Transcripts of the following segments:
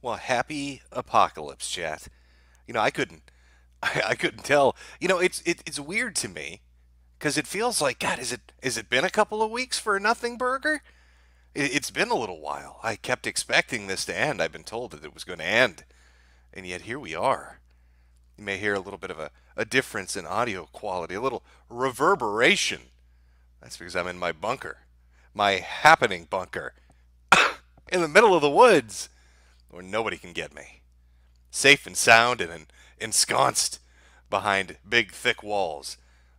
Well, happy apocalypse, chat. I couldn't, I couldn't tell. It's weird to me because it feels like God. Is it been a couple of weeks for a nothing burger? It's been a little while. I kept expecting this to end. I've been told that it was going to end, and yet here we are. You may hear a little bit of a difference in audio quality, a little reverberation. That's because I'm in my bunker, my happening bunker, in the middle of the woods, where nobody can get me. Safe and sound and ensconced behind big, thick walls.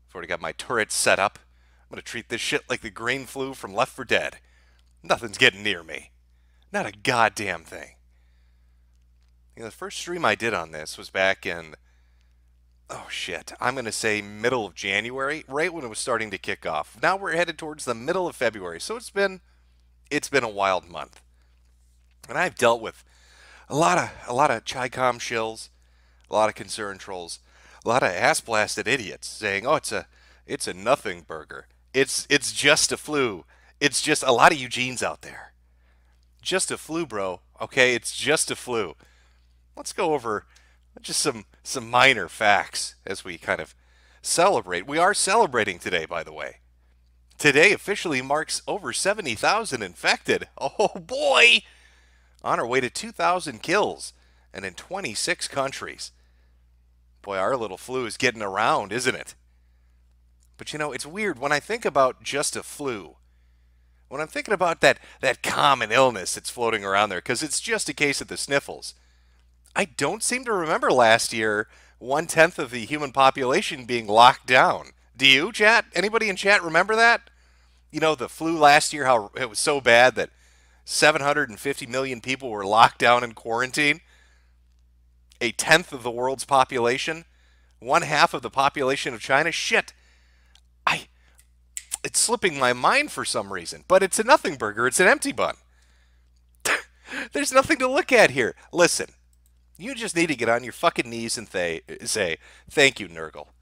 I've already got my turrets set up. I'm going to treat this shit like the green flu from Left 4 Dead. Nothing's getting near me. Not a goddamn thing. The first stream I did on this was back in, oh shit, I'm going to say middle of January, right when it was starting to kick off. Now we're headed towards the middle of February, so it's been a wild month. And I've dealt with a lot of Chi-Com shills, a lot of concern trolls, a lot of ass-blasted idiots saying, "Oh, it's a nothing burger. It's just a flu. It's just a lot of Eugenes out there. Just a flu, bro. Okay, it's just a flu." Let's go over just some minor facts as we kind of celebrate. We are celebrating today, by the way. Today officially marks over 70,000 infected. Oh boy! On our way to 2,000 kills and in 26 countries. Boy, our little flu is getting around, isn't it? But it's weird when I think about just a flu. When I'm thinking about that common illness that's floating around there, because it's just a case of the sniffles. I don't seem to remember last year 1/10 of the human population being locked down. Do you, chat? Anybody in chat remember that? The flu last year, how it was so bad that 750 million people were locked down in quarantine. 1/10 of the world's population. 1/2 of the population of China. Shit. It's slipping my mind for some reason. But it's a nothing burger. It's an empty bun. There's nothing to look at here. Listen. You just need to get on your fucking knees and say, "Thank you, Nurgle.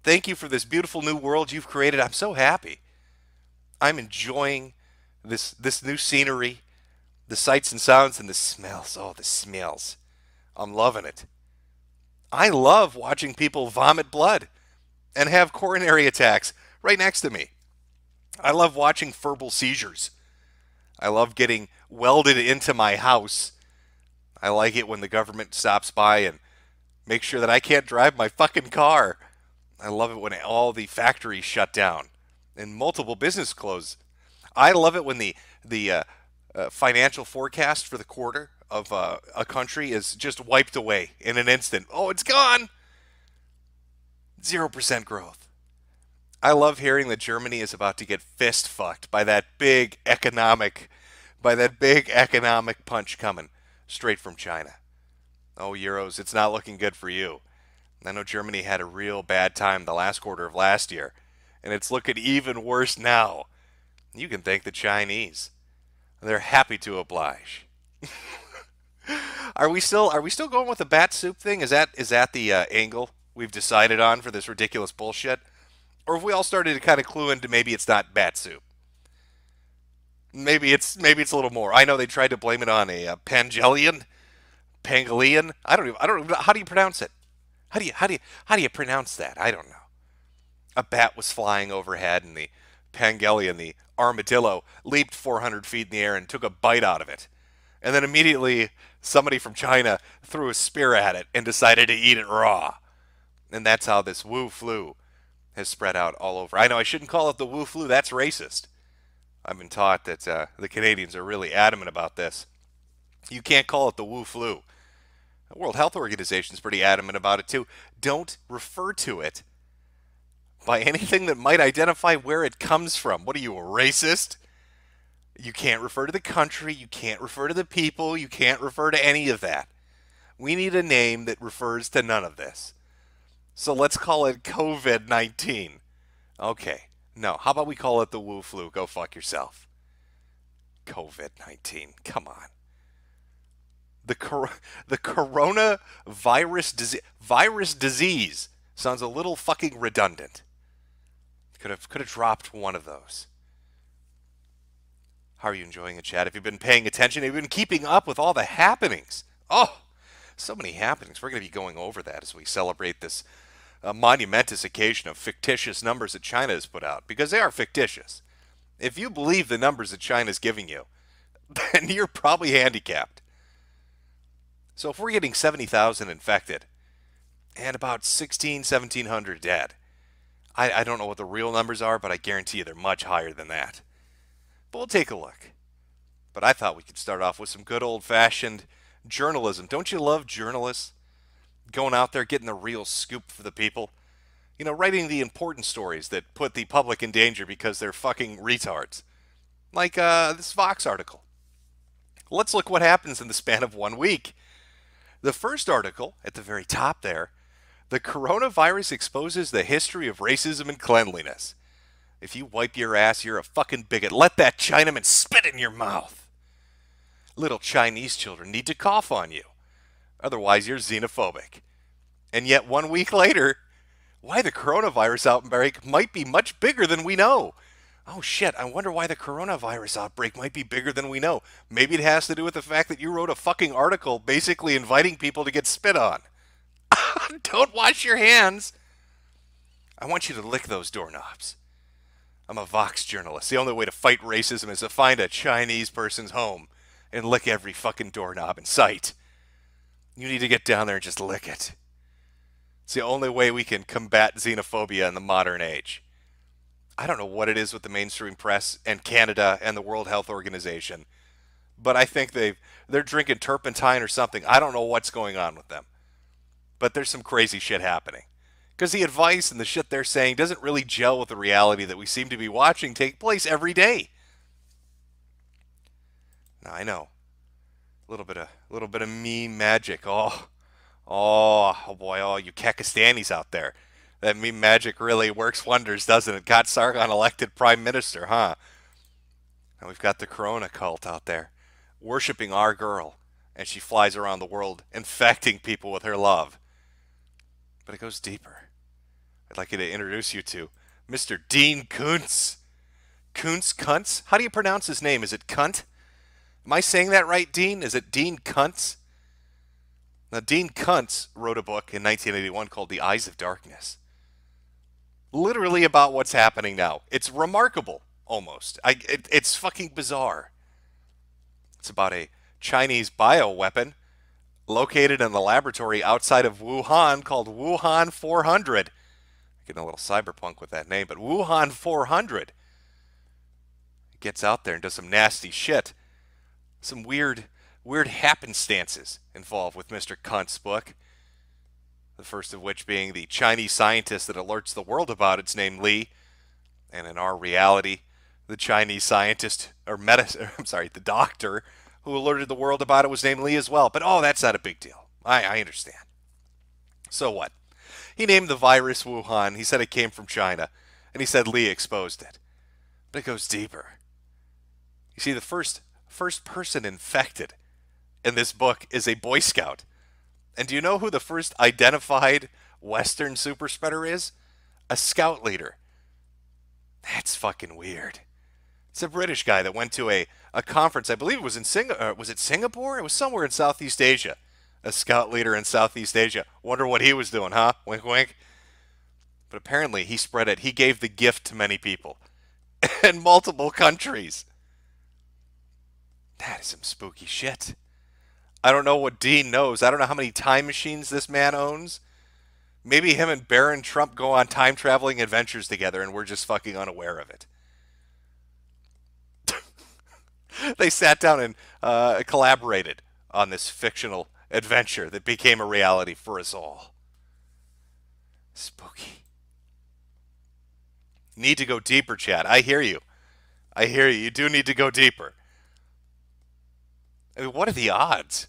Thank you for this beautiful new world you've created. I'm so happy. I'm enjoying this new scenery, the sights and sounds and the smells. Oh, the smells. I'm loving it. I love watching people vomit blood and have coronary attacks right next to me. I love watching verbal seizures. I love getting welded into my house. I like it when the government stops by and makes sure that I can't drive my fucking car. I love it when all the factories shut down and multiple business close. I love it when the financial forecast for the quarter of a country is just wiped away in an instant. Oh, it's gone. 0% growth. I love hearing that Germany is about to get fist fucked by that big economic punch coming straight from China. Oh, Euros, it's not looking good for you. I know Germany had a real bad time the last quarter of last year, and it's looking even worse now. You can thank the Chinese. They're happy to oblige. Are we still going with the bat soup thing? Is that the angle we've decided on for this ridiculous bullshit? Or have we all started to kind of clue into maybe it's not bat soup? Maybe it's a little more. I know they tried to blame it on a Pangolian. I don't know. How do you pronounce it? How do you pronounce that? I don't know. A bat was flying overhead, and the Pangolian, the armadillo, leaped 400 feet in the air and took a bite out of it. And then immediately somebody from China threw a spear at it and decided to eat it raw. And that's how this WuFlu has spread out all over. I know I shouldn't call it the WuFlu. That's racist. I've been taught that the Canadians are really adamant about this. You can't call it the WuFlu. The World Health Organization is pretty adamant about it too. Don't refer to it by anything that might identify where it comes from. What are you, a racist? You can't refer to the country. You can't refer to the people. You can't refer to any of that. We need a name that refers to none of this. So let's call it COVID-19. Okay. No, how about we call it the WuFlu? Go fuck yourself. COVID-19. Come on. The coronavirus virus disease sounds a little fucking redundant. Could have dropped one of those. How are you enjoying it, Chad? Have you been paying attention? Have you been keeping up with all the happenings Oh, so many happenings. We're going to be going over that as we celebrate this monumentous occasion of fictitious numbers that China has put out, because they are fictitious. If you believe the numbers that China's giving you, then you're probably handicapped. So if we're getting 70,000 infected and about 1,700 dead, I don't know what the real numbers are, but I guarantee you they're much higher than that. But we'll take a look. But I thought we could start off with some good old-fashioned journalism. Don't you love journalists? Going out there, getting the real scoop for the people. You know, writing the important stories that put the public in danger because they're fucking retards. Like this Vox article. Let's look what happens in the span of 1 week. The first article, at the very top there, the coronavirus exposes the history of racism and cleanliness. If you wipe your ass, you're a fucking bigot. Let that Chinaman spit in your mouth. Little Chinese children need to cough on you. Otherwise, you're xenophobic. And yet 1 week later, why the coronavirus outbreak might be much bigger than we know. Oh shit, I wonder why the coronavirus outbreak might be bigger than we know. Maybe it has to do with the fact that you wrote a fucking article basically inviting people to get spit on. Don't wash your hands. I want you to lick those doorknobs. I'm a Vox journalist. The only way to fight racism is to find a Chinese person's home and lick every fucking doorknob in sight. You need to get down there and just lick it. It's the only way we can combat xenophobia in the modern age. I don't know what it is with the mainstream press and Canada and the World Health Organization, but I think they're drinking turpentine or something. I don't know what's going on with them. But there's some crazy shit happening. Because the advice and the shit they're saying doesn't really gel with the reality that we seem to be watching take place every day. Now, I know. A little bit of meme magic. Oh boy, oh, you Pakistanis out there. That meme magic really works wonders, doesn't it? Got Sargon elected prime minister, huh? And we've got the Corona cult out there, worshiping our girl, and she flies around the world, infecting people with her love. But it goes deeper. I'd like you to introduce you to Mr. Dean Koontz. Kuntz? How do you pronounce his name? Is it Kunt? Am I saying that right, Dean? Is it Dean Kuntz? Now, Dean Kuntz wrote a book in 1981 called The Eyes of Darkness. Literally about what's happening now. It's remarkable, almost. It's fucking bizarre. It's about a Chinese bioweapon located in the laboratory outside of Wuhan called Wuhan 400. Getting a little cyberpunk with that name, but Wuhan 400. It gets out there and does some nasty shit. Some weird happenstances involved with Mr. Kuntz's book. The first of which being the Chinese scientist that alerts the world about its name Li. And in our reality, the Chinese scientist, the doctor who alerted the world about it was named Li as well. But oh, that's not a big deal. I understand. So what? He named the virus Wuhan. He said it came from China. And he said Li exposed it. But it goes deeper. You see, the first person infected in this book is a Boy Scout. And do you know who the first identified Western super spreader is? A Scout leader. That's fucking weird. It's a British guy that went to a conference, I believe it was in Singapore? It was somewhere in Southeast Asia. A Scout leader in Southeast Asia. Wonder what he was doing, huh? Wink, wink. But apparently he spread it. He gave the gift to many people. In multiple countries. That is some spooky shit. I don't know what Dean knows. I don't know how many time machines this man owns. Maybe him and Barron Trump go on time-traveling adventures together and we're just fucking unaware of it. They sat down and collaborated on this fictional adventure that became a reality for us all. Spooky. Need to go deeper, Chad. I hear you. I hear you. You do need to go deeper. I mean, what are the odds?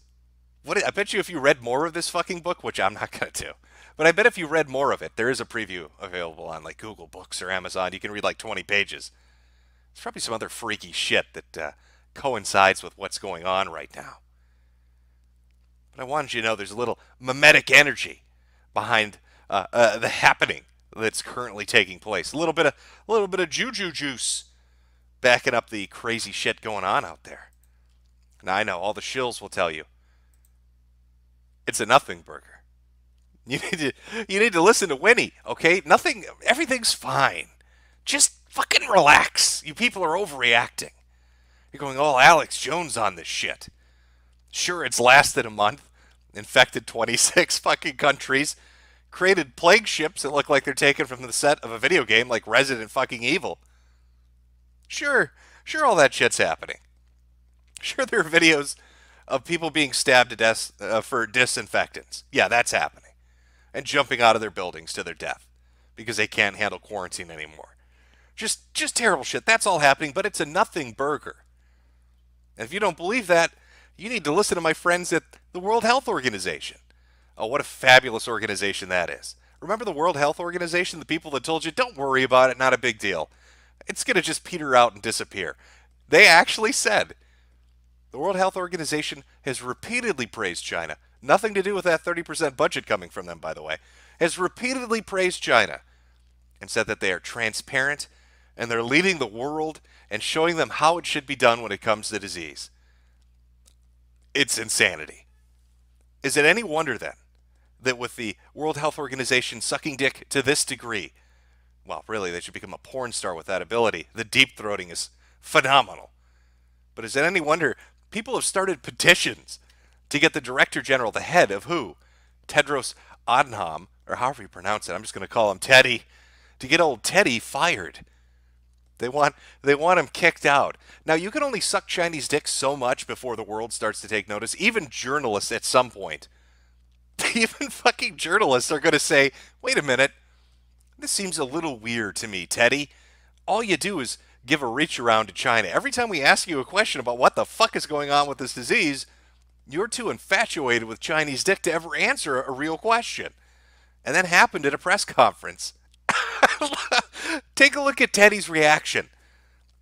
I bet you if you read more of this fucking book, which I'm not going to do, but I bet if you read more of it, there is a preview available on like Google Books or Amazon. You can read like 20 pages. There's probably some other freaky shit that coincides with what's going on right now. But I wanted you to know there's a little mimetic energy behind the happening that's currently taking place. A little bit of juju juice backing up the crazy shit going on out there. Now I know all the shills will tell you It's a nothing burger. You need to listen to Winnie, okay? Nothing, everything's fine. Just fucking relax. You people are overreacting. You're going, oh, Alex Jones on this shit. Sure, it's lasted a month, infected 26 fucking countries, created plague ships that look like they're taken from the set of a video game like Resident fucking Evil. Sure, all that shit's happening. Sure, there are videos of people being stabbed to death for disinfectants. Yeah, that's happening. And jumping out of their buildings to their death because they can't handle quarantine anymore. Just terrible shit. That's all happening, but it's a nothing burger. And if you don't believe that, you need to listen to my friends at the World Health Organization. Oh, what a fabulous organization that is. Remember the World Health Organization, the people that told you, don't worry about it, not a big deal. It's going to just peter out and disappear. They actually said, the World Health Organization has repeatedly praised China. Nothing to do with that 30% budget coming from them, by the way. Has repeatedly praised China and said that they are transparent and they're leading the world and showing them how it should be done when it comes to disease. It's insanity. Is it any wonder then that with the World Health Organization sucking dick to this degree, well, really, they should become a porn star with that ability. The deep throating is phenomenal. But is it any wonder people have started petitions to get the Director General, the head of WHO, Tedros Adhanom, or however you pronounce it, I'm just going to call him Teddy, to get old Teddy fired. They want him kicked out. Now, you can only suck Chinese dick so much before the world starts to take notice. Even journalists at some point, even fucking journalists are going to say, wait a minute, this seems a little weird to me, Teddy. All you do is give a reach around to China. Every time we ask you a question about what the fuck is going on with this disease, you're too infatuated with Chinese dick to ever answer a real question. And that happened at a press conference. Take a look at Teddy's reaction.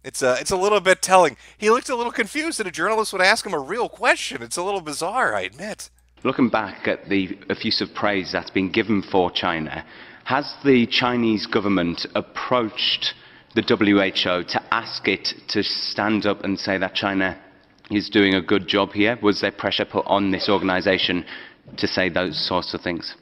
It's a little bit telling. He looked a little confused that a journalist would ask him a real question. It's a little bizarre, I admit. Looking back at the effusive praise that's been given for China, has the Chinese government approached the WHO to ask it to stand up and say that China is doing a good job here? Was there pressure put on this organization to say those sorts of things?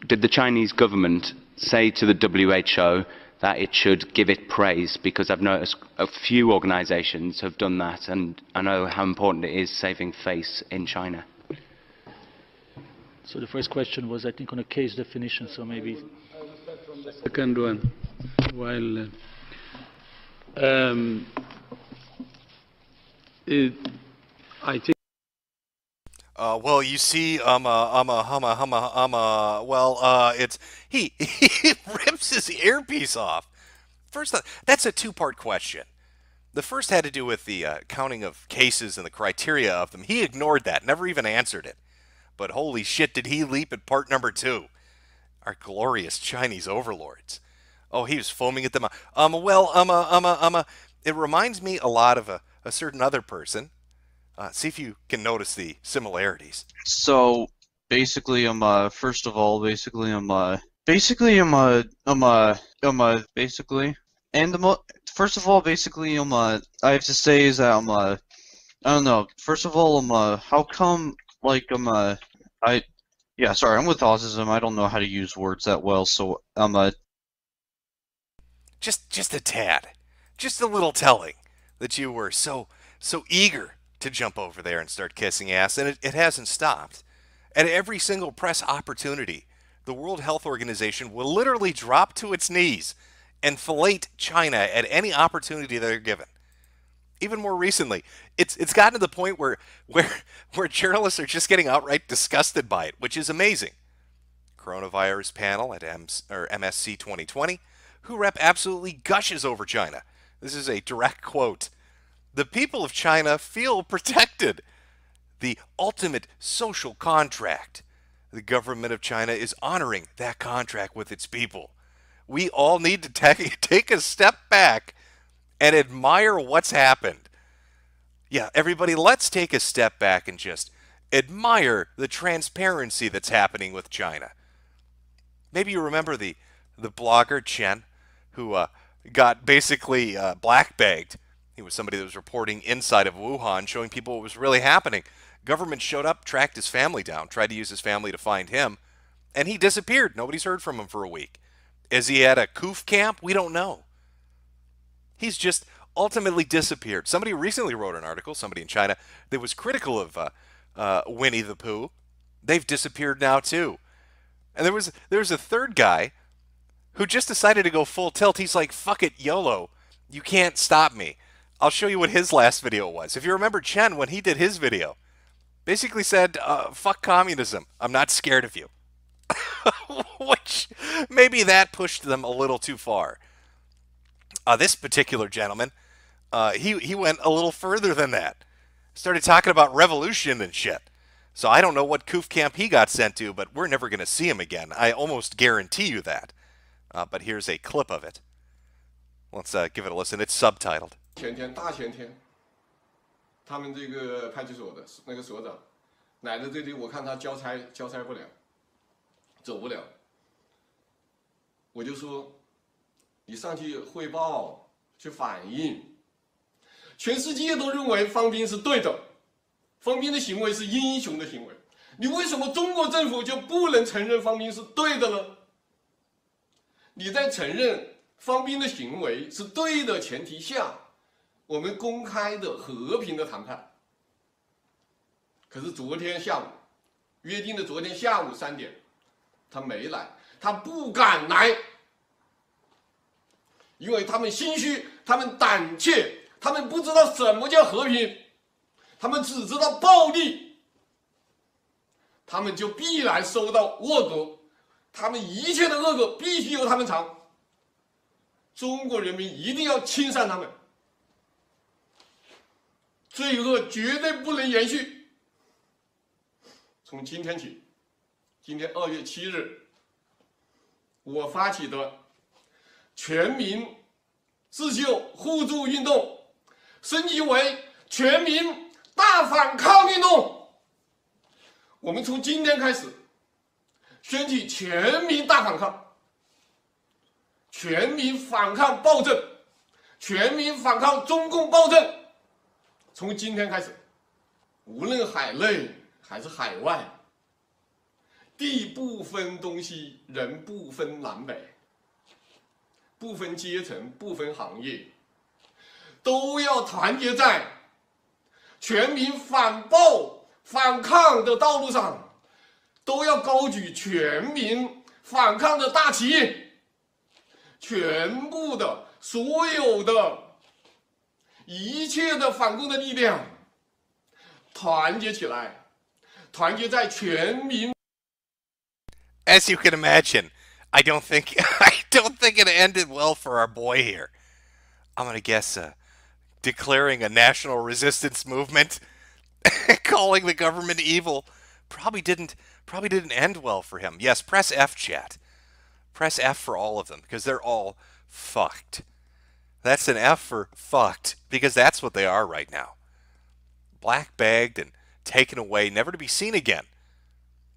Did the Chinese government say to the WHO that it should give it praise? Because I've noticed a few organizations have done that, and I know how important it is saving face in China. So the first question was, I think, on a case definition, so maybe... I'll start from the second one. While I think... Well, you see, it's he rips his earpiece off. First, that's a two-part question. The first had to do with the counting of cases and the criteria of them. He ignored that, never even answered it. But holy shit, did he leap at part number two? Our glorious Chinese overlords. Oh, he was foaming at them. It reminds me a lot of a certain other person. See if you can notice the similarities. So basically, first of all, basically, first of all, basically, I have to say is that I don't know. First of all, how come, like, yeah, sorry, I'm with autism. I don't know how to use words that well, so, Just a tad. Just a little telling that you were so eager to jump over there and start kissing ass, and it hasn't stopped. At every single press opportunity, the World Health Organization will literally drop to its knees and fillet China at any opportunity they're given. Even more recently, it's gotten to the point where journalists are just getting outright disgusted by it, which is amazing. Coronavirus panel at MSC 2020, WHO rep absolutely gushes over China. This is a direct quote. The people of China feel protected. The ultimate social contract. The government of China is honoring that contract with its people. We all need to take a step back and admire what's happened. Yeah, everybody, let's take a step back and just admire the transparency that's happening with China. Maybe you remember the blogger Chen, who got basically black-bagged. He was somebody that was reporting inside of Wuhan, showing people what was really happening. Government showed up, tracked his family down, tried to use his family to find him, and he disappeared. Nobody's heard from him for a week. Is he at a COOF camp? We don't know. He's just ultimately disappeared. Somebody recently wrote an article, somebody in China, that was critical of Winnie the Pooh. They've disappeared now too. And there was a third guy who just decided to go full tilt. He's like, fuck it, YOLO. You can't stop me. I'll show you what his last video was. If you remember Chen, when he did his video, basically said, fuck communism. I'm not scared of you. Which, maybe that pushed them a little too far. This particular gentleman, he went a little further than that. Started talking about revolution and shit. So I don't know what COOF camp he got sent to, but we're never going to see him again. I almost guarantee you that. But here's a clip of it. Let's give it a listen. It's subtitled. 前天大前天，他们这个派出所的那个所长来到这里，我看他交差不了，走不了，我就说你上去汇报，去反映。全世界都认为方斌是对的，方斌的行为是英雄的行为，你为什么中国政府就不能承认方斌是对的呢？你在承认方斌的行为是对的前提下，我们公开的和平的谈判。可是昨天下午约定的昨天下午3点，他没来，他不敢来，因为他们心虚，他们胆怯，他们不知道什么叫和平，他们只知道暴力，他们就必然受到恶果，他们一切的恶果必须由他们尝。中国人民一定要清算他们，罪恶绝对不能延续。从今天起，今天2月7日，我发起的全民自救互助运动升级为全民大反抗运动。我们从今天开始掀起全民大反抗，全民反抗暴政，全民反抗中共暴政。从今天开始，无论海内还是海外，地不分东西，人不分南北，不分阶层，不分行业，都要团结在全民反暴反抗的道路上，都要高举全民反抗的大旗。全部的所有的一切的反共的力量团结起来，团结在全民。 As you can imagine, I don't think it ended well for our boy here. I'm gonna guess declaring a national resistance movement, calling the government evil, probably didn't end well for him. Yes, press F, chat. Press F for all of them, because they're all fucked. That's an F for fucked, because that's what they are right now. Black-bagged and taken away, never to be seen again.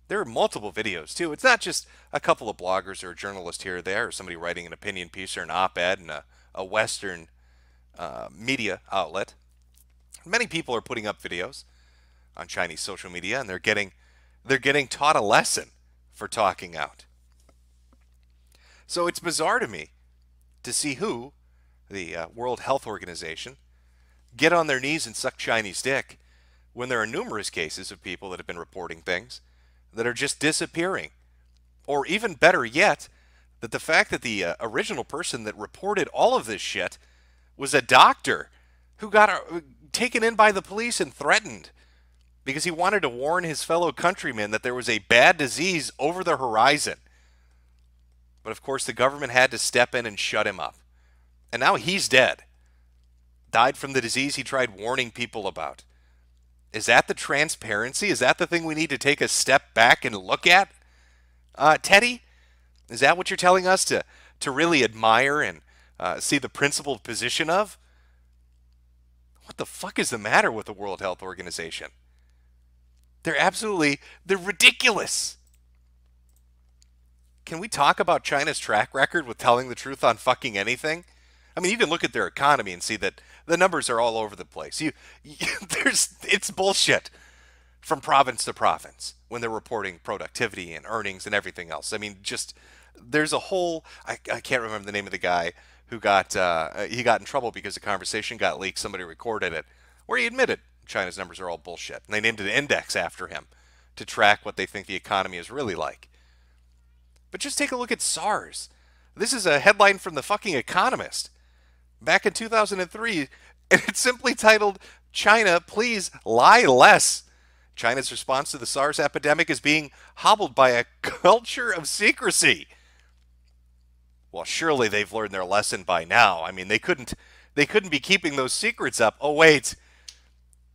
There are multiple videos, too. It's not just a couple of bloggers or a journalist here or there, or somebody writing an opinion piece or an op-ed in a Western media outlet. Many people are putting up videos on Chinese social media, and they're getting taught a lesson for talking out. So it's bizarre to me to see WHO, the World Health Organization, get on their knees and suck Chinese dick when there are numerous cases of people that have been reporting things that are just disappearing. Or even better yet, that the fact that the original person that reported all of this shit was a doctor who got taken in by the police and threatened because he wanted to warn his fellow countrymen that there was a bad disease over the horizon. But of course the government had to step in and shut him up. And now he's dead. Died from the disease he tried warning people about. Is that the transparency? Is that the thing we need to take a step back and look at? Teddy? Is that what you're telling us to really admire and see the principled position of? What the fuck is the matter with the World Health Organization? They're ridiculous. Can we talk about China's track record with telling the truth on fucking anything? I mean, you can look at their economy and see that the numbers are all over the place. It's bullshit. from province to province when they're reporting productivity and earnings and everything else. I mean, just there's a whole I can't remember the name of the guy who got he got in trouble because the conversation got leaked. Somebody recorded it where he admitted China's numbers are all bullshit, and they named an index after him to track what they think the economy is really like. But just take a look at SARS. This is a headline from the fucking Economist back in 2003, and it's simply titled, "China, please lie less. China's response to the SARS epidemic is being hobbled by a culture of secrecy." Well, surely they've learned their lesson by now. I mean, they couldn't be keeping those secrets up. Oh, wait.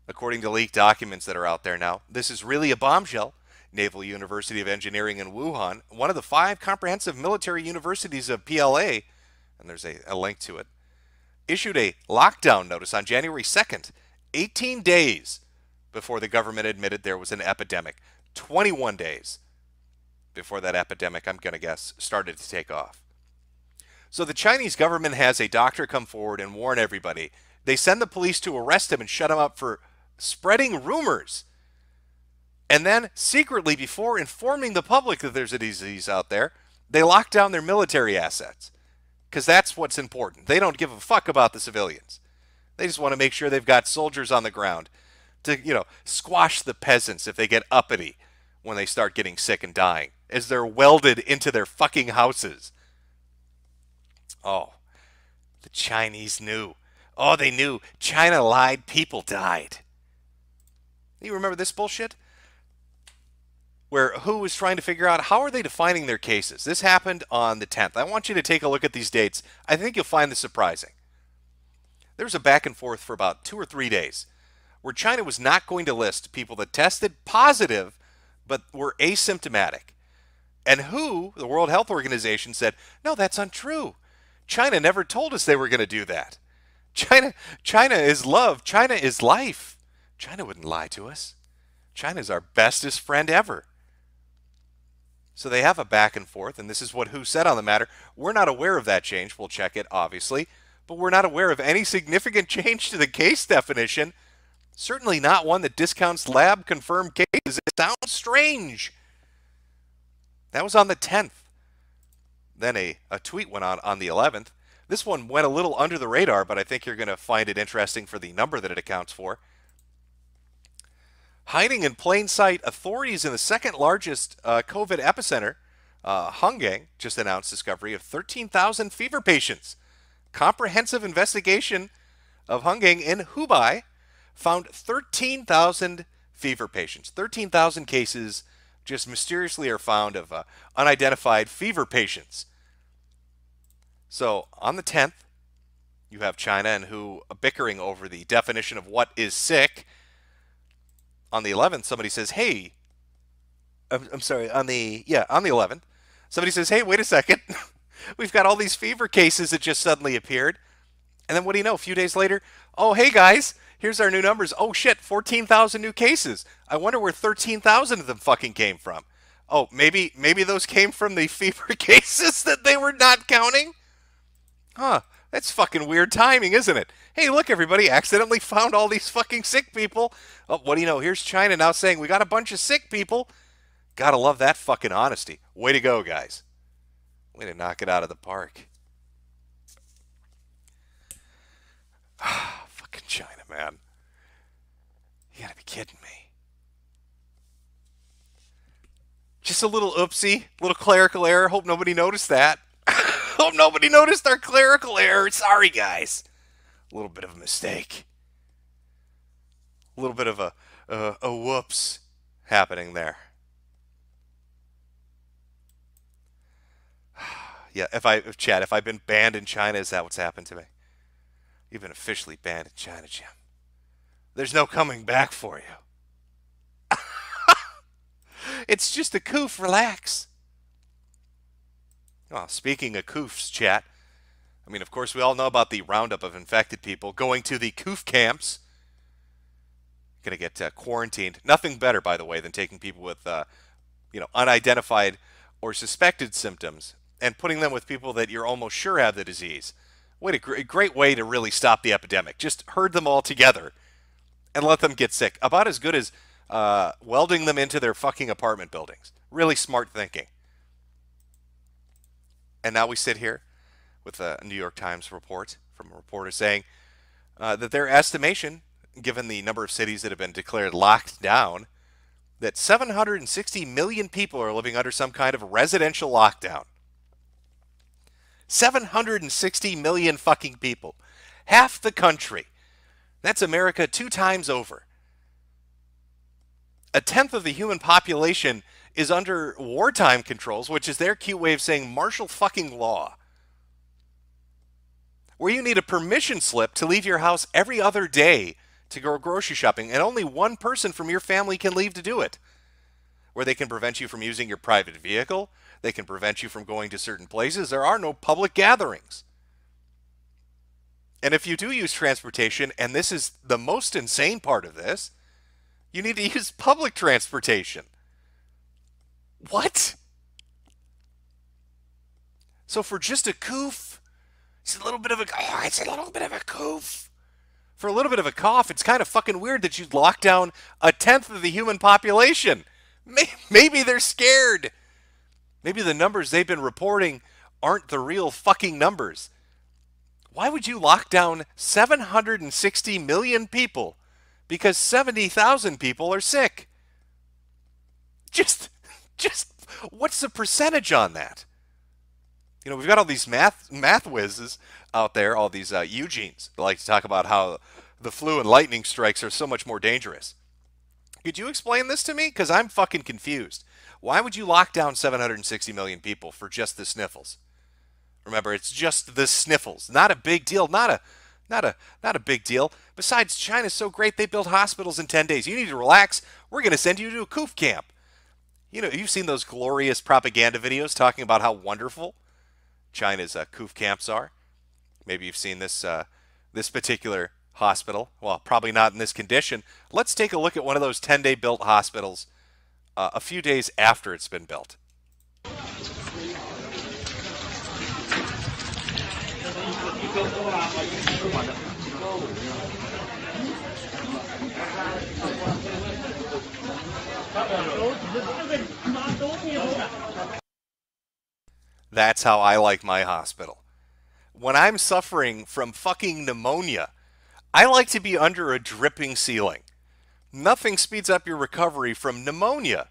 According to leaked documents that are out there now, this is really a bombshell. Naval University of Engineering in Wuhan, one of the 5 comprehensive military universities of PLA, and there's a link to it, issued a lockdown notice on January 2nd, 18 days before the government admitted there was an epidemic. 21 days before that epidemic, I'm going to guess, started to take off. So the Chinese government has a doctor come forward and warn everybody. They send the police to arrest him and shut him up for spreading rumors. And then, secretly, before informing the public that there's a disease out there, they lock down their military assets. Because that's what's important. They don't give a fuck about the civilians. They just want to make sure they've got soldiers on the ground to, squash the peasants if they get uppity when they start getting sick and dying, as they're welded into their fucking houses. Oh, the Chinese knew. Oh, they knew. China lied. People died. You remember this bullshit? Where WHO was trying to figure out how are they defining their cases. This happened on the 10th. I want you to take a look at these dates. I think you'll find this surprising. There was a back and forth for about 2 or 3 days where China was not going to list people that tested positive but were asymptomatic. And WHO, the World Health Organization, said, no, that's untrue. China never told us they were going to do that. China is love. China is life. China wouldn't lie to us. China's our bestest friend ever. So they have a back and forth, and this is what WHO said on the matter. We're not aware of that change. We'll check it, obviously. But we're not aware of any significant change to the case definition. Certainly not one that discounts lab-confirmed cases. It sounds strange. That was on the 10th. Then a tweet went on the 11th. This one went a little under the radar, but I think you're going to find it interesting for the number that it accounts for. Hiding in plain sight, authorities in the second largest COVID epicenter, Honggang, just announced discovery of 13,000 fever patients. Comprehensive investigation of Honggang in Hubei found 13,000 fever patients. 13,000 cases just mysteriously are found of unidentified fever patients. So on the 10th, you have China and WHO bickering over the definition of what is sick. On the 11th, somebody says, hey, I'm sorry, on the 11th, somebody says, hey, wait a second. We've got all these fever cases that just suddenly appeared. And then what do you know? A few days later, oh, hey, guys, here's our new numbers. Oh, shit, 14,000 new cases. I wonder where 13,000 of them fucking came from. Oh, maybe those came from the fever cases that they were not counting? Huh, that's fucking weird timing, isn't it? Hey, look, everybody, accidentally found all these fucking sick people. Oh, what do you know? Here's China now saying we got a bunch of sick people. Gotta love that fucking honesty. Way to go, guys. Way to knock it out of the park. Fucking China, man. You gotta be kidding me. Just a little oopsie, little clerical error. Hope nobody noticed that. Hope nobody noticed our clerical error. Sorry, guys. A little bit of a mistake. A little bit of a whoops happening there. Yeah, if I've been banned in China, is that what's happened to me? You've been officially banned in China, Jim. There's no coming back for you. It's just a coof, relax. Well, speaking of coofs, chat, I mean, of course, we all know about the roundup of infected people going to the coof camps. Going to get quarantined. Nothing better, by the way, than taking people with, unidentified or suspected symptoms and putting them with people that you're almost sure have the disease. What a great way to really stop the epidemic. Just herd them all together and let them get sick. About as good as welding them into their fucking apartment buildings. Really smart thinking. And now we sit here with a New York Times report from a reporter saying that their estimation, given the number of cities that have been declared locked down, that 760 million people are living under some kind of residential lockdown. 760 million fucking people. Half the country. That's America 2 times over. A tenth of the human population is under wartime controls, which is their cute way of saying martial fucking law, where you need a permission slip to leave your house every other day to go grocery shopping, and only one person from your family can leave to do it, where they can prevent you from using your private vehicle, they can prevent you from going to certain places, there are no public gatherings. And if you do use transportation, and this is the most insane part of this, you need to use public transportation. What? So for just a coof, it's a little bit of a coof. For a little bit of a cough, it's kind of fucking weird that you'd lock down a tenth of the human population. Maybe they're scared. Maybe the numbers they've been reporting aren't the real fucking numbers. Why would you lock down 760 million people because 70,000 people are sick? Just what's the percentage on that? You know, we've got all these math whizzes out there, all these Eugenes that like to talk about how the flu and lightning strikes are so much more dangerous. Could you explain this to me? Because I'm fucking confused. Why would you lock down 760 million people for just the sniffles? Remember, it's just the sniffles. Not a big deal. Not a big deal. Besides, China's so great they built hospitals in 10 days. You need to relax. We're going to send you to a coof camp. You know, you've seen those glorious propaganda videos talking about how wonderful China's coof camps are. Maybe you've seen this this particular hospital. Well, probably not in this condition. Let's take a look at one of those 10-day built hospitals a few days after it's been built. That's how I like my hospital. When I'm suffering from fucking pneumonia, I like to be under a dripping ceiling. Nothing speeds up your recovery from pneumonia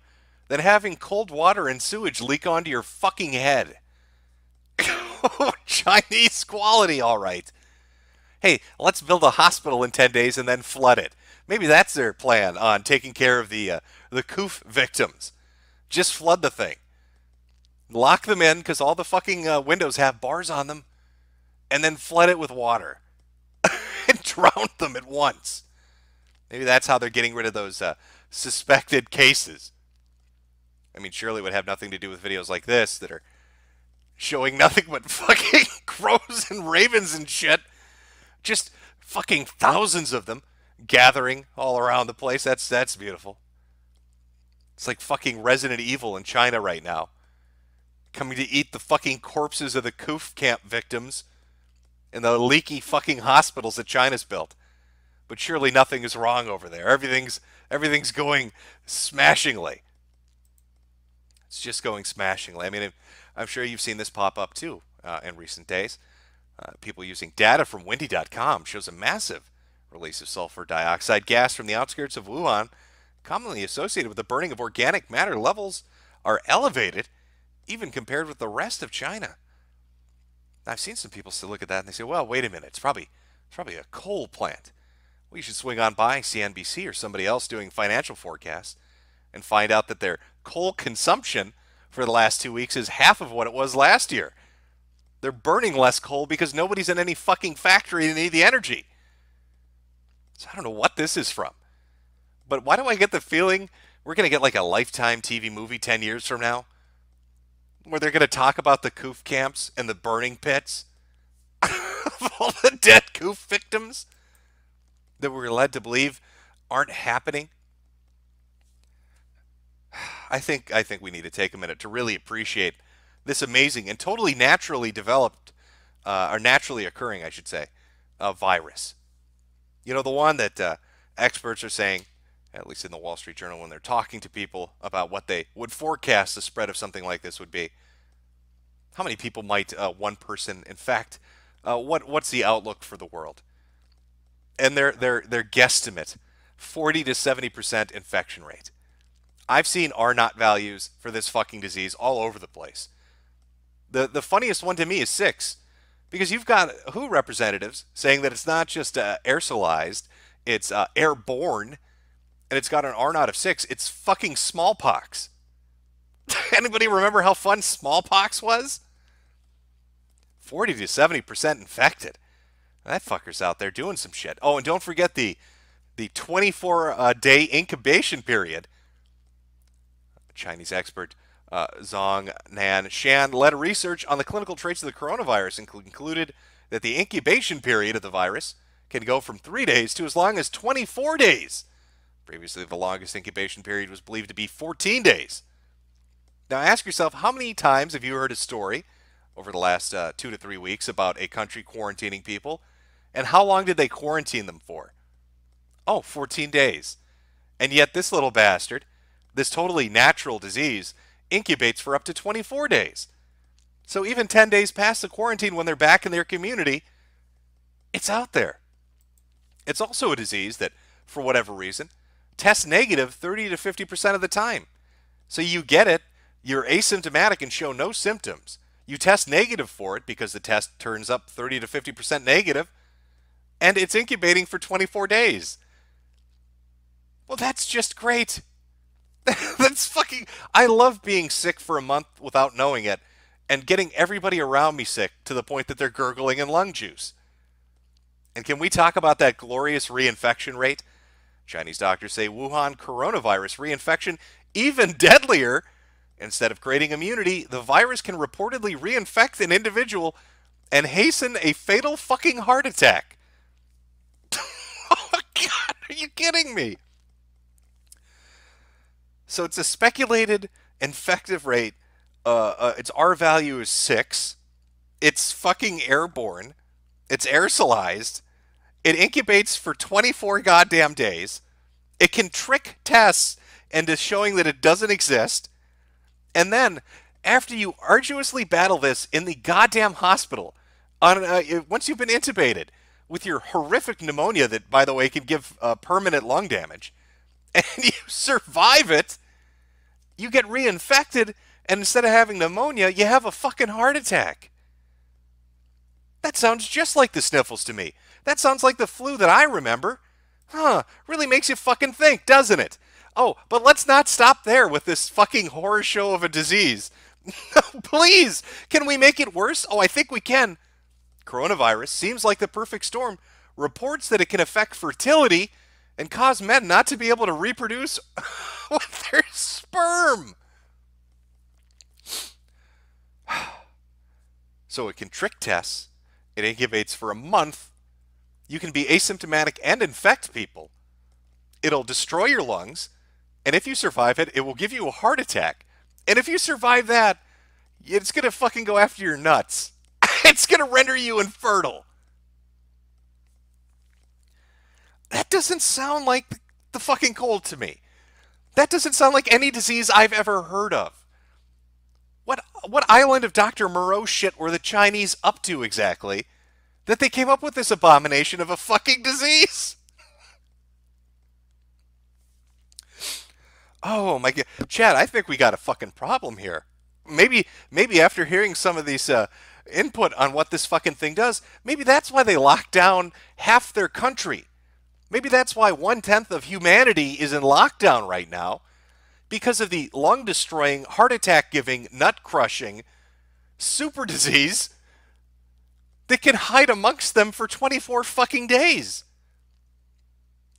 than having cold water and sewage leak onto your fucking head. Chinese quality, all right. Hey, let's build a hospital in 10 days and then flood it. Maybe that's their plan on taking care of the coof victims. Just flood the thing. Lock them in because all the fucking windows have bars on them. And then flood it with water. And drown them at once. Maybe that's how they're getting rid of those suspected cases. I mean, surely it would have nothing to do with videos like this that are showing nothing but fucking crows and ravens and shit. Just fucking thousands of them gathering all around the place. That's beautiful. It's like fucking Resident Evil in China right now. Coming to eat the fucking corpses of the coof camp victims in the leaky fucking hospitals that China's built. But surely nothing is wrong over there. Everything's going smashingly. It's just going smashingly. I mean, I'm sure you've seen this pop up too in recent days. People using data from windy.com shows a massive release of sulfur dioxide gas from the outskirts of Wuhan, commonly associated with the burning of organic matter. Levels are elevated, even compared with the rest of China. I've seen some people still look at that and they say, well, wait a minute, it's probably a coal plant. Well, you should swing on by CNBC or somebody else doing financial forecasts and find out that their coal consumption for the last 2 weeks is half of what it was last year. They're burning less coal because nobody's in any fucking factory to need the energy. So I don't know what this is from. But why do I get the feeling we're going to get like a Lifetime TV movie 10 years from now? Where they're going to talk about the coof camps and the burning pits of all the dead coof victims that we're led to believe aren't happening. I think we need to take a minute to really appreciate this amazing and totally naturally developed, or naturally occurring, I should say, virus. You know, the one that experts are saying at least in the Wall Street Journal, when they're talking to people about what they would forecast the spread of something like this would be. How many people might one person infect? What's the outlook for the world? And their guesstimate, 40 to 70% infection rate. I've seen R0 values for this fucking disease all over the place. The funniest one to me is 6, because you've got WHO representatives saying that it's not just aerosolized, it's airborne, and it's got an R0 of 6. It's fucking smallpox. Anybody remember how fun smallpox was? 40 to 70% infected. That fucker's out there doing some shit. Oh, and don't forget the 24-day incubation period. Chinese expert Zhong Nan Shan led research on the clinical traits of the coronavirus and concluded that the incubation period of the virus can go from 3 days to as long as 24 days. Previously, the longest incubation period was believed to be 14 days. Now ask yourself, how many times have you heard a story over the last 2 to 3 weeks about a country quarantining people? And how long did they quarantine them for? Oh, 14 days. And yet this little bastard, this totally natural disease, incubates for up to 24 days. So even 10 days past the quarantine, when they're back in their community, it's out there. It's also a disease that, for whatever reason, tests negative 30 to 50% of the time. So you get it, you're asymptomatic and show no symptoms. You test negative for it because the test turns up 30 to 50% negative, and it's incubating for 24 days. Well, that's just great. That's fucking... I love being sick for a month without knowing it and getting everybody around me sick to the point that they're gurgling in lung juice. And can we talk about that glorious reinfection rate? Chinese doctors say Wuhan coronavirus reinfection even deadlier. Instead of creating immunity, the virus can reportedly reinfect an individual and hasten a fatal fucking heart attack. Oh, God, are you kidding me? So it's a speculated infective rate. Its R value is 6. It's fucking airborne. It's aerosolized. It incubates for 24 goddamn days. It can trick tests into showing that it doesn't exist. And then, after you arduously battle this in the goddamn hospital, once you've been intubated with your horrific pneumonia that, by the way, can give permanent lung damage, and you survive it, you get reinfected, and instead of having pneumonia, you have a fucking heart attack. That sounds just like the sniffles to me. That sounds like the flu that I remember. Huh, really makes you fucking think, doesn't it? Oh, but let's not stop there with this fucking horror show of a disease. Please, can we make it worse? Oh, I think we can. Coronavirus seems like the perfect storm. Reports that it can affect fertility and cause men not to be able to reproduce with their sperm. So it can trick tests. It incubates for a month. You can be asymptomatic and infect people. It'll destroy your lungs. And if you survive it, it will give you a heart attack. And if you survive that, it's going to fucking go after your nuts. It's going to render you infertile. That doesn't sound like the fucking cold to me. That doesn't sound like any disease I've ever heard of. What island of Dr. Moreau shit were the Chinese up to exactly that they came up with this abomination of a fucking disease? Oh my God, Chad, I think we got a fucking problem here. Maybe after hearing some of these input on what this fucking thing does, maybe that's why they locked down half their country. Maybe that's why 1/10 of humanity is in lockdown right now, because of the lung-destroying, heart attack-giving, nut-crushing super disease that can hide amongst them for 24 fucking days.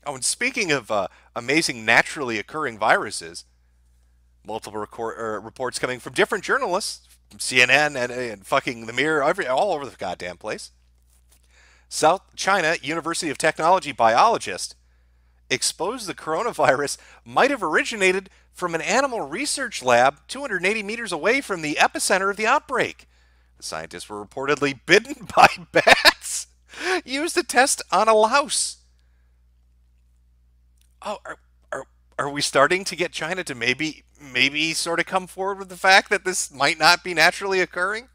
Oh, and speaking of amazing naturally occurring viruses, multiple reports coming from different journalists, from CNN and fucking The Mirror, all over the goddamn place. South China University of Technology biologist exposed the coronavirus might have originated from an animal research lab 280 meters away from the epicenter of the outbreak. The scientists were reportedly bitten by bats used to test on a louse. Oh, are we starting to get China to maybe sort of come forward with the fact that this might not be naturally occurring?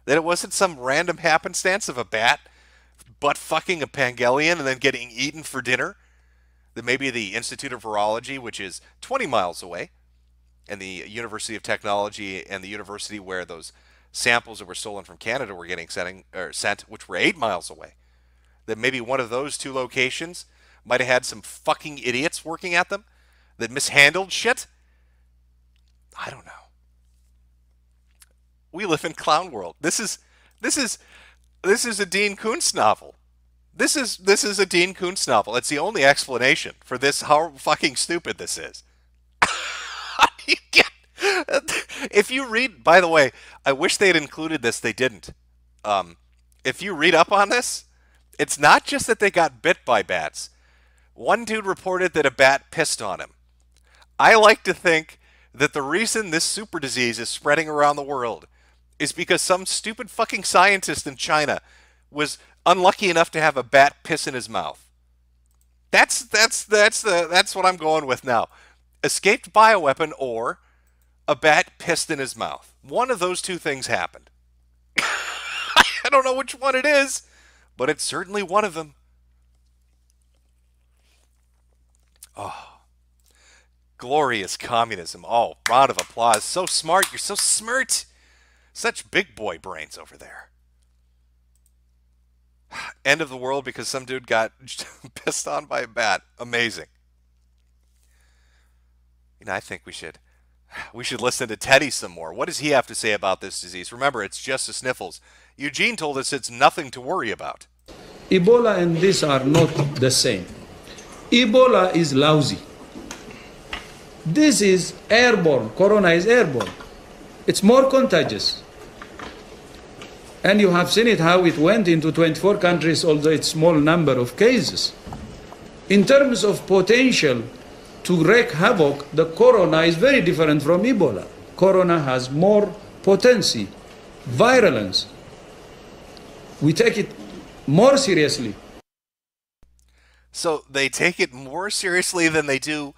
That it wasn't some random happenstance of a bat butt fucking a pangolin and then getting eaten for dinner? That maybe the Institute of Virology, which is 20 miles away, and the University of Technology and the university where those samples that were stolen from Canada were getting sent, which were 8 miles away, that maybe one of those two locations might have had some fucking idiots working at them that mishandled shit? I don't know. We live in clown world. This is a Dean Koontz novel. This is a Dean Koontz novel. It's the only explanation for this, how fucking stupid this is. If you read, by the way, I wish they had included this. They didn't. If you read up on this, it's not just that they got bit by bats. One dude reported that a bat pissed on him. I like to think that the reason this super disease is spreading around the world is because some stupid fucking scientist in China was unlucky enough to have a bat piss in his mouth. That's what I'm going with now. Escaped bioweapon or a bat pissed in his mouth. One of those two things happened. I don't know which one it is, but it's certainly one of them. Oh, glorious communism. Oh, round of applause. So smart. You're so smart. Such big boy brains over there. End of the world because some dude got pissed on by a bat. Amazing. You know, I think we should listen to Teddy some more. What does he have to say about this disease? Remember, it's just the sniffles. Eugene told us it's nothing to worry about. Ebola and this are not the same. Ebola is lousy. This is airborne. Corona is airborne. It's more contagious. And you have seen it, how it went into 24 countries, although it's small number of cases. In terms of potential to wreak havoc, the corona is very different from Ebola. Corona has more potency, virulence. We take it more seriously. So they take it more seriously than they do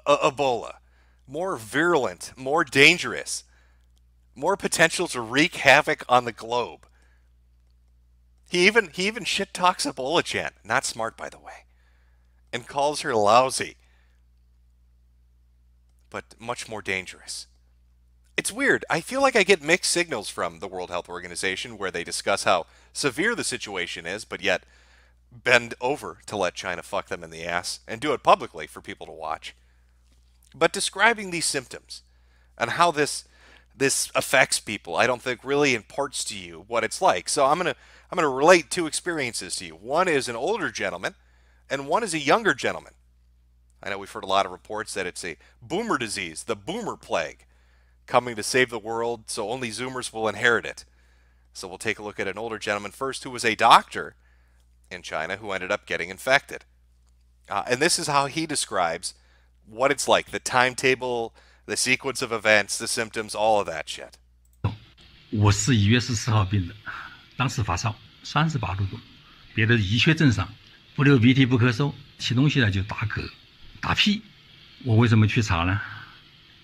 Ebola. More virulent, more dangerous, more potential to wreak havoc on the globe. He even shit talks Ebola Chan, not smart by the way, and calls her lousy, but much more dangerous. It's weird. I feel like I get mixed signals from the World Health Organization where they discuss how severe the situation is, but yet bend over to let China fuck them in the ass and do it publicly for people to watch. But describing these symptoms and how this affects people, I don't think really imparts to you what it's like. So I'm gonna relate two experiences to you. One is an older gentleman, and one is a younger gentleman. I know we've heard a lot of reports that it's a boomer disease, the boomer plague, coming to save the world, so only Zoomers will inherit it. So we'll take a look at an older gentleman first who was a doctor in China who ended up getting infected. And this is how he describes what it's like, the timetable, the sequence of events, the symptoms, all of that shit. 我是1月14号病的，当时发烧38度多，别的医学症上不流鼻涕不咳嗽，吃东西呢就打嗝打屁。我为什么去查呢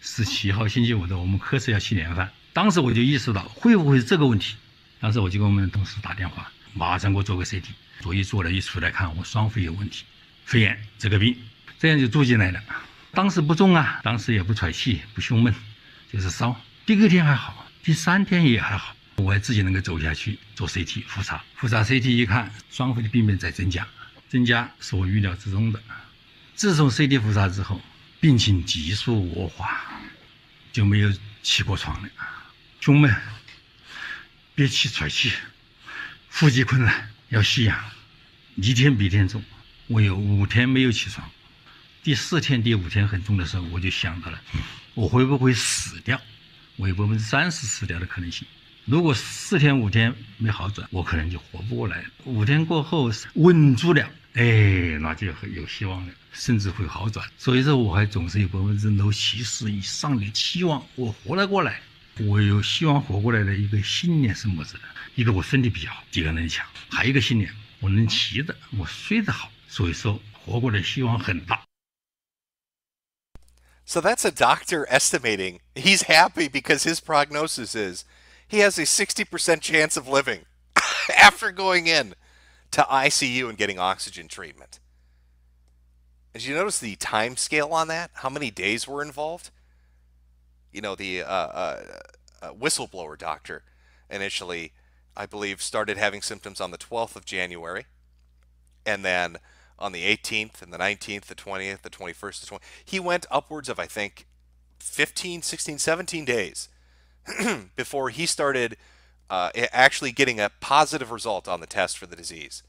？17号星期五的我们科室要7点半，当时我就意识到会不会是这个问题，当时我就给我们同事打电话，马上给我做个 CT， 一做了一出来看我双肺有问题，肺炎这个病，这样就住进来了。当时不重啊，当时也不喘气不胸闷，就是烧。第二天还好，第3天也还好，我还自己能够走下去做 CT 复查CT 一看，双肺的病变在增加是我预料之中的。自从 CT 复查之后，病情急速恶化，就没有起过床了，胸闷、憋气、喘气、呼吸困难，要吸氧，一天比一天重。我有5天没有起床。第4天、第5天很重的时候，我就想到了，我会不会死掉？我有30%死掉的可能性。如果4天、5天没好转，我可能就活不过来了。5天过后稳住了，那就有希望了，甚至会好转。所以说，我还总是有70%以上的期望，我活得过来。我有希望活过来的一个信念是什么子的？一个我身体比较好，体格能强，还有一个信念，我能骑的，我睡得好。所以说，活过来希望很大。So that's a doctor estimating he's happy because his prognosis is he has a 60% chance of living after going in to ICU and getting oxygen treatment. Did you notice the time scale on that? How many days were involved? You know, the whistleblower doctor initially, I believe, started having symptoms on the 12th of January. And then on the 18th and the 19th, the 20th, the 21st, the 20th, he went upwards of, I think, 15, 16, 17 days before he started actually getting a positive result on the test for the disease.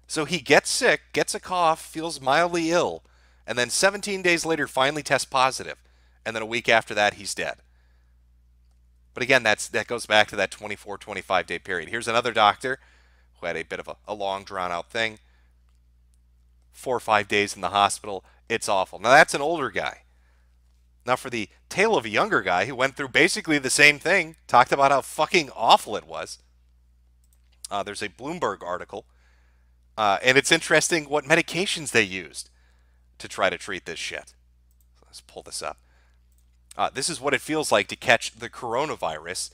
So he gets sick, gets a cough, feels mildly ill, and then 17 days later finally tests positive. And then a week after that, he's dead. But again, that goes back to that 24, 25-day period. Here's another doctor who had a bit of a long, drawn-out thing. 4 or 5 days in the hospital. It's awful. Now, that's an older guy. Now, for the tale of a younger guy who went through basically the same thing, talked about how fucking awful it was. There's a Bloomberg article, and it's interesting what medications they used to try to treat this shit. Let's pull this up. This is what it feels like to catch the coronavirus.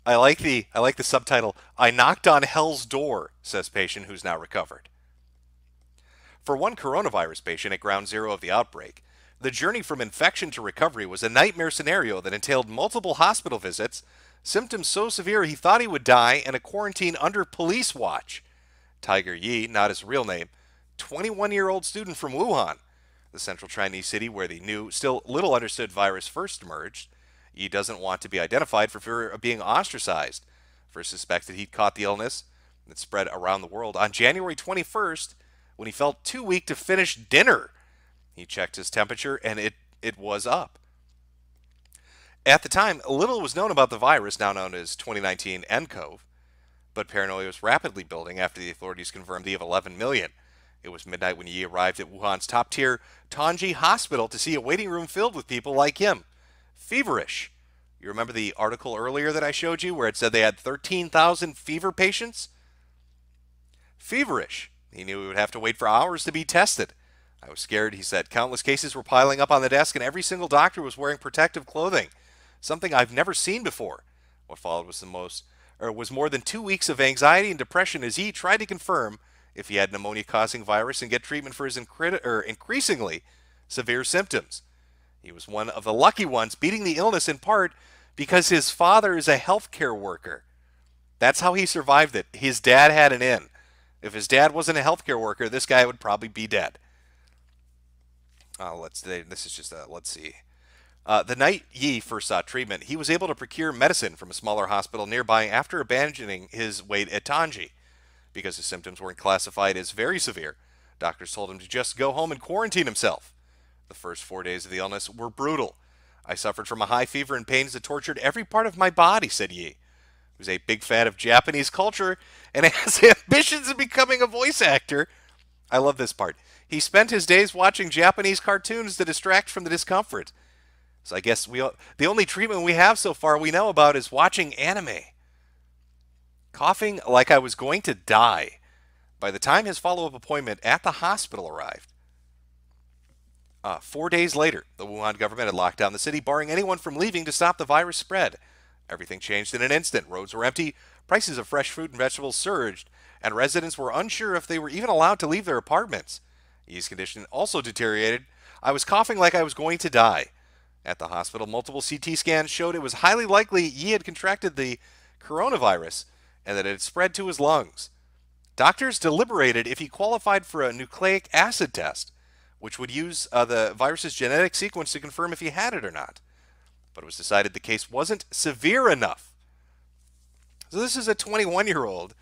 I like the subtitle. I knocked on hell's door, says patient who's now recovered. For one coronavirus patient at ground zero of the outbreak, the journey from infection to recovery was a nightmare scenario that entailed multiple hospital visits, symptoms so severe he thought he would die, and a quarantine under police watch. Tiger Yi, not his real name, 21-year-old student from Wuhan, the central Chinese city where the new, still little understood virus first emerged. Yi doesn't want to be identified for fear of being ostracized. First suspected he'd caught the illness that spread around the world on January 21st when he felt too weak to finish dinner. He checked his temperature and it was up. At the time, little was known about the virus, now known as 2019 nCoV, but paranoia was rapidly building after the authorities confirmed the of 11 million. It was midnight when Yi arrived at Wuhan's top-tier Tongji Hospital to see a waiting room filled with people like him. Feverish. You remember the article earlier that I showed you where it said they had 13,000 fever patients? Feverish. He knew he would have to wait for hours to be tested. I was scared, he said. Countless cases were piling up on the desk, and every single doctor was wearing protective clothing, something I've never seen before. What followed was more than 2 weeks of anxiety and depression as he tried to confirm if he had pneumonia-causing virus and get treatment for his increasingly severe symptoms. He was one of the lucky ones, beating the illness in part because his father is a healthcare worker. That's how he survived it. His dad had an in. If his dad wasn't a healthcare worker, this guy would probably be dead. Let's see. The night Yi first sought treatment, he was able to procure medicine from a smaller hospital nearby after abandoning his wait at Tongji. Because his symptoms weren't classified as very severe, doctors told him to just go home and quarantine himself. The first 4 days of the illness were brutal. I suffered from a high fever and pains that tortured every part of my body, said Yi, who's a big fan of Japanese culture and has ambitions of becoming a voice actor. I love this part. He spent his days watching Japanese cartoons to distract from the discomfort. So I guess the only treatment we have so far we know about is watching anime. Coughing like I was going to die by the time his follow-up appointment at the hospital arrived. 4 days later, the Wuhan government had locked down the city, barring anyone from leaving to stop the virus spread. Everything changed in an instant. Roads were empty, prices of fresh fruit and vegetables surged, and residents were unsure if they were even allowed to leave their apartments. Yi's condition also deteriorated. I was coughing like I was going to die. At the hospital, multiple CT scans showed it was highly likely Yi had contracted the coronavirus and that it had spread to his lungs. Doctors deliberated if he qualified for a nucleic acid test, which would use the virus's genetic sequence to confirm if he had it or not. But it was decided the case wasn't severe enough. So this is a 21-year-old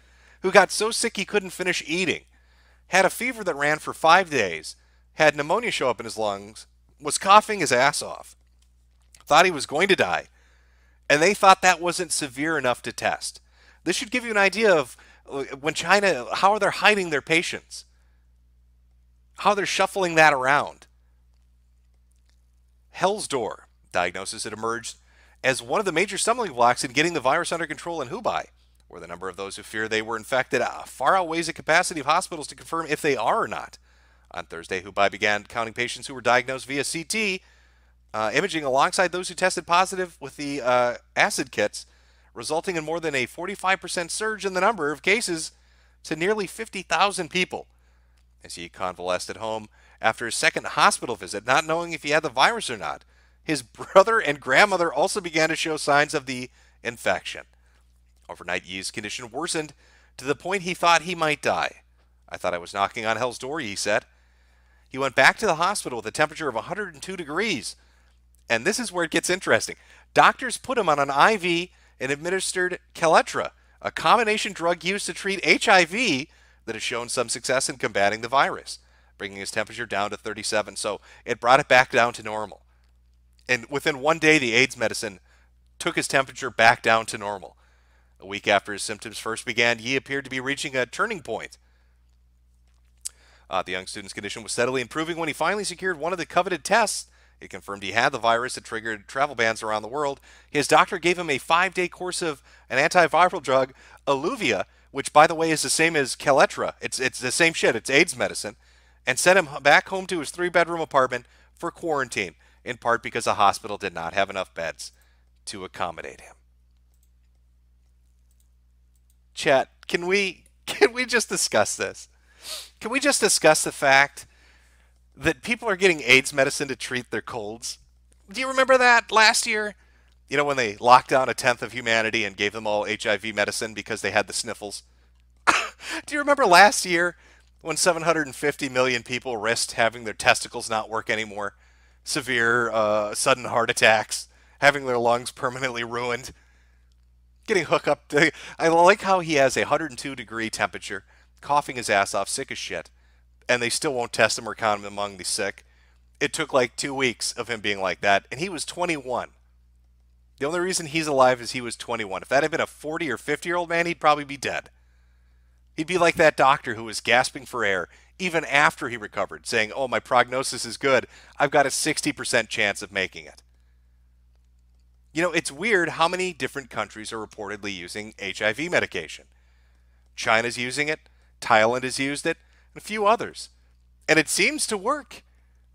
who got so sick he couldn't finish eating, had a fever that ran for 5 days, had pneumonia show up in his lungs, was coughing his ass off, thought he was going to die, and they thought that wasn't severe enough to test. This should give you an idea of when China, how they're hiding their patients, how they're shuffling that around. Hell's Door diagnosis had emerged as one of the major stumbling blocks in getting the virus under control in Hubei, where the number of those who fear they were infected far outweighs the capacity of hospitals to confirm if they are or not. On Thursday, Hubei began counting patients who were diagnosed via CT, imaging alongside those who tested positive with the acid kits, resulting in more than a 45% surge in the number of cases to nearly 50,000 people as he convalesced at home after his second hospital visit, not knowing if he had the virus or not. His brother and grandmother also began to show signs of the infection. Overnight, Yi's condition worsened to the point he thought he might die. I thought I was knocking on hell's door, Yi said. He went back to the hospital with a temperature of 102 degrees. And this is where it gets interesting. Doctors put him on an IV and administered Kaletra, a combination drug used to treat HIV that has shown some success in combating the virus, bringing his temperature down to 37. So it brought it back down to normal. And within 1 day, the AIDS medicine took his temperature back down to normal. A week after his symptoms first began, Yi appeared to be reaching a turning point. The young student's condition was steadily improving when he finally secured one of the coveted tests. It confirmed he had the virus that triggered travel bans around the world. His doctor gave him a 5-day course of an antiviral drug, Alluvia, which, by the way, is the same as Kaletra. It's the same shit. It's AIDS medicine. And sent him back home to his 3-bedroom apartment for quarantine, in part because the hospital did not have enough beds to accommodate him. Chat, can we just discuss this? Can we just discuss the fact that people are getting AIDS medicine to treat their colds? Do you remember that last year? You know, when they locked down 1/10 of humanity and gave them all HIV medicine because they had the sniffles? Do you remember last year when 750 million people risked having their testicles not work anymore? Severe, sudden heart attacks, having their lungs permanently ruined, getting hooked up to... I like how he has a 102-degree temperature, coughing his ass off, sick as shit, and they still won't test him or count him among the sick. It took like 2 weeks of him being like that, and he was 21. The only reason he's alive is he was 21. If that had been a 40 or 50-year-old man, he'd probably be dead. He'd be like that doctor who was gasping for air even after he recovered, saying, oh, my prognosis is good. I've got a 60% chance of making it. You know, it's weird how many different countries are reportedly using HIV medication. China's using it, Thailand has used it, and a few others. And it seems to work.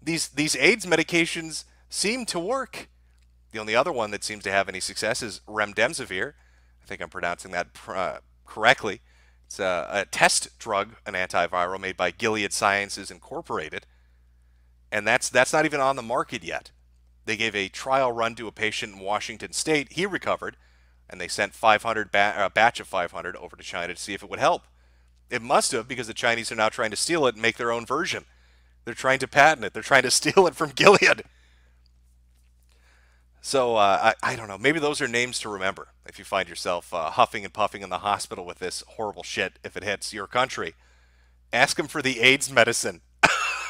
These AIDS medications seem to work. The only other one that seems to have any success is remdesivir. I think I'm pronouncing that correctly. It's a test drug, an antiviral made by Gilead Sciences Incorporated. And that's not even on the market yet. They gave a trial run to a patient in Washington State. He recovered, and they sent a batch of 500 over to China to see if it would help. It must have, because the Chinese are now trying to steal it and make their own version. They're trying to patent it. They're trying to steal it from Gilead. So, I don't know. Maybe those are names to remember if you find yourself huffing and puffing in the hospital with this horrible shit if it hits your country. Ask them for the AIDS medicine,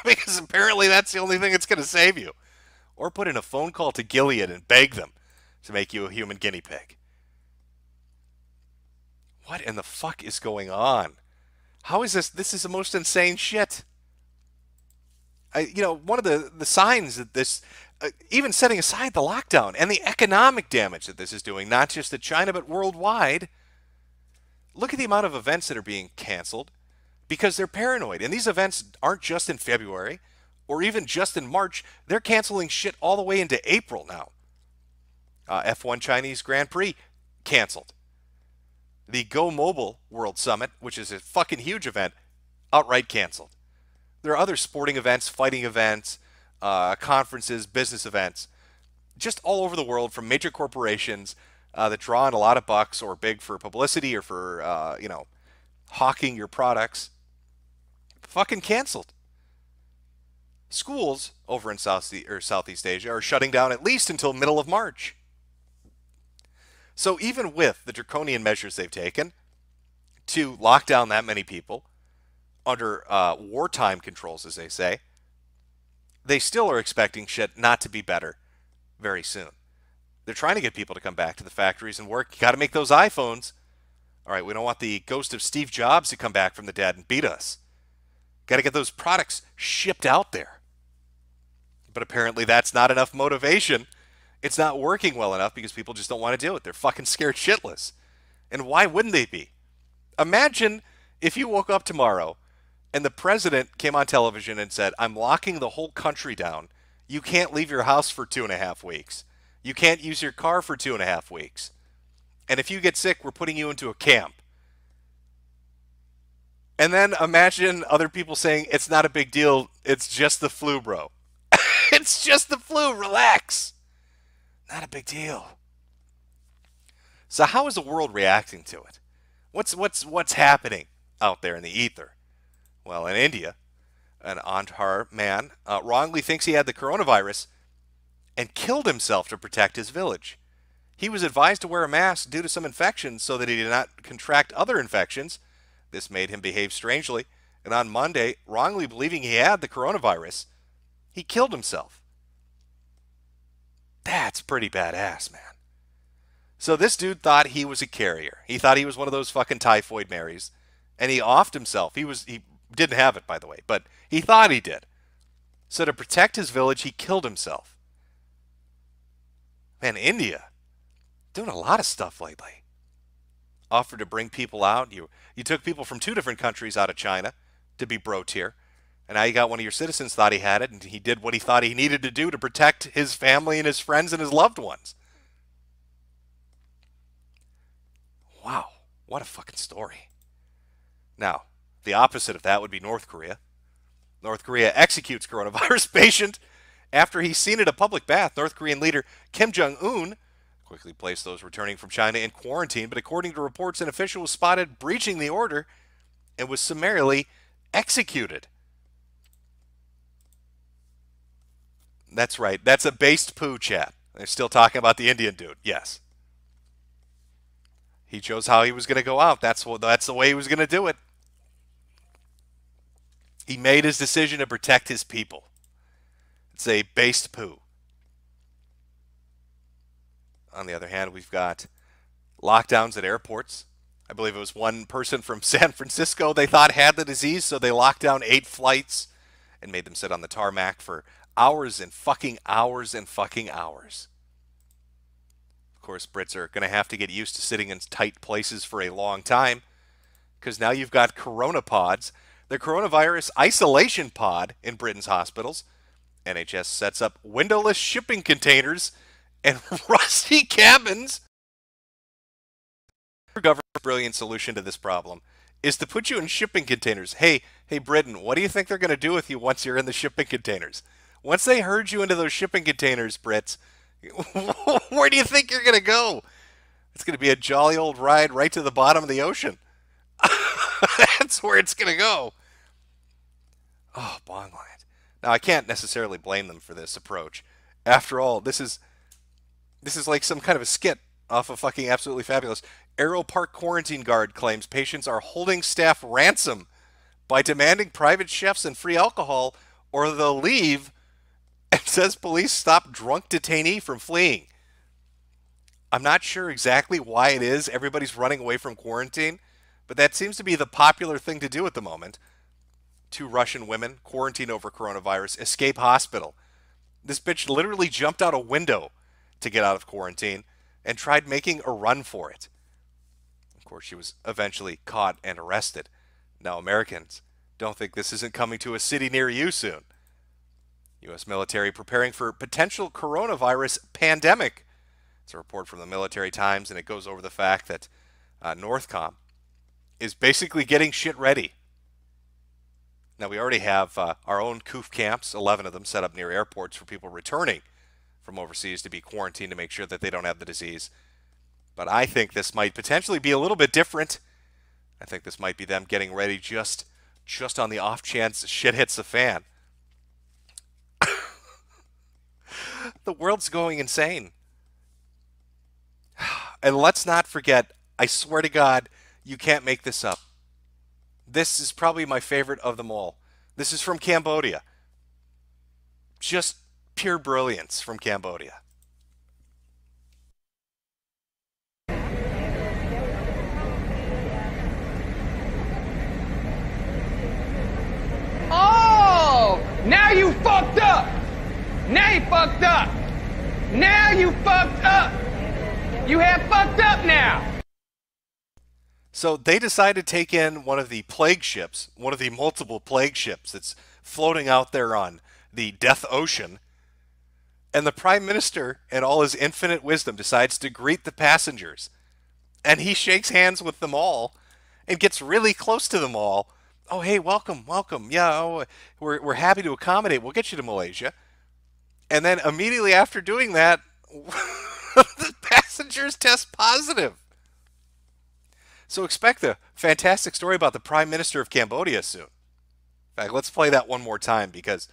because apparently that's the only thing that's going to save you. Or put in a phone call to Gilead and beg them to make you a human guinea pig. What in the fuck is going on? How is this? This is the most insane shit. One of the signs that this, even setting aside the lockdown and the economic damage that this is doing, not just to China but worldwide, look at the amount of events that are being canceled because they're paranoid. And these events aren't just in February or even just in March. They're canceling shit all the way into April now. F1 Chinese Grand Prix canceled. The Go Mobile World Summit, which is a fucking huge event, outright canceled. There are other sporting events, fighting events, conferences, business events, just all over the world from major corporations that draw in a lot of bucks or big for publicity or for, hawking your products. Fucking canceled. Schools over in Southeast Asia are shutting down at least until middle of March. So even with the draconian measures they've taken to lock down that many people under wartime controls, as they say, they still are expecting shit not to be better very soon. They're trying to get people to come back to the factories and work. You got to make those iPhones. All right, we don't want the ghost of Steve Jobs to come back from the dead and beat us. Got to get those products shipped out there. But apparently that's not enough motivation. It's not working well enough because people just don't want to do it. They're fucking scared shitless. And why wouldn't they be? Imagine if you woke up tomorrow and the president came on television and said, I'm locking the whole country down You can't leave your house for 2.5 weeks. You can't use your car for 2.5 weeks. And if you get sick, we're putting you into a camp. And then imagine other people saying, it's not a big deal. It's just the flu, bro. It's just the flu. Relax. Not a big deal. So how is the world reacting to it? What's happening out there in the ether? Well, in India, an Andhra man wrongly thinks he had the coronavirus and killed himself to protect his village. He was advised to wear a mask due to some infections so that he did not contract other infections. This made him behave strangely, and on Monday, wrongly believing he had the coronavirus, he killed himself. That's pretty badass, man. So this dude thought he was a carrier. He thought he was one of those fucking typhoid Marys, and he offed himself. He didn't have it, by the way, but he thought he did. So to protect his village, he killed himself. Man, India, doing a lot of stuff lately. Offered to bring people out. You took people from 2 different countries out of China to be bro-tier. And now you got one of your citizens thought he had it, and he did what he thought he needed to do to protect his family and his friends and his loved ones. Wow, what a fucking story. Now, the opposite of that would be North Korea. North Korea executes coronavirus patient after he's seen at a public bath. North Korean leader Kim Jong-un quickly placed those returning from China in quarantine, but according to reports, an official was spotted breaching the order and was summarily executed. That's right. That's a based poo, chat. They're still talking about the Indian dude. Yes. He chose how he was going to go out. That's the way he was going to do it. He made his decision to protect his people. It's a based poo. On the other hand, we've got lockdowns at airports. I believe it was one person from San Francisco they thought had the disease, so they locked down 8 flights and made them sit on the tarmac for hours and fucking hours and fucking hours. Of course, Brits are going to have to get used to sitting in tight places for a long time because now you've got corona pods. The coronavirus isolation pod in Britain's hospitals. NHS sets up windowless shipping containers and rusty cabins. The government's brilliant solution to this problem is to put you in shipping containers. Hey, Britain, what do you think they're going to do with you once you're in the shipping containers? Once they herd you into those shipping containers, Brits, where do you think you're going to go? It's going to be a jolly old ride right to the bottom of the ocean. That's where it's going to go. Oh, bongland. Now, I can't necessarily blame them for this approach. After all, this is like some kind of a skit off of fucking Absolutely Fabulous. Aero Park quarantine guard claims patients are holding staff ransom by demanding private chefs and free alcohol or they'll leave, and says police stop drunk detainee from fleeing. I'm not sure exactly why it is everybody's running away from quarantine, but that seems to be the popular thing to do at the moment. 2 Russian women quarantine over coronavirus escape hospital. This bitch literally jumped out a window to get out of quarantine and tried making a run for it. Of course, she was eventually caught and arrested. Now, Americans, don't think this isn't coming to a city near you soon. U.S. military preparing for potential coronavirus pandemic. It's a report from the Military Times, and it goes over the fact that Northcom is basically getting shit ready. Now, we already have our own COOF camps, 11 of them set up near airports for people returning from overseas to be quarantined to make sure that they don't have the disease. But I think this might potentially be a little bit different. I think this might be them getting ready just on the off chance shit hits the fan. The world's going insane. And let's not forget, I swear to God, you can't make this up. This is probably my favorite of them all. This is from Cambodia. Just pure brilliance from Cambodia. Oh, now you fucked up. Now you fucked up. Now you fucked up. You have fucked up now. So they decided to take in one of the plague ships, one of the multiple plague ships that's floating out there on the Death Ocean, And the Prime Minister, in all his infinite wisdom, decides to greet the passengers. And he shakes hands with them all and gets really close to them all. Oh, hey, welcome, welcome. Yeah, oh, we're happy to accommodate. We'll get you to Malaysia. And then immediately after doing that, the passengers test positive. So expect a fantastic story about the Prime Minister of Cambodia soon. In fact, let's play that one more time because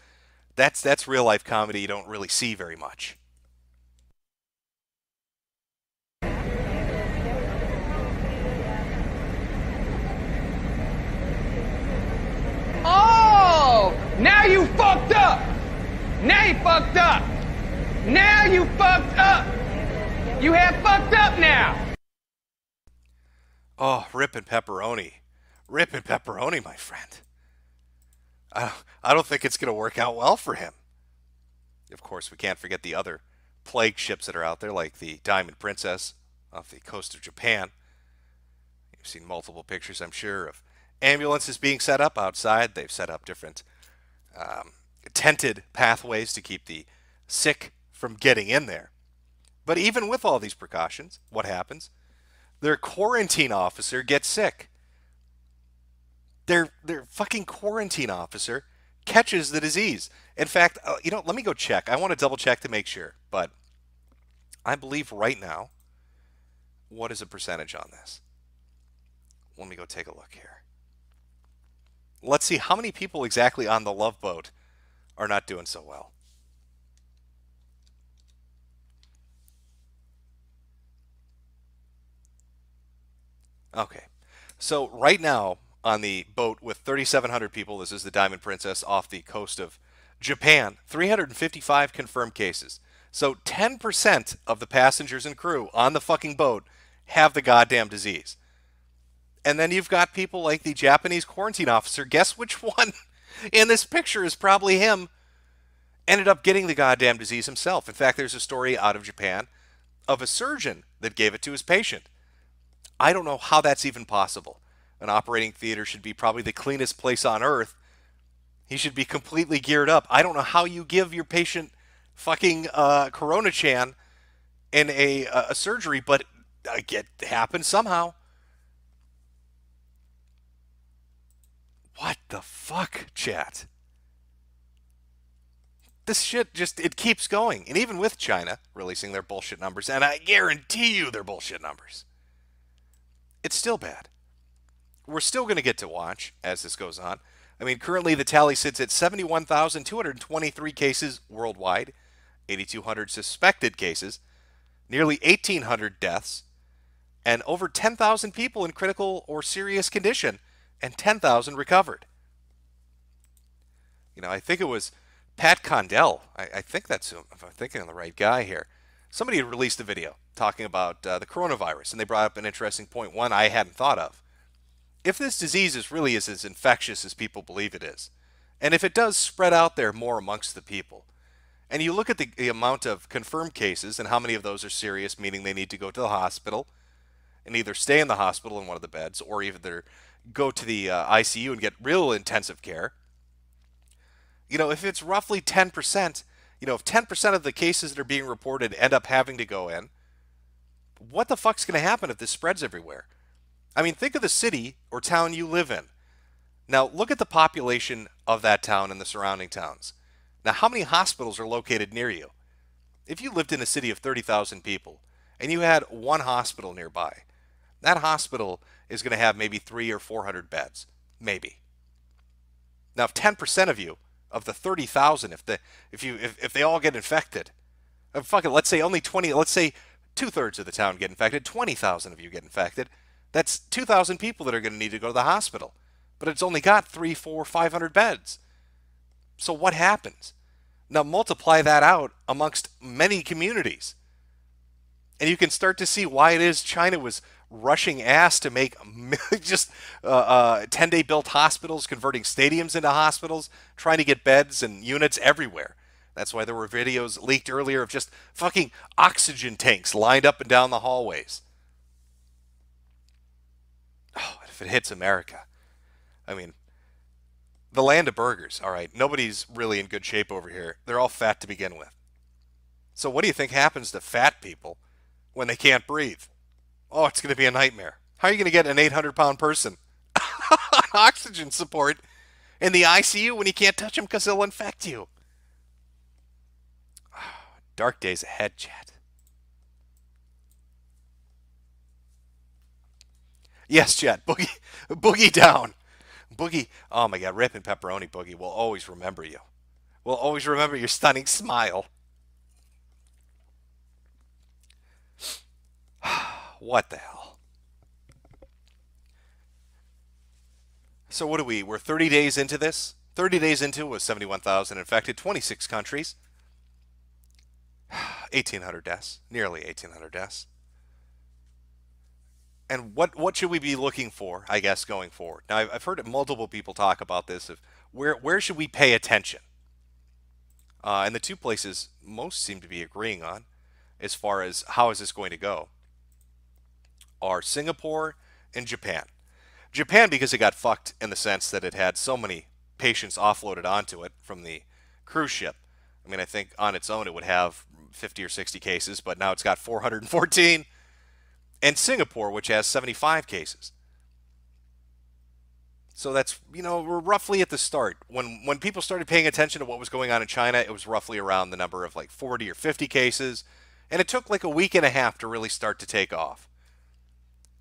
that's real life comedy you don't really see very much. Oh, now you fucked up. Now you fucked up. Now you fucked up. You have fucked up now. Oh, ripping pepperoni. Ripping pepperoni, my friend. I don't think it's going to work out well for him. Of course, we can't forget the other plague ships that are out there, like the Diamond Princess off the coast of Japan. You've seen multiple pictures, I'm sure, of ambulances being set up outside. They've set up different tented pathways to keep the sick from getting in there. But even with all these precautions, what happens? Their quarantine officer gets sick. Their fucking quarantine officer catches the disease. In fact, let me go check. I want to double check to make sure. But I believe right now, what is the percentage on this? Let me go take a look here. Let's see how many people exactly on the Love Boat are not doing so well. Okay, so right now on the boat with 3,700 people, this is the Diamond Princess off the coast of Japan, 355 confirmed cases. So 10% of the passengers and crew on the fucking boat have the goddamn disease. And then you've got people like the Japanese quarantine officer. Guess which one in this picture is probably him? Ended up getting the goddamn disease himself. In fact, there's a story out of Japan of a surgeon that gave it to his patient. I don't know how that's even possible. An operating theater should be probably the cleanest place on earth. He should be completely geared up. I don't know how you give your patient fucking Corona-chan in a surgery, but it happens somehow. What the fuck, chat? This shit just, it keeps going. And even with China releasing their bullshit numbers, and I guarantee you they're bullshit numbers, it's still bad. We're still going to get to watch as this goes on. I mean, currently the tally sits at 71,223 cases worldwide, 8,200 suspected cases, nearly 1,800 deaths, and over 10,000 people in critical or serious condition, and 10,000 recovered. You know, I think it was Pat Condell. I think that's who, if I'm thinking of the right guy here. Somebody had released a video talking about the coronavirus, and they brought up an interesting point, one I hadn't thought of. If this disease is really as infectious as people believe it is, and if it does spread out there more amongst the people, and you look at the amount of confirmed cases and how many of those are serious, meaning they need to go to the hospital and either stay in the hospital in one of the beds or either go to the ICU and get real intensive care. You know, if it's roughly 10%, you know, if 10% of the cases that are being reported end up having to go in, what the fuck's going to happen if this spreads everywhere? I mean, think of the city or town you live in. Now, look at the population of that town and the surrounding towns. Now, how many hospitals are located near you? If you lived in a city of 30,000 people and you had one hospital nearby, that hospital is going to have maybe 300 or 400 beds, maybe. Now, if 10% of you, of the 30,000, if they all get infected, fuck it, let's say only 20, let's say 2/3 of the town get infected, 20,000 of you get infected, that's 2,000 people that are going to need to go to the hospital. But it's only got 300, 400, 500 beds. So what happens? Now multiply that out amongst many communities. And you can start to see why it is China was rushing ass to make just 10-day built hospitals, converting stadiums into hospitals, trying to get beds and units everywhere. That's why there were videos leaked earlier of just fucking oxygen tanks lined up and down the hallways. Oh, if it hits America, I mean, the land of burgers, all right, nobody's really in good shape over here. They're all fat to begin with. So what do you think happens to fat people when they can't breathe? Oh, it's going to be a nightmare. How are you going to get an 800-pound person on oxygen support in the ICU when you can't touch them because they'll infect you? Dark days ahead, chat. Yes, chat. Boogie down. Boogie. Oh my God, Rip and Pepperoni Boogie will always remember you. We'll always remember your stunning smile. What the hell? So what are we? We're 30 days into this. 30 days into it was 71,000 infected, 26 countries, 1,800 deaths, nearly 1,800 deaths. And what should we be looking for, I guess, going forward? Now, I've heard multiple people talk about this, of where should we pay attention? And the two places most seem to be agreeing on, as far as how is this going to go, are Singapore and Japan. Japan, because it got fucked in the sense that it had so many patients offloaded onto it from the cruise ship. I mean, I think on its own it would have 50 or 60 cases, but now it's got 414. And Singapore, which has 75 cases. So that's, we're roughly at the start. When people started paying attention to what was going on in China, it was roughly around the number of like 40 or 50 cases. And it took like a week and a half to really start to take off.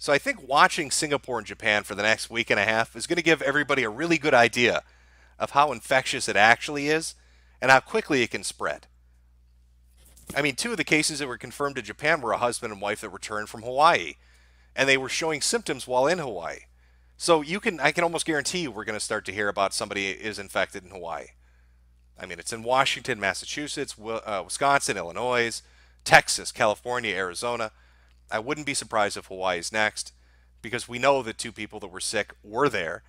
So I think watching Singapore and Japan for the next week and a half is going to give everybody a really good idea of how infectious it actually is and how quickly it can spread. I mean, 2 of the cases that were confirmed in Japan were a husband and wife that returned from Hawaii, and they were showing symptoms while in Hawaii. So I can almost guarantee you we're going to start to hear about somebody is infected in Hawaii. I mean, it's in Washington, Massachusetts, Wisconsin, Illinois, Texas, California, Arizona. I wouldn't be surprised if Hawaii is next, because we know that 2 people that were sick were there.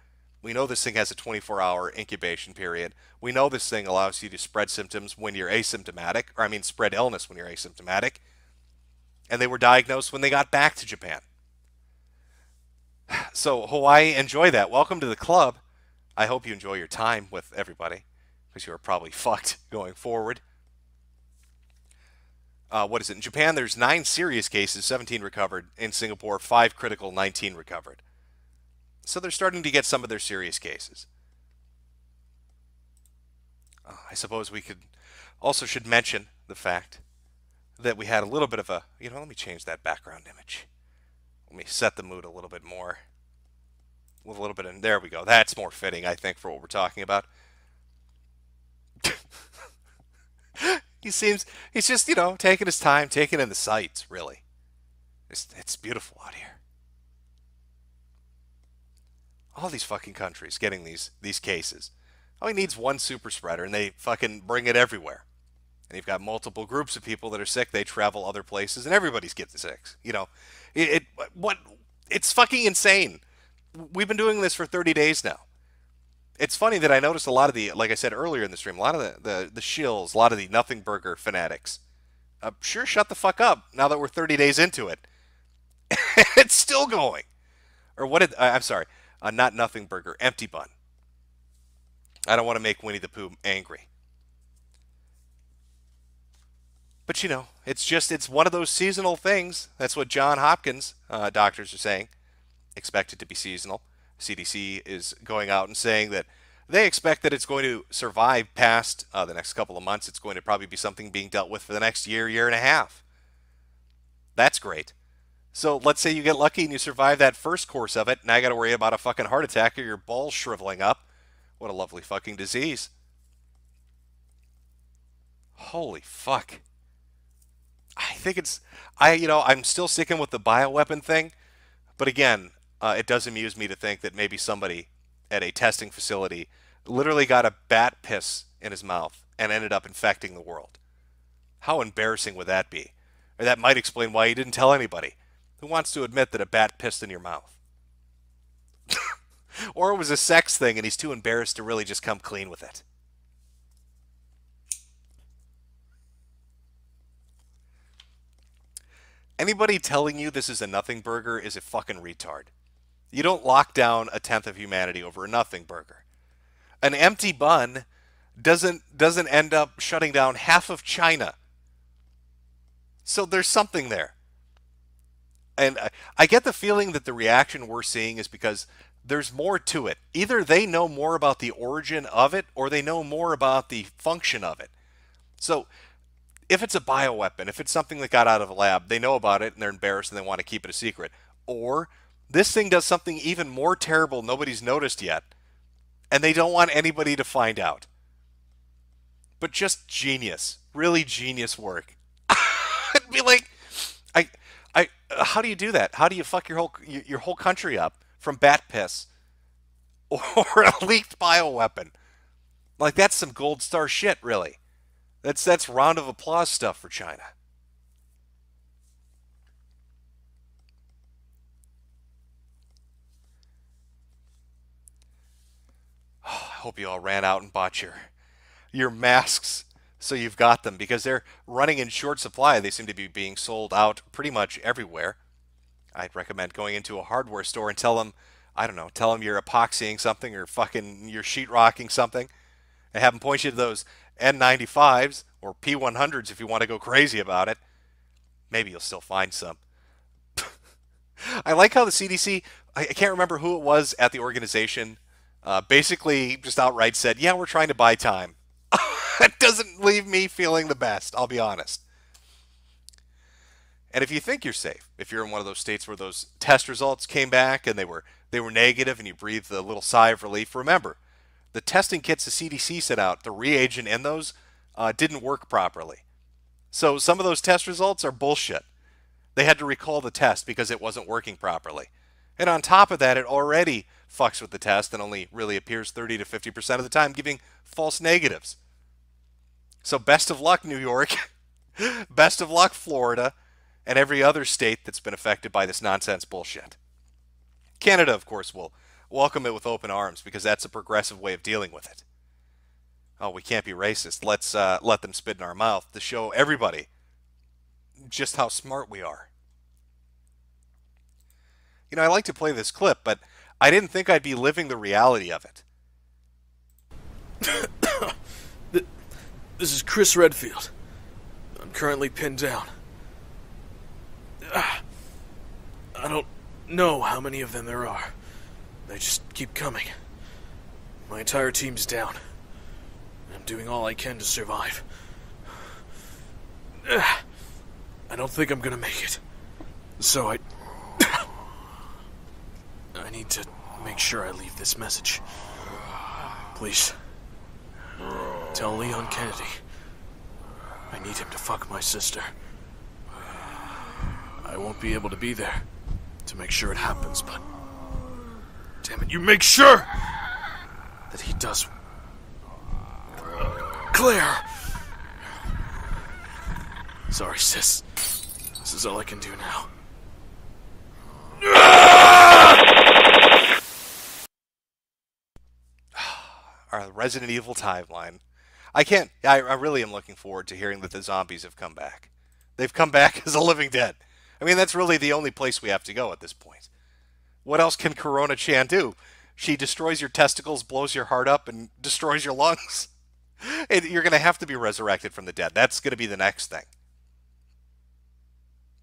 We know this thing has a 24-hour incubation period. We know this thing allows you to spread symptoms when you're asymptomatic, or I mean spread illness when you're asymptomatic. And they were diagnosed when they got back to Japan. So Hawaii, enjoy that. Welcome to the club. I hope you enjoy your time with everybody, because you are probably fucked going forward. What is it? In Japan, there's 9 serious cases, 17 recovered. In Singapore, 5 critical, 19 recovered. So they're starting to get some of their serious cases. I suppose we should mention the fact that we had a little bit of a, let me change that background image. Let me set the mood a little bit more. With a little bit of, there we go. That's more fitting, I think, for what we're talking about. He's just, taking his time, taking in the sights, really. It's beautiful out here. All these fucking countries getting these cases. All he needs one super spreader, and they fucking bring it everywhere. And you've got multiple groups of people that are sick. They travel other places, and everybody's getting sick. It's fucking insane. We've been doing this for 30 days now. It's funny that I noticed a lot of the, like I said earlier in the stream, a lot of the shills, a lot of the nothing burger fanatics. Sure, shut the fuck up now that we're 30 days into it. It's still going. Or I'm sorry, not nothing burger, empty bun. I don't want to make Winnie the Pooh angry. But it's one of those seasonal things. That's what John Hopkins doctors are saying. Expect it to be seasonal. CDC is going out and saying that they expect that it's going to survive past the next couple of months. It's going to probably be something being dealt with for the next year, year and a half. That's great. So let's say you get lucky and you survive that first course of it. Now you got to worry about a fucking heart attack or your balls shriveling up. What a lovely fucking disease. Holy fuck. I think I'm still sticking with the bioweapon thing. But again, it does amuse me to think that maybe somebody at a testing facility literally got a bat piss in his mouth and ended up infecting the world. How embarrassing would that be? Or that might explain why he didn't tell anybody. Who wants to admit that a bat pissed in your mouth? Or it was a sex thing and he's too embarrassed to really just come clean with it. Anybody telling you this is a nothing burger is a fucking retard. You don't lock down a tenth of humanity over a nothing burger. An empty bun doesn't end up shutting down half of China. So there's something there. And I get the feeling that the reaction we're seeing is because there's more to it. Either they know more about the origin of it or they know more about the function of it. So if it's a bioweapon, if it's something that got out of a lab, they know about it and they're embarrassed and they want to keep it a secret. Or this thing does something even more terrible nobody's noticed yet, and they don't want anybody to find out. But just genius. Really genius work. I'd be like, how do you do that? How do you fuck your whole country up from bat piss or a leaked bioweapon? Like, that's some gold star shit, really. That's round of applause stuff for China. I hope you all ran out and bought your masks so you've got them, because they're running in short supply. They seem to be being sold out pretty much everywhere. I'd recommend going into a hardware store and tell them, I don't know, tell them you're epoxying something or fucking you're sheetrocking something, and have them point you to those N95s or P100s if you want to go crazy about it. Maybe you'll still find some. I like how the CDC, I can't remember who it was at the organization, basically just outright said, yeah, we're trying to buy time. That doesn't leave me feeling the best, I'll be honest. And if you think you're safe, if you're in one of those states where those test results came back and they were negative and you breathed a little sigh of relief, remember, the testing kits the CDC sent out, the reagent in those, didn't work properly. So some of those test results are bullshit. They had to recall the test because it wasn't working properly. And on top of that, it already fucks with the test and only really appears 30 to 50% of the time, giving false negatives. So best of luck, New York. Best of luck, Florida, and every other state that's been affected by this nonsense bullshit. Canada, of course, will welcome it with open arms because that's a progressive way of dealing with it. Oh, we can't be racist. Let's let them spit in our mouth to show everybody just how smart we are. You know, I like to play this clip, but I didn't think I'd be living the reality of it. This is Chris Redfield. I'm currently pinned down. I don't know how many of them there are. They just keep coming. My entire team's down. I'm doing all I can to survive. I don't think I'm gonna make it. So I need to make sure I leave this message. Please. Tell Leon Kennedy. I need him to fuck my sister. I won't be able to be there to make sure it happens, but damn it, you make sure that he does. Claire! Sorry, sis. This is all I can do now. Our Resident Evil timeline. I really am looking forward to hearing that the zombies have come back. They've come back as a living dead. I mean, that's really the only place we have to go at this point. What else can Corona Chan do? She destroys your testicles, blows your heart up, and destroys your lungs. You're going to have to be resurrected from the dead. That's going to be the next thing.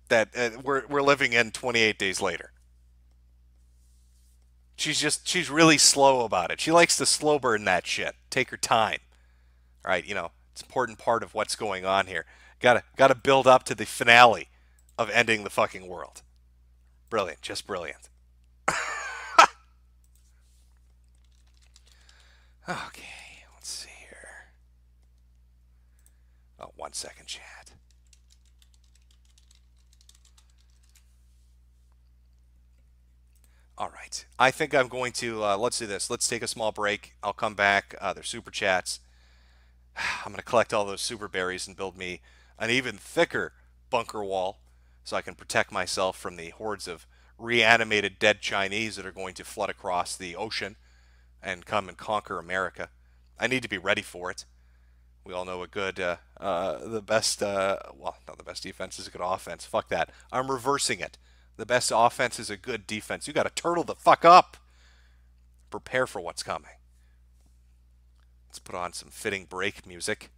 That we're living in 28 days later. She's really slow about it. She likes to slow burn that shit. Take her time. All right, you know, it's an important part of what's going on here. Gotta build up to the finale of ending the fucking world. Brilliant, just brilliant. Okay, let's see here. Oh, 1 second, chat. All right. I think I'm going to, let's do this. Let's take a small break. I'll come back. There's super chats. I'm going to collect all those super berries and build me an even thicker bunker wall so I can protect myself from the hordes of reanimated dead Chinese that are going to flood across the ocean and come and conquer America. I need to be ready for it. We all know a good, the best, well, not the best defense is a good offense. Fuck that. I'm reversing it. The best offense is a good defense. You got to turtle the fuck up. Prepare for what's coming. Let's put on some fitting break music.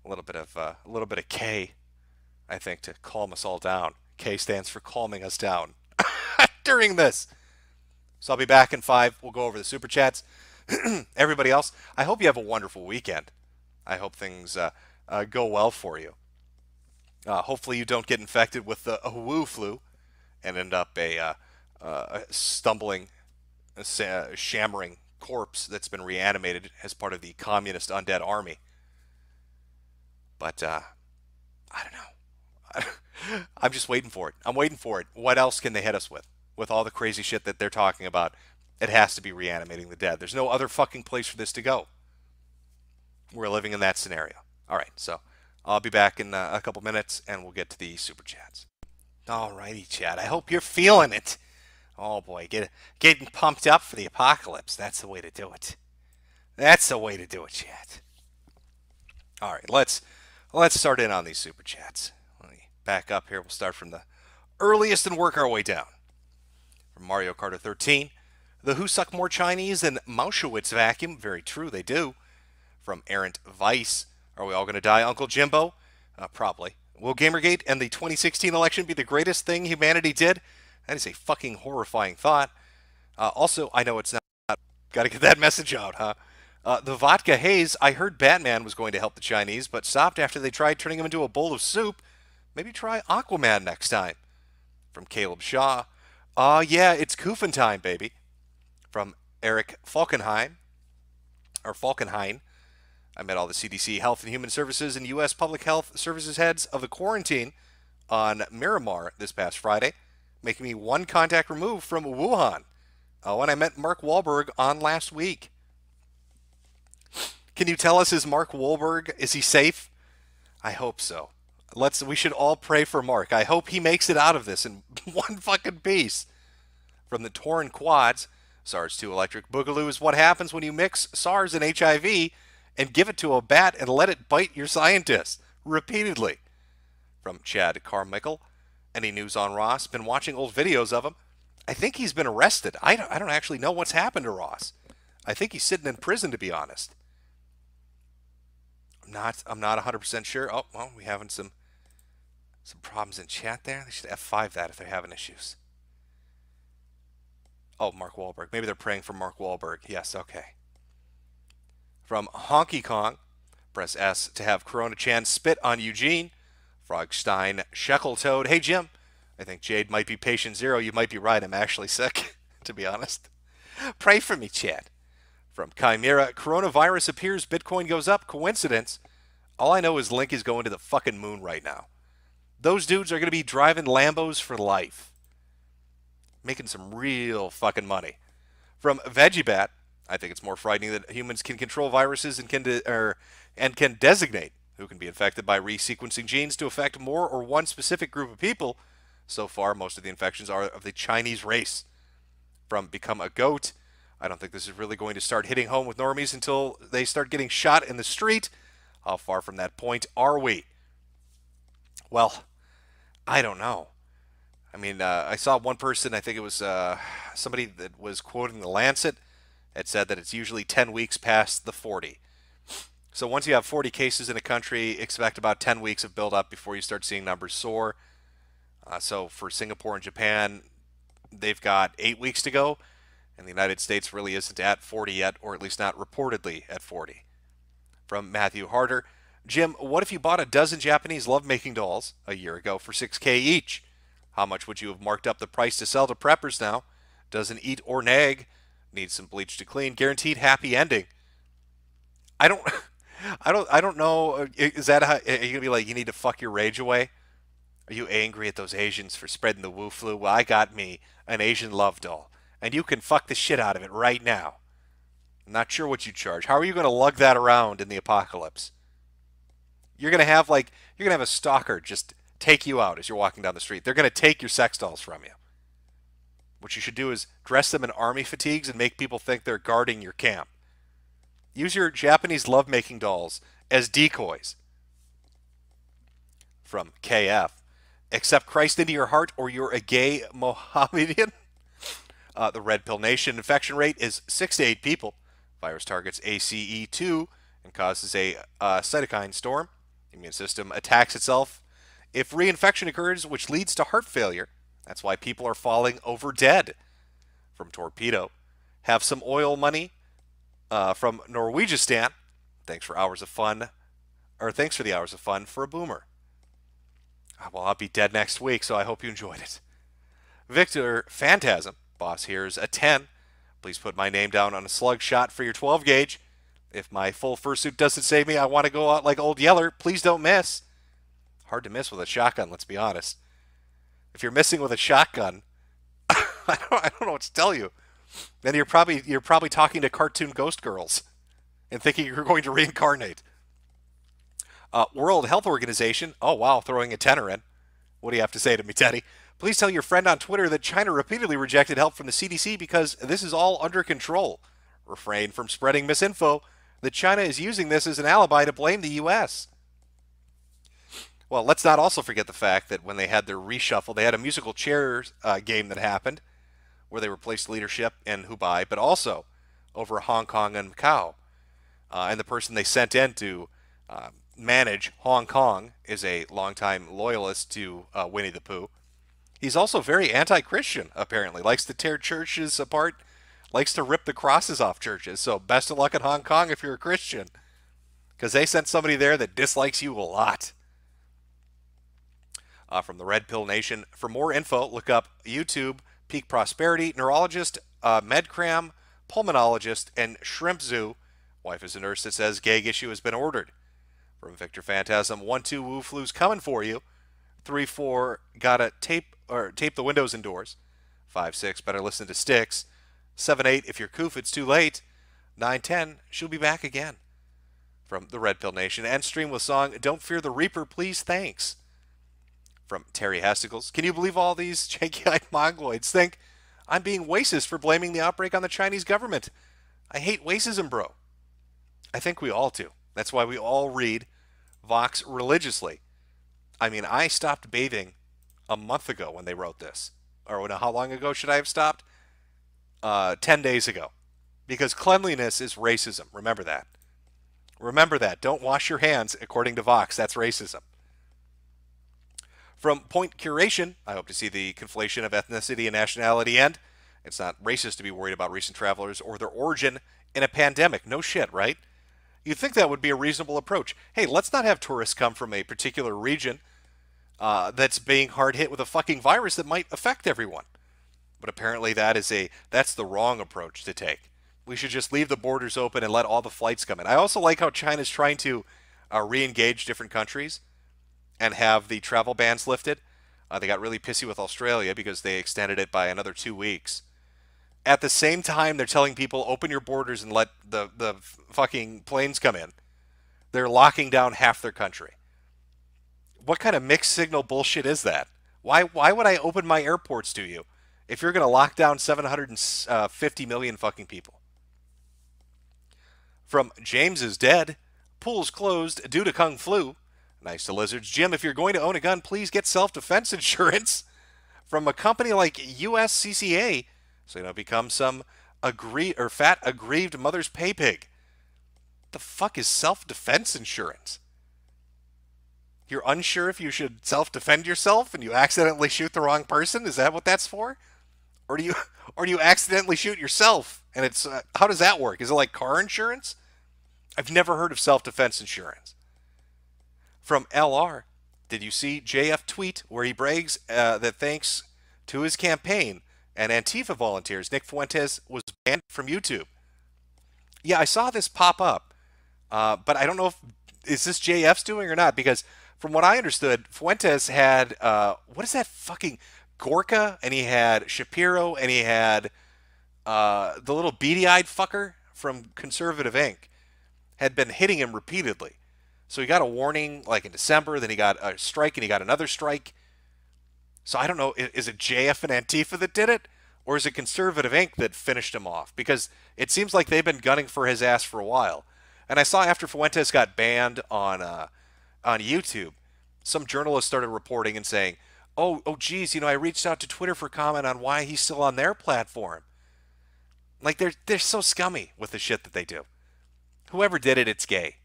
A little bit of K. I think, to calm us all down. K stands for calming us down during this. So I'll be back in 5. We'll go over the super chats. Everybody else, I hope you have a wonderful weekend. I hope things go well for you. Hopefully you don't get infected with the WuFlu and end up a stumbling, shammering corpse that's been reanimated as part of the communist undead army. But I don't know. I'm just waiting for it. I'm waiting for it. What else can they hit us with? With all the crazy shit that they're talking about, it has to be reanimating the dead. There's no other fucking place for this to go. We're living in that scenario. All right, so I'll be back in a couple minutes, and we'll get to the super chats. All righty, chat. I hope you're feeling it. Oh boy, getting pumped up for the apocalypse. That's the way to do it. That's the way to do it, chat. All right, let's start in on these super chats. Let me back up here. We'll start from the earliest and work our way down. From Mario Kart 13, the Who Suck More Chinese than Mauschwitz vacuum? Very true, they do. From Errant Vice, are we all going to die, Uncle Jimbo? Probably. Will Gamergate and the 2016 election be the greatest thing humanity did? That is a fucking horrifying thought. Also, I know it's not. Got to get that message out, huh? The Vodka Haze, I heard Batman was going to help the Chinese, but stopped after they tried turning him into a bowl of soup. Maybe try Aquaman next time. From Caleb Shaw, yeah, it's Koofin time, baby. From Eric Falkenhayn, I met all the CDC Health and Human Services and U.S. Public Health Services heads of the quarantine on Miramar this past Friday, making me one contact removed from Wuhan. Oh, and I met Mark Wahlberg on last week. Can you tell us, is Mark Wahlberg, is he safe? I hope so. We should all pray for Mark. I hope he makes it out of this in one fucking piece. From the Torn Quads, SARS-2 Electric Boogaloo is what happens when you mix SARS and HIV and give it to a bat and let it bite your scientists repeatedly. From Chad Carmichael, any news on Ross? Been watching old videos of him. I think he's been arrested. I don't actually know what's happened to Ross. I think he's sitting in prison, to be honest. I'm not 100% sure. Oh, well, we having some problems in chat there. They should F5 that if they're having issues. Oh, Mark Wahlberg. Maybe they're praying for Mark Wahlberg. Yes, okay. From Honky Kong, press S to have Corona Chan spit on Eugene. Frogstein Sheckletoad. Hey, Jim. I think Jade might be patient 0. You might be right. I'm actually sick, to be honest. Pray for me, Chad. From Chimera, coronavirus appears, Bitcoin goes up. Coincidence? All I know is Link is going to the fucking moon right now. Those dudes are going to be driving Lambos for life. Making some real fucking money. From VeggieBat, I think it's more frightening that humans can control viruses and can designate who can be infected by resequencing genes to affect more or one specific group of people. So far, most of the infections are of the Chinese race. From Become a Goat, I don't think this is really going to start hitting home with normies until they start getting shot in the street. How far from that point are we? Well, I don't know. I mean, I saw one person, I think it was somebody that was quoting The Lancet, had said that it's usually 10 weeks past the 40. So once you have 40 cases in a country, expect about 10 weeks of build-up before you start seeing numbers soar. So for Singapore and Japan, they've got 8 weeks to go, and the United States really isn't at 40 yet, or at least not reportedly at 40. From Matthew Harder, Jim, what if you bought a dozen Japanese lovemaking dolls a year ago for $6K each? How much would you have marked up the price to sell to preppers now? Doesn't eat or nag. Needs some bleach to clean. Guaranteed happy ending. I don't know. Is that how, are you gonna be like, you need to fuck your rage away? Are you angry at those Asians for spreading the WuFlu? Well, I got me an Asian love doll, and you can fuck the shit out of it right now. I'm not sure what you charge. How are you gonna lug that around in the apocalypse? You're gonna have a stalker just take you out as you're walking down the street. They're gonna take your sex dolls from you. What you should do is dress them in army fatigues and make people think they're guarding your camp. Use your Japanese lovemaking dolls as decoys. From KF, accept Christ into your heart or you're a gay Mohammedan. The Red Pill Nation infection rate is 6 to 8 people. Virus targets ACE2 and causes a cytokine storm. Immune system attacks itself if reinfection occurs, which leads to heart failure. That's why people are falling over dead. From Torpedo. Have some oil money from Norwegistan. Thanks for hours of fun. Or thanks for the hours of fun for a boomer. Well, I'll be dead next week, so I hope you enjoyed it. Victor Phantasm. Boss here's a 10. Please put my name down on a slug shot for your 12 gauge. If my full fursuit doesn't save me, I want to go out like Old Yeller. Please don't miss. Hard to miss with a shotgun, let's be honest. If you're missing with a shotgun, I don't know what to tell you. Then you're probably talking to cartoon ghost girls and thinking you're going to reincarnate. World Health Organization. Oh, wow, throwing a tenner in. What do you have to say to me, Teddy? Please tell your friend on Twitter that China repeatedly rejected help from the CDC because this is all under control. Refrain from spreading misinfo that China is using this as an alibi to blame the U.S. Well, let's not also forget the fact that when they had their reshuffle, they had a musical chairs game that happened where they replaced leadership in Hubei, but also over Hong Kong and Macau. And the person they sent in to manage Hong Kong is a longtime loyalist to Winnie the Pooh. He's also very anti-Christian, apparently. Likes to tear churches apart, likes to rip the crosses off churches. So best of luck in Hong Kong if you're a Christian, because they sent somebody there that dislikes you a lot. From the Red Pill Nation. For more info, look up YouTube, Peak Prosperity, Neurologist, MedCram, Pulmonologist, and Shrimp Zoo. Wife is a nurse that says gag issue has been ordered. From Victor Phantasm, 1-2 WuFlu's coming for you. 3-4 gotta tape the windows and doors. 5-6 better listen to Sticks. 7-8 if you're coof it's too late. 9-10 she'll be back again. From the Red Pill Nation and stream with song Don't Fear the Reaper Please Thanks. From Terry Hasticles. Can you believe all these janky-eyed mongoloids think I'm being racist for blaming the outbreak on the Chinese government? I hate racism, bro. I think we all do. That's why we all read Vox religiously. I mean, I stopped bathing a month ago when they wrote this. Or how long ago should I have stopped? 10 days ago. Because cleanliness is racism. Remember that. Remember that. Don't wash your hands, according to Vox. That's racism. From Point Curation, I hope to see the conflation of ethnicity and nationality end. It's not racist to be worried about recent travelers or their origin in a pandemic. No shit, right? You'd think that would be a reasonable approach. Hey, let's not have tourists come from a particular region that's being hard hit with a fucking virus that might affect everyone. But apparently that's the wrong approach to take. We should just leave the borders open and let all the flights come in. I also like how China's trying to re-engage different countries and have the travel bans lifted. They got really pissy with Australia because they extended it by another 2 weeks. At the same time, they're telling people, open your borders and let the fucking planes come in. They're locking down half their country. What kind of mixed signal bullshit is that? Why would I open my airports to you if you're going to lock down 750 million fucking people? From James is Dead, pools closed due to Kung Flu. Nice to Lizards. Jim, if you're going to own a gun, please get self-defense insurance from a company like USCCA, so you don't become some fat aggrieved mother's pay pig. The fuck is self-defense insurance? You're unsure if you should self-defend yourself and you accidentally shoot the wrong person? Is that what that's for? Or do you accidentally shoot yourself? And it's how does that work? Is it like car insurance? I've never heard of self-defense insurance. From LR, did you see JF tweet where he brags that thanks to his campaign and Antifa volunteers, Nick Fuentes was banned from YouTube? Yeah, I saw this pop up, but I don't know is this JF's doing or not, because from what I understood, Fuentes had, what is that fucking Gorka, and he had Shapiro, and he had the little beady-eyed fucker from Conservative Inc. had been hitting him repeatedly. So he got a warning like in December, then he got a strike, and he got another strike. So I don't know, is it JF and Antifa that did it? Or is it Conservative Inc. that finished him off? Because it seems like they've been gunning for his ass for a while. And I saw after Fuentes got banned on YouTube, some journalists started reporting and saying, oh geez, I reached out to Twitter for comment on why he's still on their platform. Like, they're so scummy with the shit that they do. Whoever did it, it's gay.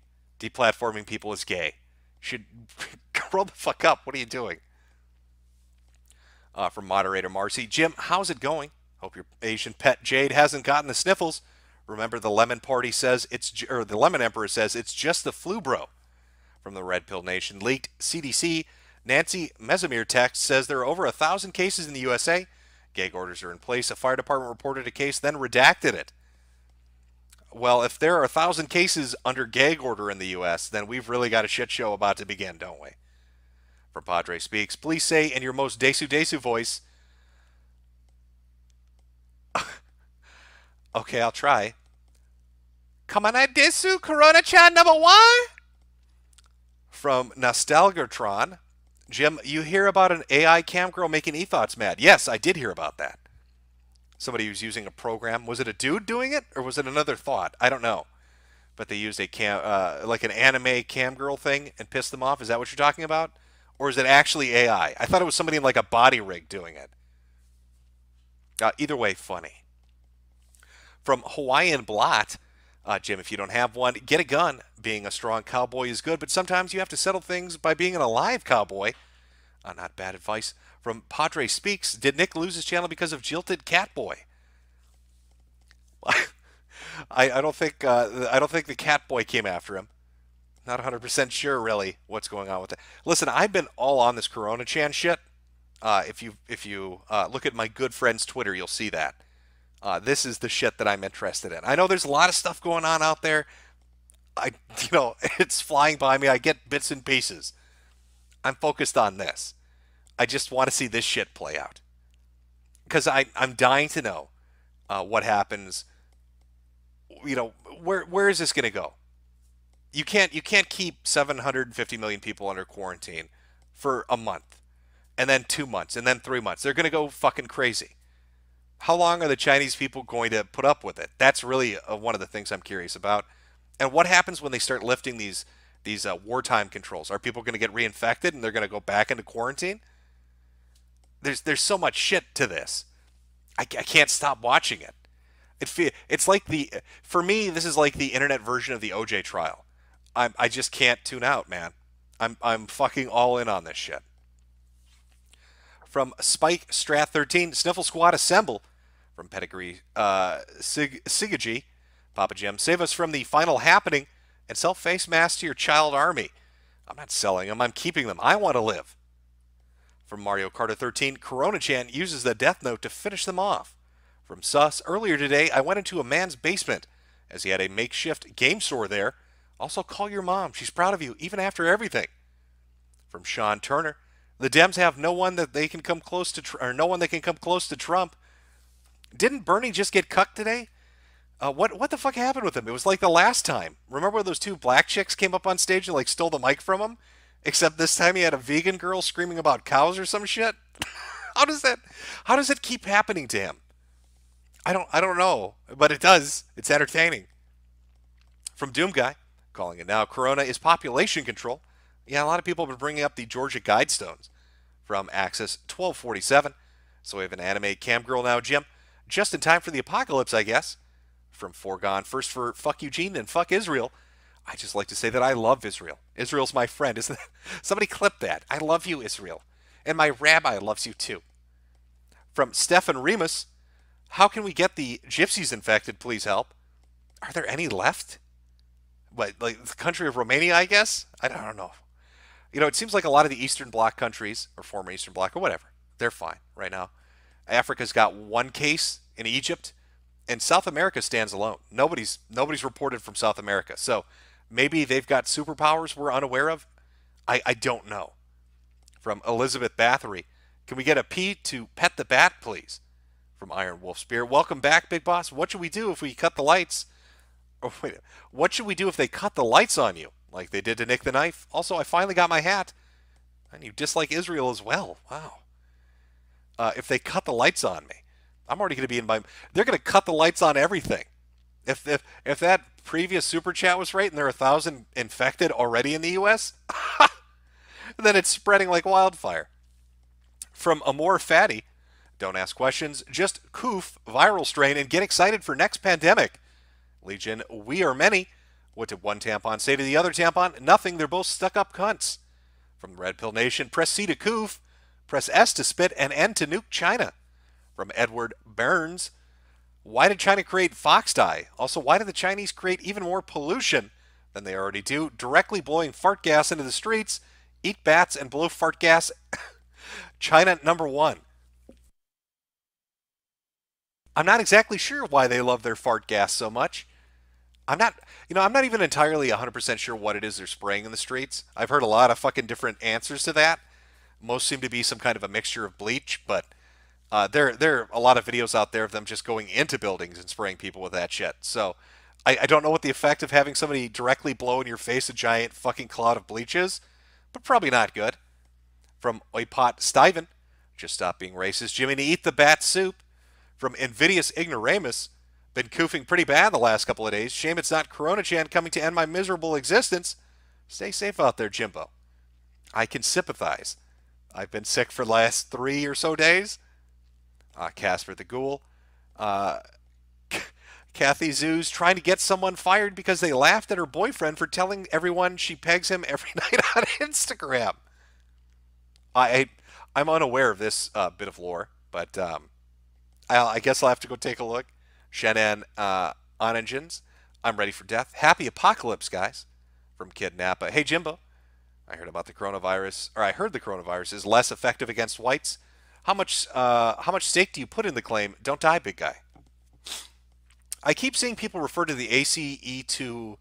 Deplatforming people is gay. Should Roll the fuck up. What are you doing? From moderator Marcy. Jim, how's it going? Hope your Asian pet Jade hasn't gotten the sniffles. Remember the Lemon Party says the Lemon Emperor says it's just the flu, bro. From the Red Pill Nation. Leaked CDC. Nancy Mesimir text says there are over 1,000 cases in the USA. Gag orders are in place. A fire department reported a case, then redacted it. Well, if there are 1,000 cases under gag order in the U.S., then we've really got a shit show about to begin, don't we? From Padre Speaks, please say in your most Desu Desu voice. Okay, I'll try. Come on, Desu, Corona-chan #1. From Nostalgatron, Jim, you hear about an AI cam girl making e-thoughts mad. Yes, I did hear about that. Somebody was using a program. Was it a dude doing it, or was it another thought? I don't know. But they used a like an anime cam girl thing and pissed them off. Is that what you're talking about? Or is it actually AI? I thought it was somebody in like a body rig doing it. Either way, funny. From Hawaiian Blot, Jim, if you don't have one, get a gun. Being a strong cowboy is good, but sometimes you have to settle things by being an alive cowboy. Not bad advice. From Padre Speaks, did Nick lose his channel because of Jilted Catboy? I don't think the Catboy came after him. Not 100% sure really what's going on with it. Listen, I've been all on this Corona-chan shit. If you look at my good friend's Twitter, you'll see that. This is the shit that I'm interested in. I know there's a lot of stuff going on out there. It's flying by me. I get bits and pieces. I'm focused on this. I just want to see this shit play out. Because I'm dying to know what happens. Where is this going to go? You can't keep 750 million people under quarantine for a month, and then 2 months, and then 3 months. They're going to go fucking crazy. How long are the Chinese people going to put up with it? That's really one of the things I'm curious about. And what happens when they start lifting these wartime controls? Are people going to get reinfected and they're going to go back into quarantine? There's so much shit to this. I can't stop watching it. It's like for me, this is like the internet version of the OJ trial. I just can't tune out, man. I'm fucking all in on this shit. From Spike Strath 13, Sniffle Squad assemble. From Pedigree Sigaji, Papa Jim, save us from the final happening and sell face masks to your child army. I'm not selling them. I'm keeping them. I want to live. From Mario Carter 13, Corona-chan uses the Death Note to finish them off. From Sus, earlier today, I went into a man's basement as he had a makeshift game store there. Also, call your mom. She's proud of you, even after everything. From Sean Turner, the Dems have no one that they can come close to, or no one that can come close to Trump. Didn't Bernie just get cucked today? What the fuck happened with him? It was like the last time. Remember when those two black chicks came up on stage and like stole the mic from him? Except this time he had a vegan girl screaming about cows or some shit. How does it keep happening to him? I don't know, but it does. It's entertaining. From Doom Guy, calling it now, Corona is population control. Yeah, a lot of people have been bringing up the Georgia Guidestones. From Axis 1247, so we have an anime cam girl now, Jim. Just in time for the apocalypse, I guess. From Foregone, first for fuck Eugene and fuck Israel. I just like to say that I love Israel. Israel's my friend, isn't it? Somebody clip that. I love you, Israel. And my rabbi loves you too. From Stefan Remus, how can we get the gypsies infected? Please help. Are there any left? What, like the country of Romania, I guess? I don't know. It seems like a lot of the Eastern Bloc countries, or former Eastern Bloc, or whatever, they're fine right now. Africa's got one case in Egypt, and South America stands alone. Nobody's reported from South America. So maybe they've got superpowers we're unaware of. I don't know. From Elizabeth Bathory, can we get a P to pet the bat, please? From Iron Wolf Spear, welcome back, Big Boss. What should we do if we cut the lights? Oh, wait, what should we do if they cut the lights on you, like they did to Nick the Knife? Also, I finally got my hat. And you dislike Israel as well. Wow. If they cut the lights on me, I'm already going to be in my... They're going to cut the lights on everything. If that previous super chat was right and there are 1,000 infected already in the U.S., then it's spreading like wildfire. From Amor Fatty, don't ask questions, just coof viral strain and get excited for next pandemic. Legion, we are many. What did one tampon say to the other tampon? Nothing, they're both stuck-up cunts. From the Red Pill Nation, press C to coof, press S to spit, and N to nuke China. From Edward Burns, why did China create fox dye? Also, why did the Chinese create even more pollution than they already do, directly blowing fart gas into the streets? Eat bats and blow fart gas. China #1. I'm not exactly sure why they love their fart gas so much. I'm not even entirely 100% sure what it is they're spraying in the streets. I've heard a lot of fucking different answers to that. Most seem to be some kind of a mixture of bleach, but there are a lot of videos out there of them just going into buildings and spraying people with that shit. So I don't know what the effect of having somebody directly blow in your face a giant fucking cloud of bleach is, but probably not good. From Oipot Stiven, just stop being racist, Jimmy, to eat the bat soup. From Invidious Ignoramus, been coofing pretty bad the last couple of days. Shame it's not Corona-chan coming to end my miserable existence. Stay safe out there, Jimbo. I can sympathize. I've been sick for the last 3 or so days. Casper the Ghoul. Kathy Zoo's trying to get someone fired because they laughed at her boyfriend for telling everyone she pegs him every night on Instagram. I'm unaware of this bit of lore, but I guess I'll have to go take a look. Shannon Onengines, I'm ready for death. Happy apocalypse, guys. From Kid Nappa. Hey, Jimbo. I heard the coronavirus is less effective against whites. How much stake do you put in the claim? Don't die, big guy. I keep seeing people refer to the ACE2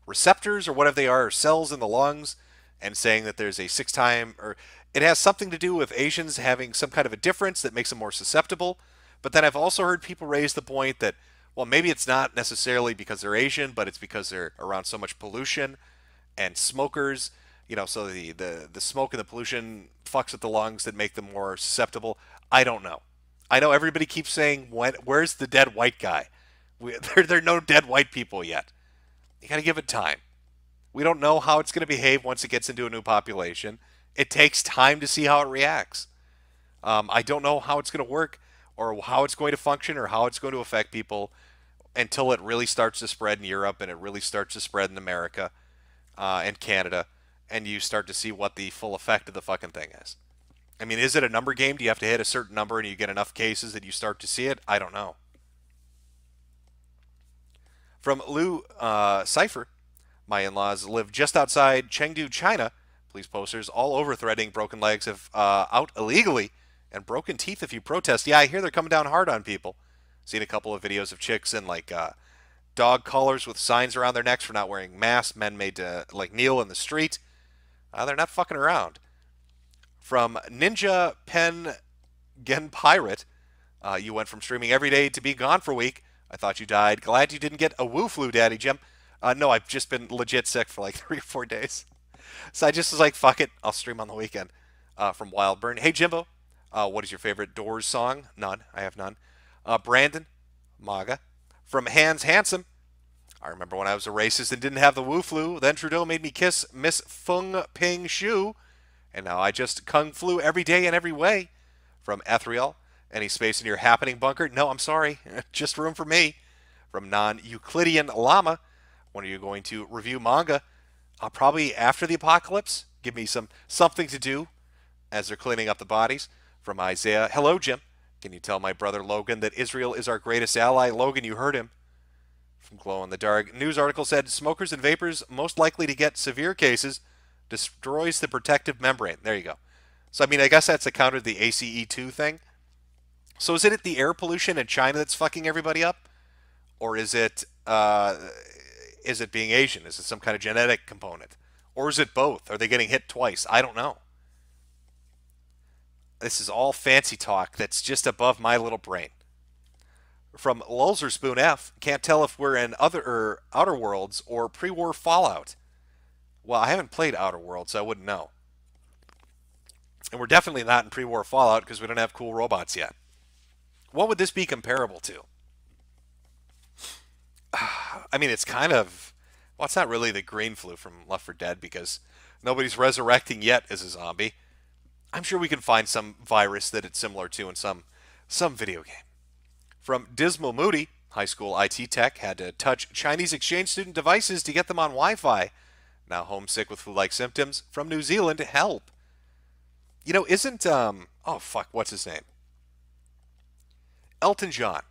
receptors or whatever they are, or cells in the lungs, and saying that there's a 6-time, or it has something to do with Asians having some kind of a difference that makes them more susceptible. But then I've also heard people raise the point that, well, maybe it's not necessarily because they're Asian, but it's because they're around so much pollution and smokers. So the smoke and the pollution fucks with the lungs that make them more susceptible. I don't know. I know everybody keeps saying, where's the dead white guy? There are no dead white people yet. You got to give it time. We don't know how it's going to behave once it gets into a new population. It takes time to see how it reacts. I don't know how it's going to work or how it's going to function or how it's going to affect people until it really starts to spread in Europe and it really starts to spread in America and Canada, and you start to see what the full effect of the fucking thing is. I mean, is it a number game? Do you have to hit a certain number and you get enough cases that you start to see it? I don't know. From Lou Cypher, my in-laws live just outside Chengdu, China. Police posters all over threatening broken legs if out illegally and broken teeth if you protest. Yeah, I hear they're coming down hard on people. Seen a couple of videos of chicks in like dog collars with signs around their necks for not wearing masks. Men made to like kneel in the street. They're not fucking around. From Ninja Pen Gen Pirate, you went from streaming every day to be gone for a week. I thought you died. Glad you didn't get a WuFlu, Daddy Jim. No, I've just been legit sick for like 3 or 4 days. So I just was like, fuck it, I'll stream on the weekend. From Wildburn. Hey, Jimbo, what is your favorite Doors song? None. I have none. Brandon, MAGA. From Hans Handsome. I remember when I was a racist and didn't have the WuFlu. Then Trudeau made me kiss Miss Fung Ping Shu. And now I just kung flu every day and every way. From Ethereal. Any space in your happening bunker? No, I'm sorry. Just room for me. From Non-Euclidean Llama. When are you going to review manga? Probably after the apocalypse. Give me something to do as they're cleaning up the bodies. From Isaiah. Hello, Jim. Can you tell my brother Logan that Israel is our greatest ally? Logan, you heard him. From Glow in the Dark. News article said smokers and vapors most likely to get severe cases. Destroys the protective membrane. There you go. So, I mean, I guess that's a counter to the ACE2 thing. So is it the air pollution in China that's fucking everybody up? Or is it being Asian? Is it some kind of genetic component? Or is it both? Are they getting hit twice? I don't know. This is all fancy talk that's just above my little brain. From Lulzer Spoon F, can't tell if we're in Outer Worlds or pre-war Fallout. Well, I haven't played Outer Worlds, so I wouldn't know. And we're definitely not in pre-war Fallout because we don't have cool robots yet. What would this be comparable to? I mean, it's kind of... Well, it's not really the green flu from Left 4 Dead because nobody's resurrecting yet as a zombie. I'm sure we can find some virus that it's similar to in some video game. From Dismal Moody, high school IT tech had to touch Chinese exchange student devices to get them on Wi-Fi. Now homesick with flu-like symptoms from New Zealand. Help. You know, isn't, oh fuck, what's his name? Elton John.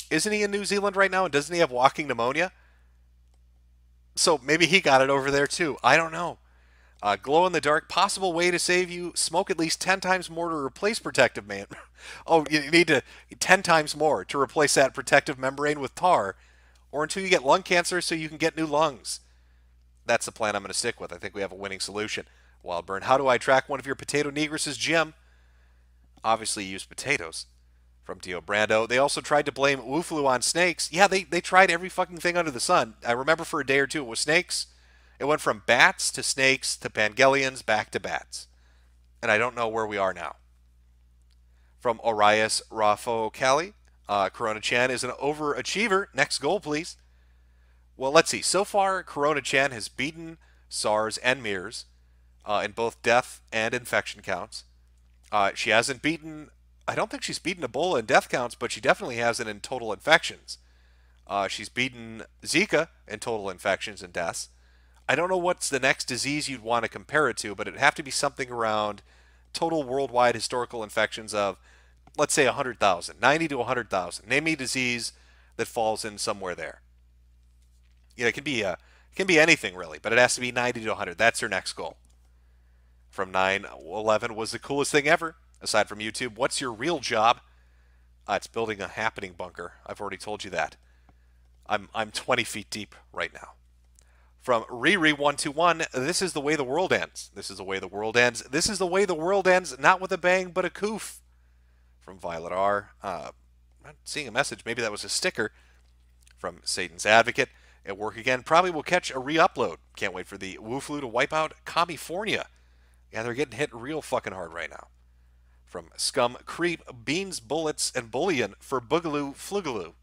Isn't he in New Zealand right now, and doesn't he have walking pneumonia? So maybe he got it over there too. I don't know. Glow in the dark, possible way to save you. Smoke at least 10 times more to replace protective man. Oh, you need to 10 times more to replace that protective membrane with tar, or until you get lung cancer so you can get new lungs. That's the plan I'm going to stick with. I think we have a winning solution. Wildburn, how do I track one of your potato negresses, Jim? Obviously use potatoes. From Dio Brando. They also tried to blame WuFlu on snakes. Yeah, they tried every fucking thing under the sun. I remember for a day or two it was snakes. It went from bats to snakes to pangolins back to bats. And I don't know where we are now. From Orias Rafo Cali. Corona Chan is an overachiever. Next goal, please. Well, let's see. So far, Corona Chan has beaten SARS and MERS in both death and infection counts. She hasn't beaten... I don't think she's beaten Ebola in death counts, but she definitely has it in total infections. She's beaten Zika in total infections and deaths. I don't know what's the next disease you'd want to compare it to, but it'd have to be something around total worldwide historical infections of, let's say, 100,000, 90 to 100,000. Name me a disease that falls in somewhere there. You know, it can be anything really, but it has to be 90 to 100. That's her next goal. From 9/11 was the coolest thing ever. Aside from YouTube, what's your real job? It's building a happening bunker. I've already told you that. I'm 20 feet deep right now. From Riri121, this is the way the world ends. This is the way the world ends. This is the way the world ends, not with a bang, but a coof. From Violet R. Not seeing a message. Maybe that was a sticker. From Satan's Advocate. At work again. Probably will catch a re-upload. Can't wait for the WuFlu to wipe out California. Yeah, they're getting hit real fucking hard right now. From Scum Creep, Beans, Bullets, and Bullion for Boogaloo Flugaloo.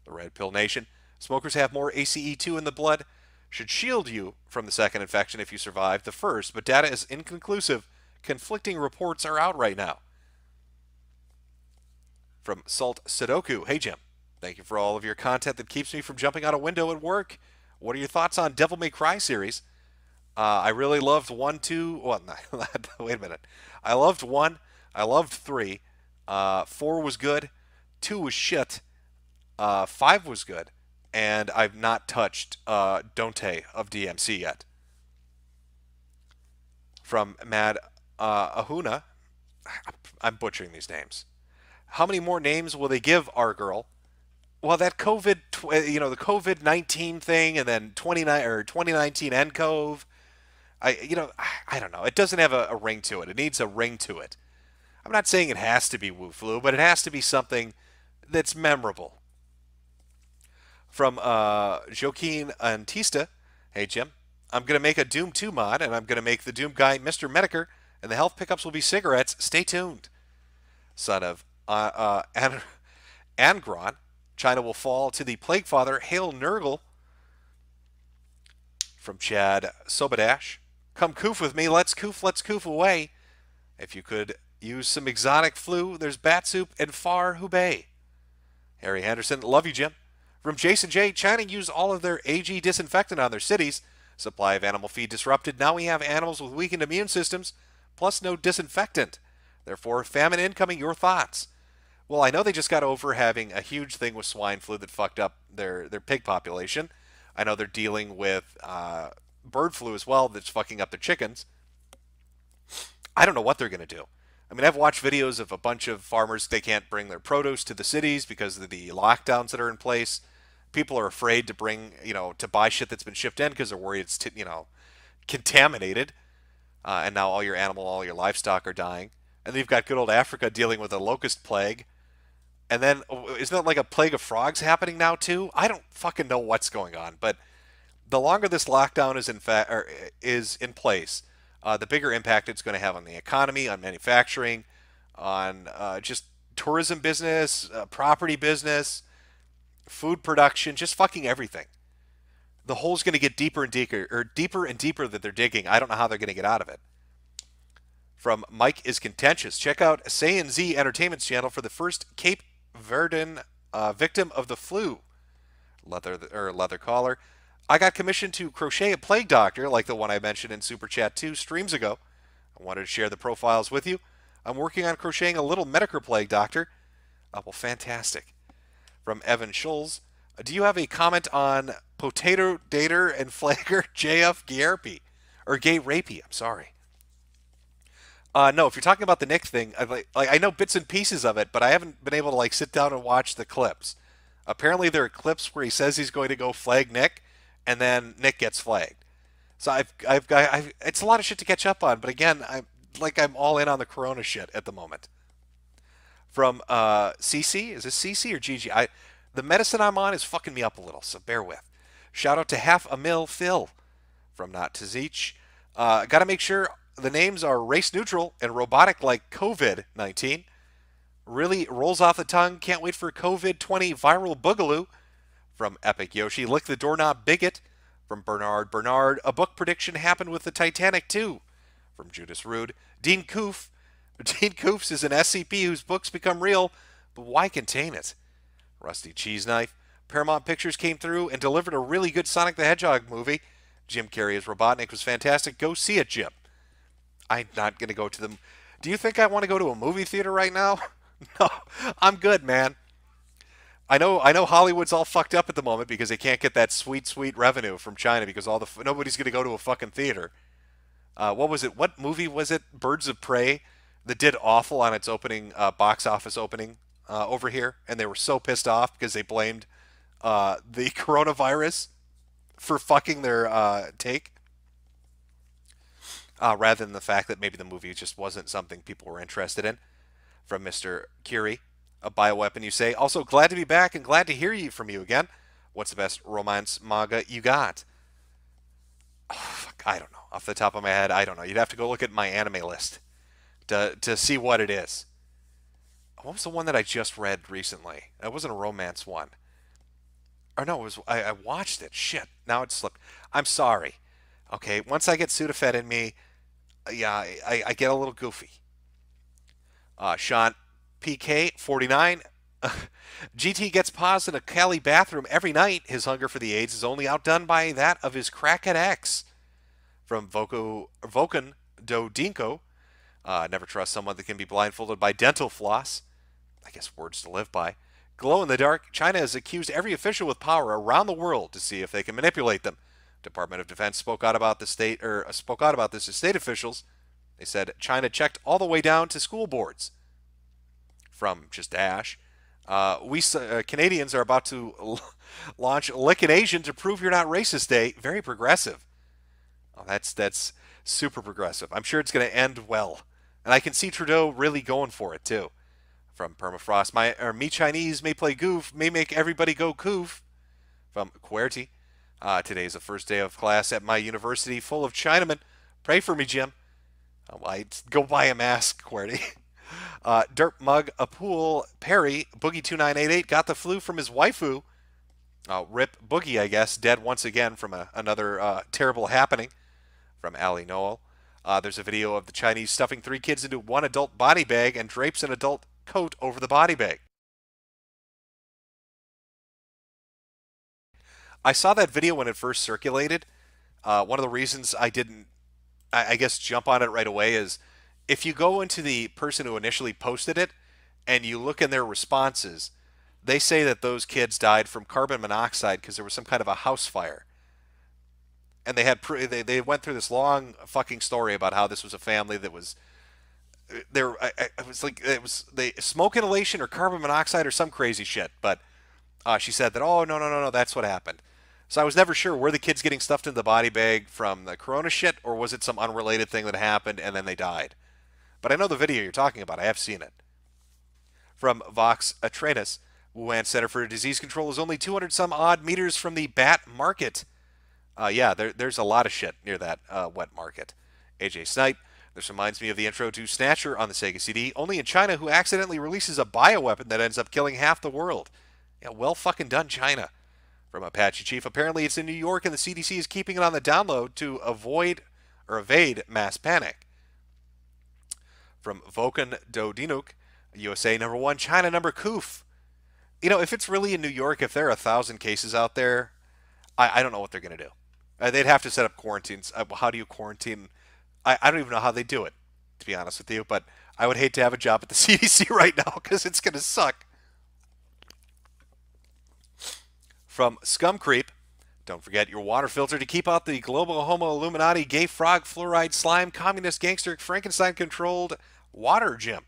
The Red Pill Nation. Smokers have more ACE2 in the blood. Should shield you from the second infection if you survive the first, but data is inconclusive. Conflicting reports are out right now. From Salt Sudoku. Hey, Jim. Thank you for all of your content that keeps me from jumping out a window at work. What are your thoughts on Devil May Cry series? I really loved 1, 2... Well, no, wait a minute. I loved 1. I loved 3. 4 was good. 2 was shit. 5 was good. And I've not touched Dante of DMC yet. From Mad Ahuna. I'm butchering these names. How many more names will they give our girl? Well, that COVID, the COVID-19 thing, and then 2019 NCOV. I don't know. It doesn't have a ring to it. It needs a ring to it. I'm not saying it has to be WuFlu, but it has to be something that's memorable. From Joaquin Antista. Hey, Jim. I'm going to make a Doom 2 mod, and I'm going to make the Doom guy Mr. Metokur, and the health pickups will be cigarettes. Stay tuned. Son of Angron. China will fall to the Plague Father. Hail Nurgle. From Chad Sobadash. Come coof with me. Let's coof away. If you could use some exotic flu, there's bat soup and far Hubei. Harry Henderson. Love you, Jim. From Jason J. China used all of their AG disinfectant on their cities. Supply of animal feed disrupted. Now we have animals with weakened immune systems, plus no disinfectant. Therefore, famine incoming. Your thoughts? Well, I know they just got over having a huge thing with swine flu that fucked up their pig population. I know they're dealing with bird flu as well that's fucking up their chickens. I don't know what they're going to do. I mean, I've watched videos of a bunch of farmers. They can't bring their produce to the cities because of the lockdowns that are in place. People are afraid to bring, to buy shit that's been shipped in because they're worried it's, contaminated. And now all your livestock are dying. And then you've got good old Africa dealing with a locust plague. And then, isn't that like a plague of frogs happening now too? I don't fucking know what's going on. But the longer this lockdown is in place, the bigger impact it's going to have on the economy, on manufacturing, on just tourism business, property business, food production, just fucking everything. The hole's going to get deeper and deeper that they're digging. I don't know how they're going to get out of it. From Mike is Contentious. Check out Saiyan Z Entertainment's channel for the first Cape Verdean victim of the flu. Leather collar. I got commissioned to crochet a plague doctor like the one I mentioned in Super Chat 2 streams ago. I wanted to share the profiles with you. I'm working on crocheting a little Metokur plague doctor. Well, fantastic. From Evan Schulz. Do you have a comment on Potato Dater and Flagger JF Gierpe? Or Gay Rapey, I'm sorry. No, if you're talking about the Nick thing, I know bits and pieces of it, but I haven't been able to like sit down and watch the clips. Apparently there are clips where he says he's going to go flag Nick, and then Nick gets flagged. So it's a lot of shit to catch up on, but again, I'm all in on the Corona shit at the moment. From CC, is this CC or GG? The medicine I'm on is fucking me up a little, so bear with. Shout out to Half a Mil Phil from Not to Zeech. Got to make sure the names are race neutral and robotic like COVID-19. Really rolls off the tongue. Can't wait for COVID-20 viral boogaloo. From Epic Yoshi. Lick the doorknob bigot. From Bernard. A book prediction happened with the Titanic too. From Judas Rude. Dean Koof. Dean Koofs is an SCP whose books become real, but why contain it? Rusty Cheese Knife. Paramount Pictures came through and delivered a really good Sonic the Hedgehog movie. Jim Carrey as Robotnik was fantastic. Go see it, Jim. I'm not going to go to them. Do you think I want to go to a movie theater right now? No, I'm good, man. I know Hollywood's all fucked up at the moment because they can't get that sweet revenue from China because nobody's going to go to a fucking theater. What was it? What movie was it? Birds of Prey that did awful on its opening box office opening over here, and they were so pissed off because they blamed the coronavirus for fucking their take. Rather than the fact that maybe the movie just wasn't something people were interested in. From Mr. Curie, a bioweapon, you say. Also, glad to be back and glad to hear from you again. What's the best romance manga you got? Oh, fuck, I don't know. Off the top of my head, I don't know. You'd have to go look at my anime list to see what it is. What was the one that I just read recently? It wasn't a romance one. Or no, it was. I watched it. Shit. Now it's slipped. I'm sorry. Okay, once I get Sudafed in me, yeah, I get a little goofy. Sean PK 49. GT gets paused in a Cali bathroom every night. His hunger for the AIDS is only outdone by that of his crackhead ex. From Vokan Dodinko. Never trust someone that can be blindfolded by dental floss. I guess words to live by. Glow in the dark. China has accused every official with power around the world to see if they can manipulate them. Department of Defense spoke out about this to state officials. They said China checked all the way down to school boards. From just Ash, we Canadians are about to launch Lick an Asian to prove you're not racist day. Very progressive. Oh, that's super progressive. I'm sure it's going to end well, and I can see Trudeau really going for it too. From Permafrost, me Chinese may play goof, may make everybody go coof. From QWERTY. Today's the first day of class at my university full of Chinamen. Pray for me, Jim. Go buy a mask, QWERTY. Derp Mug, a pool, Perry, Boogie2988 got the flu from his waifu. Rip Boogie, I guess, dead once again from another terrible happening. From Allie Noel. There's a video of the Chinese stuffing 3 kids into one adult body bag and drapes an adult coat over the body bag. I saw that video when it first circulated. One of the reasons I didn't, I guess, jump on it right away is if you go into the person who initially posted it and you look in their responses, they say that those kids died from carbon monoxide because there was some kind of a house fire. And they went through this long fucking story about how this was a family that was it was smoke inhalation or carbon monoxide or some crazy shit. But she said that, oh, no, that's what happened. So I was never sure, were the kids getting stuffed in the body bag from the corona shit, or was it some unrelated thing that happened and then they died? But I know the video you're talking about. I have seen it. From Vox Atreides, Wuhan Center for Disease Control is only 200 some odd meters from the bat market. Yeah, there's a lot of shit near that wet market. AJ Snipe, this reminds me of the intro to Snatcher on the Sega CD, only in China, who accidentally releases a bioweapon that ends up killing half the world. Yeah, well fucking done, China. From Apache Chief, apparently it's in New York and the CDC is keeping it on the download to evade mass panic. From Vokan Dodinuk, USA #1, China #Koof. You know, if it's really in New York, if there are 1,000 cases out there, I don't know what they're going to do. They'd have to set up quarantines. How do you quarantine? I don't even know how they do it, to be honest with you. But I would hate to have a job at the CDC right now because it's going to suck. From Scum Creep, don't forget your water filter to keep out the global homo Illuminati, gay frog, fluoride, slime, communist, gangster, Frankenstein-controlled water gym.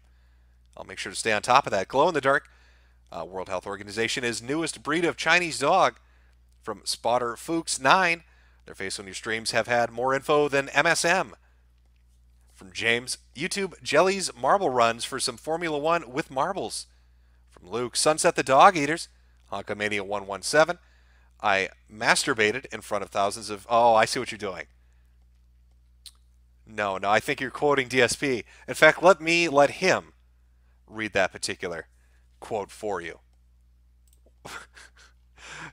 I'll make sure to stay on top of that. Glow in the dark. World Health Organization is newest breed of Chinese dog. From Spotter Fuchs 9, their face on your streams have had more info than MSM. From James, YouTube jellies marble runs for some Formula One with marbles. From Luke, Sunset the Dog Eaters, Honkamania 117. I masturbated in front of thousands of... Oh, I see what you're doing. No, I think you're quoting DSP. In fact, let him read that particular quote for you.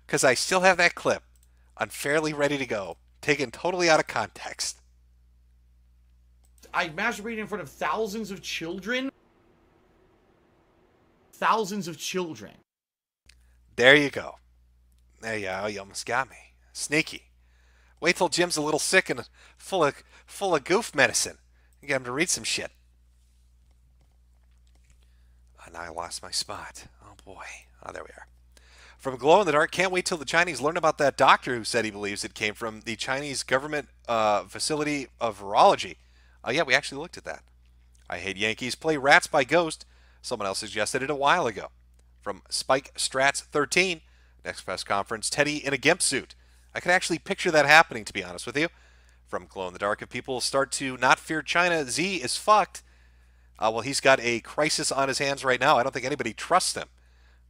Because I still have that clip unfairly ready to go, taken totally out of context. I masturbated in front of thousands of children. Thousands of children. There you go. There you go. You almost got me. Sneaky. Wait till Jim's a little sick and full of goof medicine. You get him to read some shit. And I lost my spot. Oh boy. Oh, there we are. From Glow in the Dark, can't wait till the Chinese learn about that doctor who said he believes it came from the Chinese government facility of virology. Yeah, we actually looked at that. I hate Yankees play Rats by Ghost. Someone else suggested it a while ago. From Spike Strats 13, next press conference, Teddy in a gimp suit. I could actually picture that happening, to be honest with you. From Glow in the Dark, if people start to not fear China, Z is fucked. Well, he's got a crisis on his hands right now. I don't think anybody trusts him.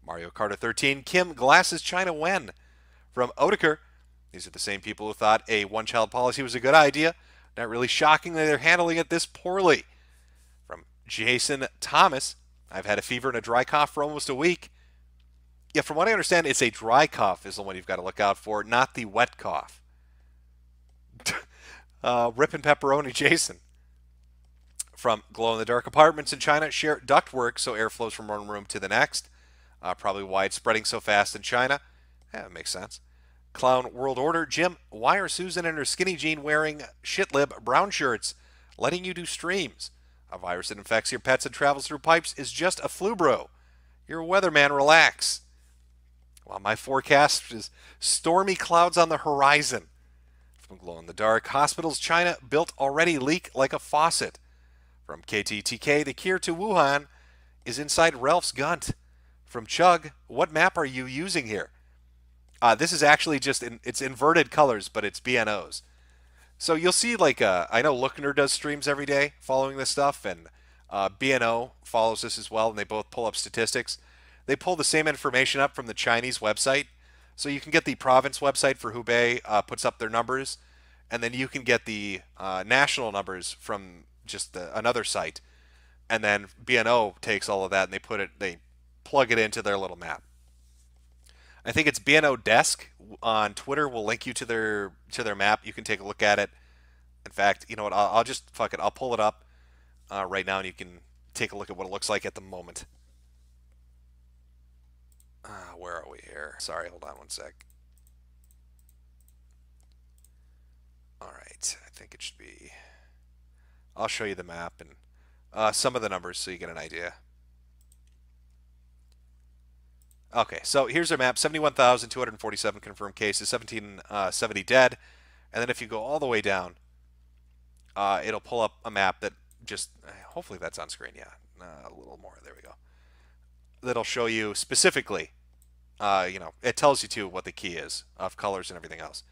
Mario Carter 13, Kim glasses China when? From Odeker, these are the same people who thought a one-child policy was a good idea. Not really shocking that they're handling it this poorly. From Jason Thomas, I've had a fever and a dry cough for almost a week. Yeah, from what I understand, it's a dry cough is the one you've got to look out for, not the wet cough. Rippin' Pepperoni Jason. From Glow in the Dark, apartments in China share ductwork, so air flows from one room to the next. Probably why it's spreading so fast in China. Yeah, that makes sense. Clown World Order. Jim, why are Susan and her skinny jean wearing shitlib brown shirts, letting you do streams? A virus that infects your pets and travels through pipes is just a flu, bro. You're a weatherman, relax. Well, my forecast is stormy clouds on the horizon. From Glow in the Dark, hospitals China built already leak like a faucet. From KTTK, the cure to Wuhan is inside Ralph's Gunt. From Chug, what map are you using here? This is actually just, it's inverted colors, but it's BNOs. So you'll see, like, I know Lookner does streams every day following this stuff, and BNO follows this as well, and they both pull up statistics. They pull the same information up from the Chinese website. So you can get the province website for Hubei, puts up their numbers, and then you can get the national numbers from just another site. And then BNO takes all of that, and they plug it into their little map. I think it's BNO Desk on Twitter. We'll link you to their map. You can take a look at it. In fact, you know what? I'll just fuck it. I'll pull it up right now, and you can take a look at what it looks like at the moment. Where are we here? Sorry, hold on one sec. All right, I think it should be. I'll show you the map and some of the numbers so you get an idea. Okay, so here's our map. 71,247 confirmed cases, 1770 dead. And then if you go all the way down, it'll pull up a map that just, hopefully that's on screen, yeah. A little more, there we go. That'll show you specifically, it tells you too what the key is of colors and everything else.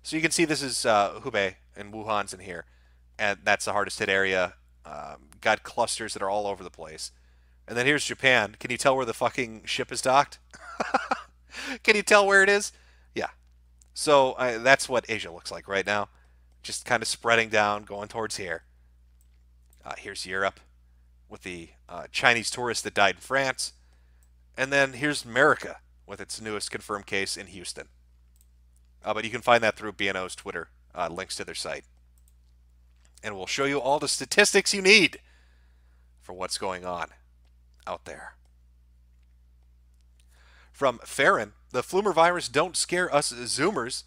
So you can see this is Hubei and Wuhan's in here. And that's the hardest hit area. Got clusters that are all over the place. And then here's Japan. Can you tell where the fucking ship is docked? Can you tell where it is? Yeah. So that's what Asia looks like right now. Just kind of spreading down, going towards here. Here's Europe with the Chinese tourist that died in France. And then here's America with its newest confirmed case in Houston. But you can find that through BNO's Twitter, links to their site. And we'll show you all the statistics you need for what's going on out there. From Farron, The Flumer virus don't scare us Zoomers.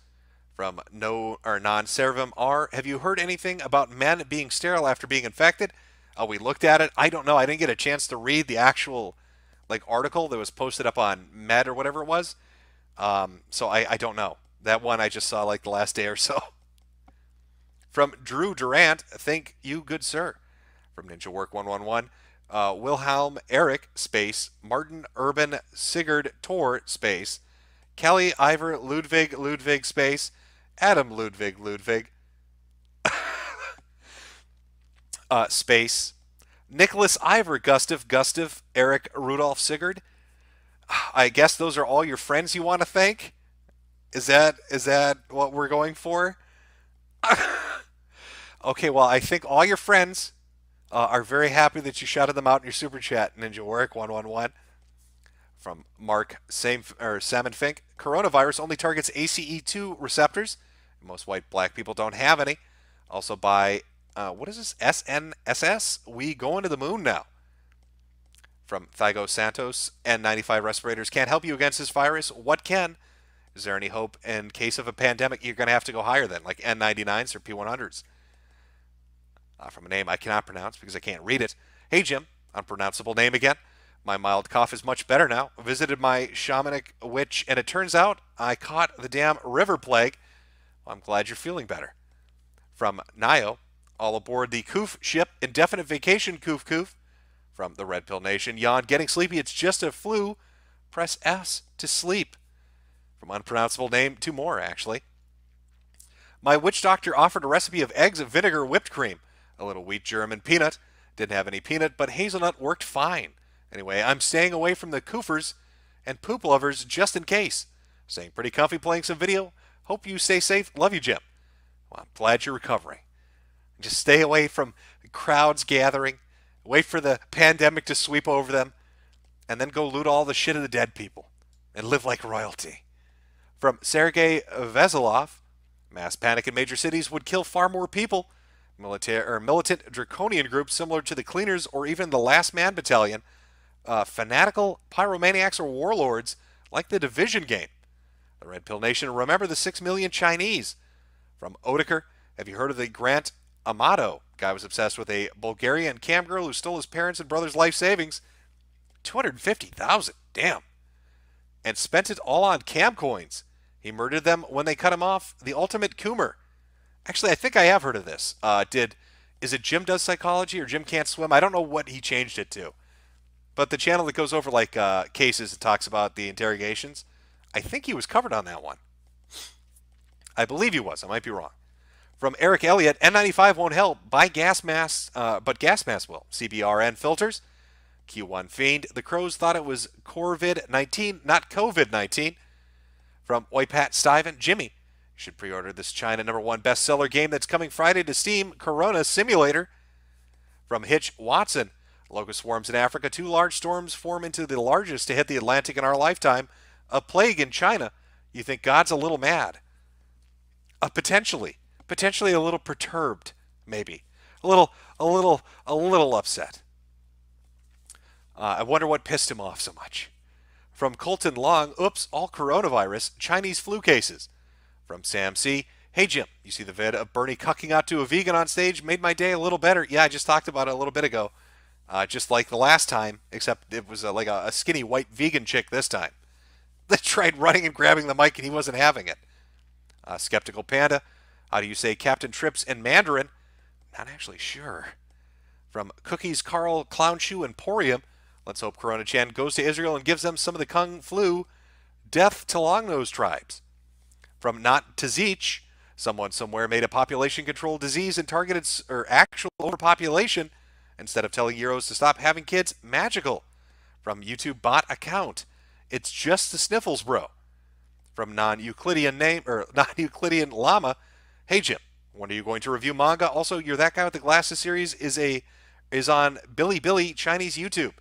From no or non-Servum R. Have you heard anything about men being sterile after being infected? We looked at it. I don't know. I didn't get a chance to read the actual article that was posted up on Med or whatever it was. So I don't know. That one I just saw the last day or so. From Drew Durant, thank you, good sir. From Ninja Work 111, Wilhelm Eric space Martin Urban Sigurd Tor space Kelly Ivor Ludwig space Adam Ludwig space Nicholas Ivor Gustav Eric Rudolph Sigurd. I guess those are all your friends you want to thank? Is that what we're going for? Okay, well, I think all your friends are very happy that you shouted them out in your super chat, Ninja Work 111. From Mark Salmon Fink, coronavirus only targets ACE2 receptors. Most white black people don't have any. Also by, what is this? SNSS? We going to the moon now. From Thygo Santos, N95 respirators can't help you against this virus. What can? Is there any hope in case of a pandemic? You're going to have to go higher then, like N99s or P100s. From a name I cannot pronounce because I can't read it. Hey, Jim. Unpronounceable name again. My mild cough is much better now. Visited my shamanic witch, and it turns out I caught the damn river plague. Well, I'm glad you're feeling better. From Nio, all aboard the Koof ship, indefinite vacation Koof. From the Red Pill Nation, yawn, getting sleepy, it's just a flu. Press S to sleep. From unpronounceable name, 2 more, actually. My witch doctor offered a recipe of eggs, vinegar, whipped cream, a little wheat germ, and peanut. Didn't have any peanut, but hazelnut worked fine. Anyway, I'm staying away from the koofers and poop lovers just in case. Staying pretty comfy, playing some video. Hope you stay safe. Love you, Jim. Well, I'm glad you're recovering. Just stay away from crowds gathering. Wait for the pandemic to sweep over them. And then go loot all the shit of the dead people. And live like royalty. From Sergei Veselov, mass panic in major cities would kill far more people. Militant draconian groups similar to the Cleaners or even the Last Man Battalion. Fanatical pyromaniacs or warlords like the Division game. The Red Pill Nation, remember the 6 million Chinese. From Odeker, have you heard of the Grant Amato? Guy was obsessed with a Bulgarian cam girl who stole his parents' and brother's life savings. 250,000, damn. And spent it all on cam coins. He murdered them when they cut him off. The ultimate Coomer. Actually, I think I have heard of this. Is it Jim Does Psychology or Jim Can't Swim? I don't know what he changed it to. But the channel that goes over cases and talks about the interrogations, I think he was covered on that one. I believe he was. I might be wrong. From Eric Elliott, N95 won't help. Buy gas masks, but gas masks will. CBRN filters. Q1 Fiend. The Crows thought it was Corvid-19, not COVID-19. From Oipat Stiven, Jimmy. You should pre-order this China #1 bestseller game that's coming Friday to Steam, Corona Simulator. From Hitch Watson. Locust swarms in Africa. 2 large storms form into the largest to hit the Atlantic in our lifetime. A plague in China. You think God's a little mad? Potentially a little perturbed, maybe. A little upset. I wonder what pissed him off so much. From Colton Long, oops, all coronavirus, Chinese flu cases. From Sam C, hey Jim, you see the vid of Bernie cucking out to a vegan on stage? Made my day a little better. Yeah, I just talked about it a little bit ago. Just like the last time, except it was like a skinny white vegan chick this time. They tried running and grabbing the mic and he wasn't having it. Skeptical Panda, how do you say Captain Trips in Mandarin? Not actually sure. From Cookies Carl Clown Shoe Emporium, let's hope Corona Chan goes to Israel and gives them some of the Kung Flu. Death to long-nosed tribes. From Not Tazich, someone somewhere made a population control disease and targeted actual overpopulation instead of telling Euros to stop having kids. Magical. From YouTube bot account, it's just the sniffles, bro. From non-Euclidean llama, hey Jim, when are you going to review manga? Also, You're That Guy with the Glasses series is on Billy Chinese YouTube.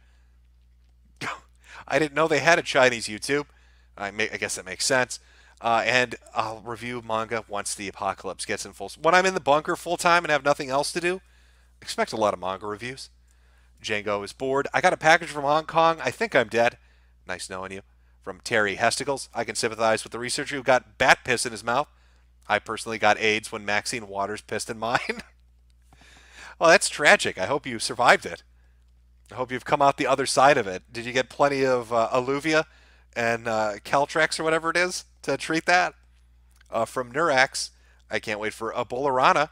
I didn't know they had a Chinese YouTube. I guess that makes sense. And I'll review manga once the apocalypse gets in full. When I'm in the bunker full time and have nothing else to do, expect a lot of manga reviews. Django is bored. I got a package from Hong Kong. I think I'm dead. Nice knowing you. From Terry Hestigals, I can sympathize with the researcher who got bat piss in his mouth. I personally got AIDS when Maxine Waters pissed in mine. Well, that's tragic. I hope you survived it. I hope you've come out the other side of it. Did you get plenty of Alluvia and Caltrex or whatever it is to treat that? From Nurax, I can't wait for Ebola-Rana.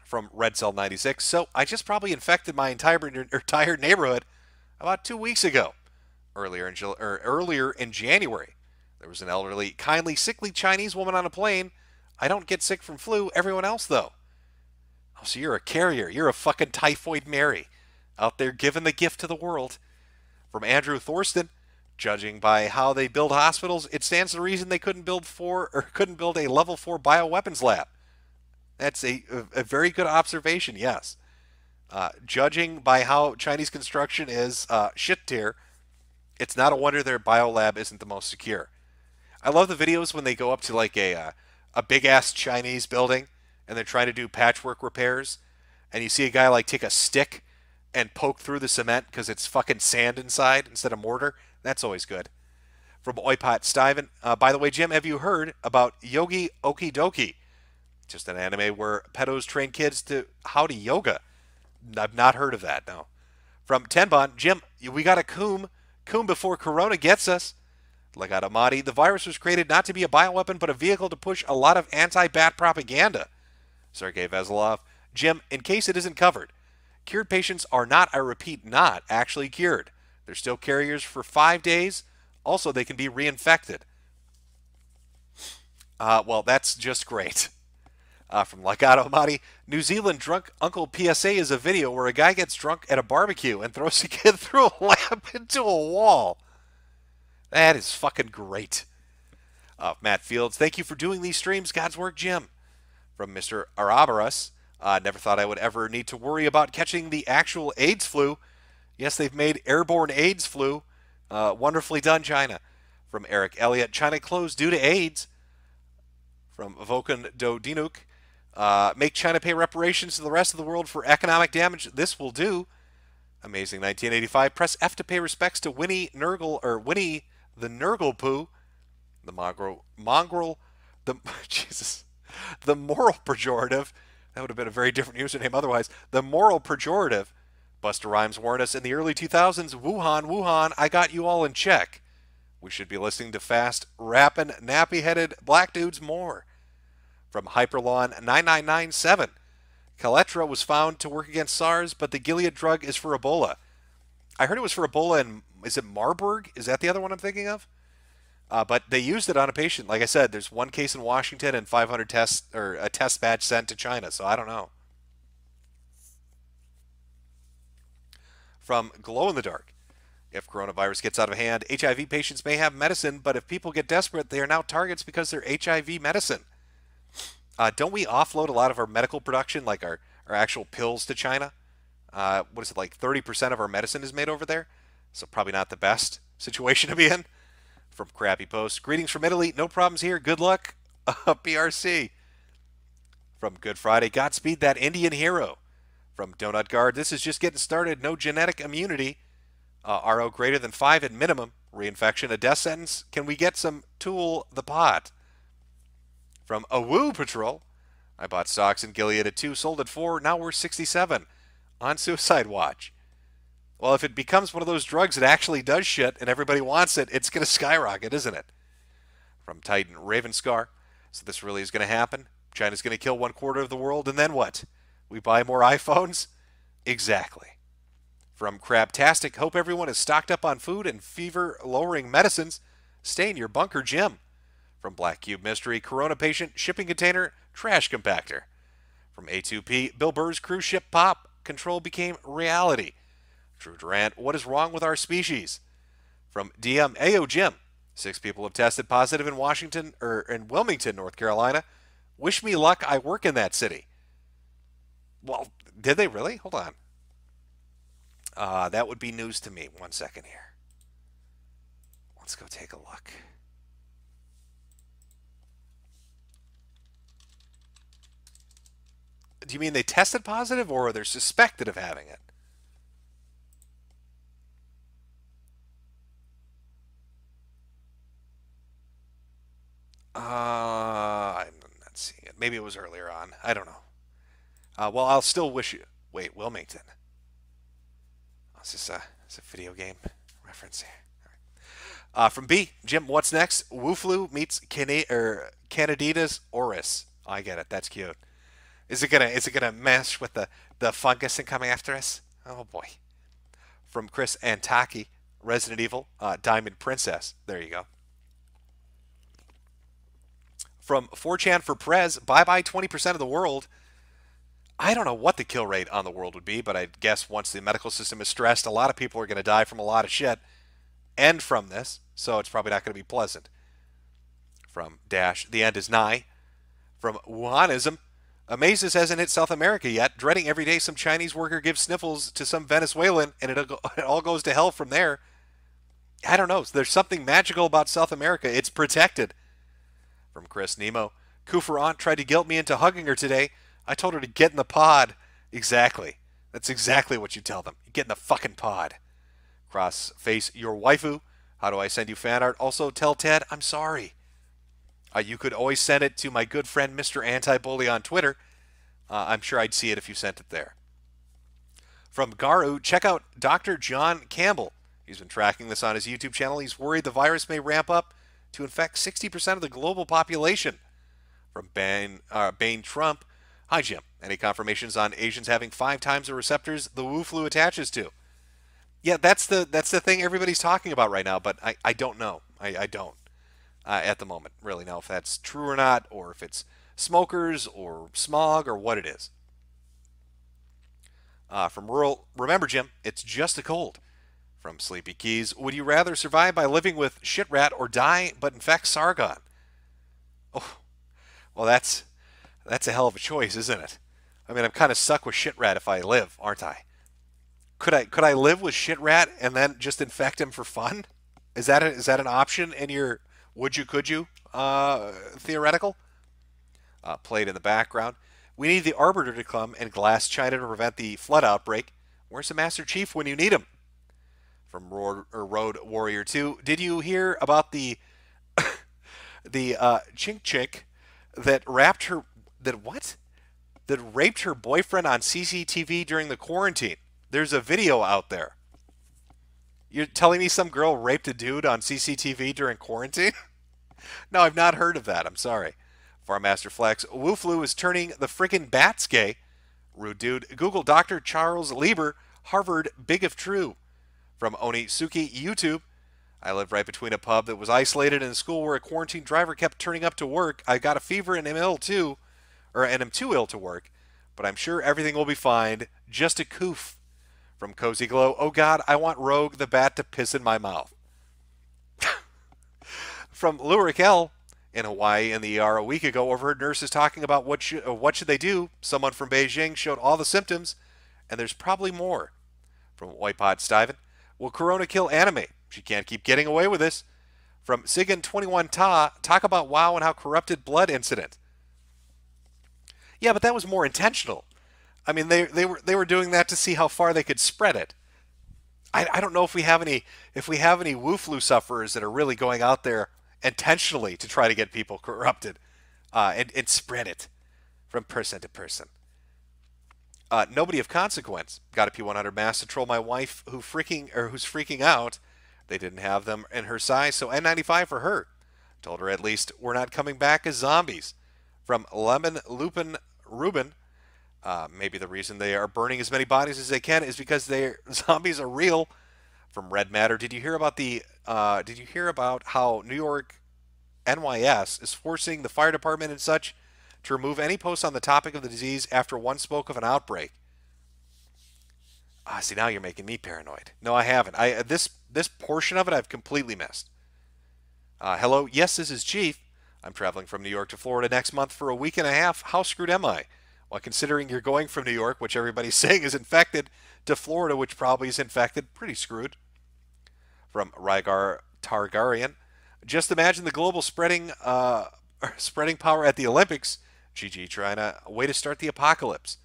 From Red Cell 96. So I just probably infected my entire neighborhood about 2 weeks ago. Earlier in January, there was an elderly, kindly, sickly Chinese woman on a plane. I don't get sick from flu. Everyone else, though. Oh, so you're a carrier. You're a fucking Typhoid Mary out there giving the gift to the world. From Andrew Thorston, judging by how they build hospitals, it stands to reason they couldn't build a level 4 bioweapons lab. That's a very good observation, yes. Judging by how Chinese construction is shit tier, it's not a wonder their biolab isn't the most secure. I love the videos when they go up to like a big-ass Chinese building and they're trying to do patchwork repairs, and you see a guy like take a stick and poke through the cement because it's fucking sand inside instead of mortar. That's always good. From Oipot Stiven, by the way, Jim, have you heard about Yogi Okidoki? Just an anime where pedos train kids to how to yoga. I've not heard of that, no. From Tenbon, Jim, we got a coom before Corona gets us. Legato Madi, the virus was created not to be a bioweapon, but a vehicle to push a lot of anti-bat propaganda. Sergei Veselov, Jim, in case it isn't covered, cured patients are not, I repeat, not actually cured. They're still carriers for 5 days. Also, they can be reinfected. Well, that's just great. From Legato Madi, New Zealand drunk Uncle PSA is a video where a guy gets drunk at a barbecue and throws a kid through a lamp into a wall. That is fucking great. Matt Fields, thank you for doing these streams. God's work, Jim. From Mr. Arabarus, never thought I would ever need to worry about catching the actual AIDS flu. Yes, they've made airborne AIDS flu. Wonderfully done, China. From Eric Elliott, China closed due to AIDS. From Vokan Dodinuk, make China pay reparations to the rest of the world for economic damage. This will do. Amazing 1985. Press F to pay respects to Winnie the Nurgle the the moral pejorative. That would have been a very different username otherwise. The moral pejorative. Busta Rhymes warned us in the early 2000s, Wuhan, I got you all in check. We should be listening to fast, rapping, nappy-headed black dudes more. From Hyperlawn9997, Kaletra was found to work against SARS, but the Gilead drug is for Ebola. I heard it was for Ebola in, is it Marburg? Is that the other one I'm thinking of? But they used it on a patient. Like I said, there's one case in Washington and 500 tests, or a test batch sent to China, so I don't know. From Glow in the Dark. If coronavirus gets out of hand, HIV patients may have medicine, but if people get desperate, they are now targets because they're HIV medicine. Don't we offload a lot of our medical production, like our actual pills, to China? What is it, like 30% of our medicine is made over there? So probably not the best situation to be in. From Crappy Post, greetings from Italy. No problems here. Good luck, PRC. From Good Friday, Godspeed that Indian hero. From Donut Guard, this is just getting started. No genetic immunity. RO greater than 5 at minimum. Reinfection, a death sentence. Can we get some Tool the Pot? From Awoo Patrol, I bought stocks in Gilead at 2, sold at 4. Now we're 67 on Suicide Watch. Well, if it becomes one of those drugs that actually does shit and everybody wants it, it's going to skyrocket, isn't it? From Titan Ravenscar, so this really is going to happen? China's going to kill 1/4 of the world, and then what? We buy more iPhones? Exactly. From Crabtastic, hope everyone is stocked up on food and fever-lowering medicines. Stay in your bunker, Jim. From Black Cube Mystery, Corona patient, shipping container, trash compactor. From A2P, Bill Burr's cruise ship pop, control became reality. Drew Durant, what is wrong with our species? From DM, Ayo Jim, 6 people have tested positive in Wilmington, North Carolina. Wish me luck, I work in that city. Well, did they really? Hold on. That would be news to me. 1 second here. Let's go take a look. Do you mean they tested positive, or they're suspected of having it? I'm not seeing it. Maybe it was earlier on. I don't know. Well, I'll still wish you. Wait, Wilmington. Oh, is this it's a video game reference here? From B, Jim, what's next? WuFlu meets Candidata's oris. Oh, I get it. That's cute. Is it gonna mesh with the fungus and come after us? Oh boy. From Chris Antaki, Resident Evil, Diamond Princess. There you go. From 4chan for Prez, bye-bye 20% of the world. I don't know what the kill rate on the world would be, but I guess once the medical system is stressed, a lot of people are going to die from a lot of shit and from this, so it's probably not going to be pleasant. From Dash, the end is nigh. From Wuhanism, amazed this hasn't hit South America yet, dreading every day some Chinese worker gives sniffles to some Venezuelan, and it all goes to hell from there. I don't know. There's something magical about South America. It's protected. From Chris Nemo, Kufaron tried to guilt me into hugging her today. I told her to get in the pod. Exactly. That's exactly what you tell them. Get in the fucking pod. Crossface your waifu. How do I send you fan art? Also, tell Ted I'm sorry. You could always send it to my good friend Mr. Anti-Bully on Twitter. I'm sure I'd see it if you sent it there. From Garu, check out Dr. John Campbell. He's been tracking this on his YouTube channel. He's worried the virus may ramp up to infect 60% of the global population. From Bane Trump, hi Jim. Any confirmations on Asians having 5 times the receptors the WuFlu attaches to? Yeah, that's the thing everybody's talking about right now, but I don't know. I don't at the moment really know if that's true or not, or if it's smokers or smog or what it is. From Rural, remember Jim, it's just a cold. From Sleepy Keys, would you rather survive by living with shit rat or die but infect Sargon? Oh, well that's a hell of a choice, isn't it? I mean, I'm kind of stuck with shit rat if I live, aren't I? Could I live with shit rat and then just infect him for fun? Is that an option in your would you could you theoretical? Played in the background. We need the Arbiter to come and glass China to prevent the flood outbreak. Where's the Master Chief when you need him? From Road Warrior 2. Did you hear about the chink chick that raped her boyfriend on CCTV during the quarantine? There's a video out there. You're telling me some girl raped a dude on CCTV during quarantine? No, I've not heard of that. I'm sorry. Farmaster Flex. WuFlu is turning the friggin' bats gay. Rude dude. Google Dr. Charles Lieber, Harvard, big if true. From Onitsuki YouTube. I lived right between a pub that was isolated and a school where a quarantine driver kept turning up to work. I got a fever and am ill too, and am too ill to work, but I'm sure everything will be fine. Just a coof. From Cozy Glow. Oh God, I want Rogue the Bat to piss in my mouth. From Lurik L. In Hawaii in the ER a week ago, overheard nurses talking about what should they do. Someone from Beijing showed all the symptoms, and there's probably more. From Whitepot Stiven. Will Corona kill anime? She can't keep getting away with this. From Sigan21 talk about WoW and how corrupted blood incident. Yeah, but that was more intentional. I mean, they were doing that to see how far they could spread it. I don't know if we have any WuFlu sufferers that are really going out there intentionally to try to get people corrupted and spread it from person to person. Nobody of consequence. Got a P100 mask to troll my wife who's freaking out. They didn't have them in her size, so N95 for her. Told her at least we're not coming back as zombies. From Lemon Lupin Rubin. Maybe the reason they are burning as many bodies as they can is because zombies are real. From Red Matter, did you hear about how New York NYS is forcing the fire department and such to remove any posts on the topic of the disease after one spoke of an outbreak? See, now you're making me paranoid. No, I haven't. This portion of it I've completely missed. Hello, yes, this is Chief. I'm traveling from New York to Florida next month for a week and a half. How screwed am I? Well, considering you're going from New York, which everybody's saying is infected, to Florida, which probably is infected, pretty screwed. From Rygar Targaryen. Just imagine the global spreading power at the Olympics. GG, China. Way to start the apocalypse.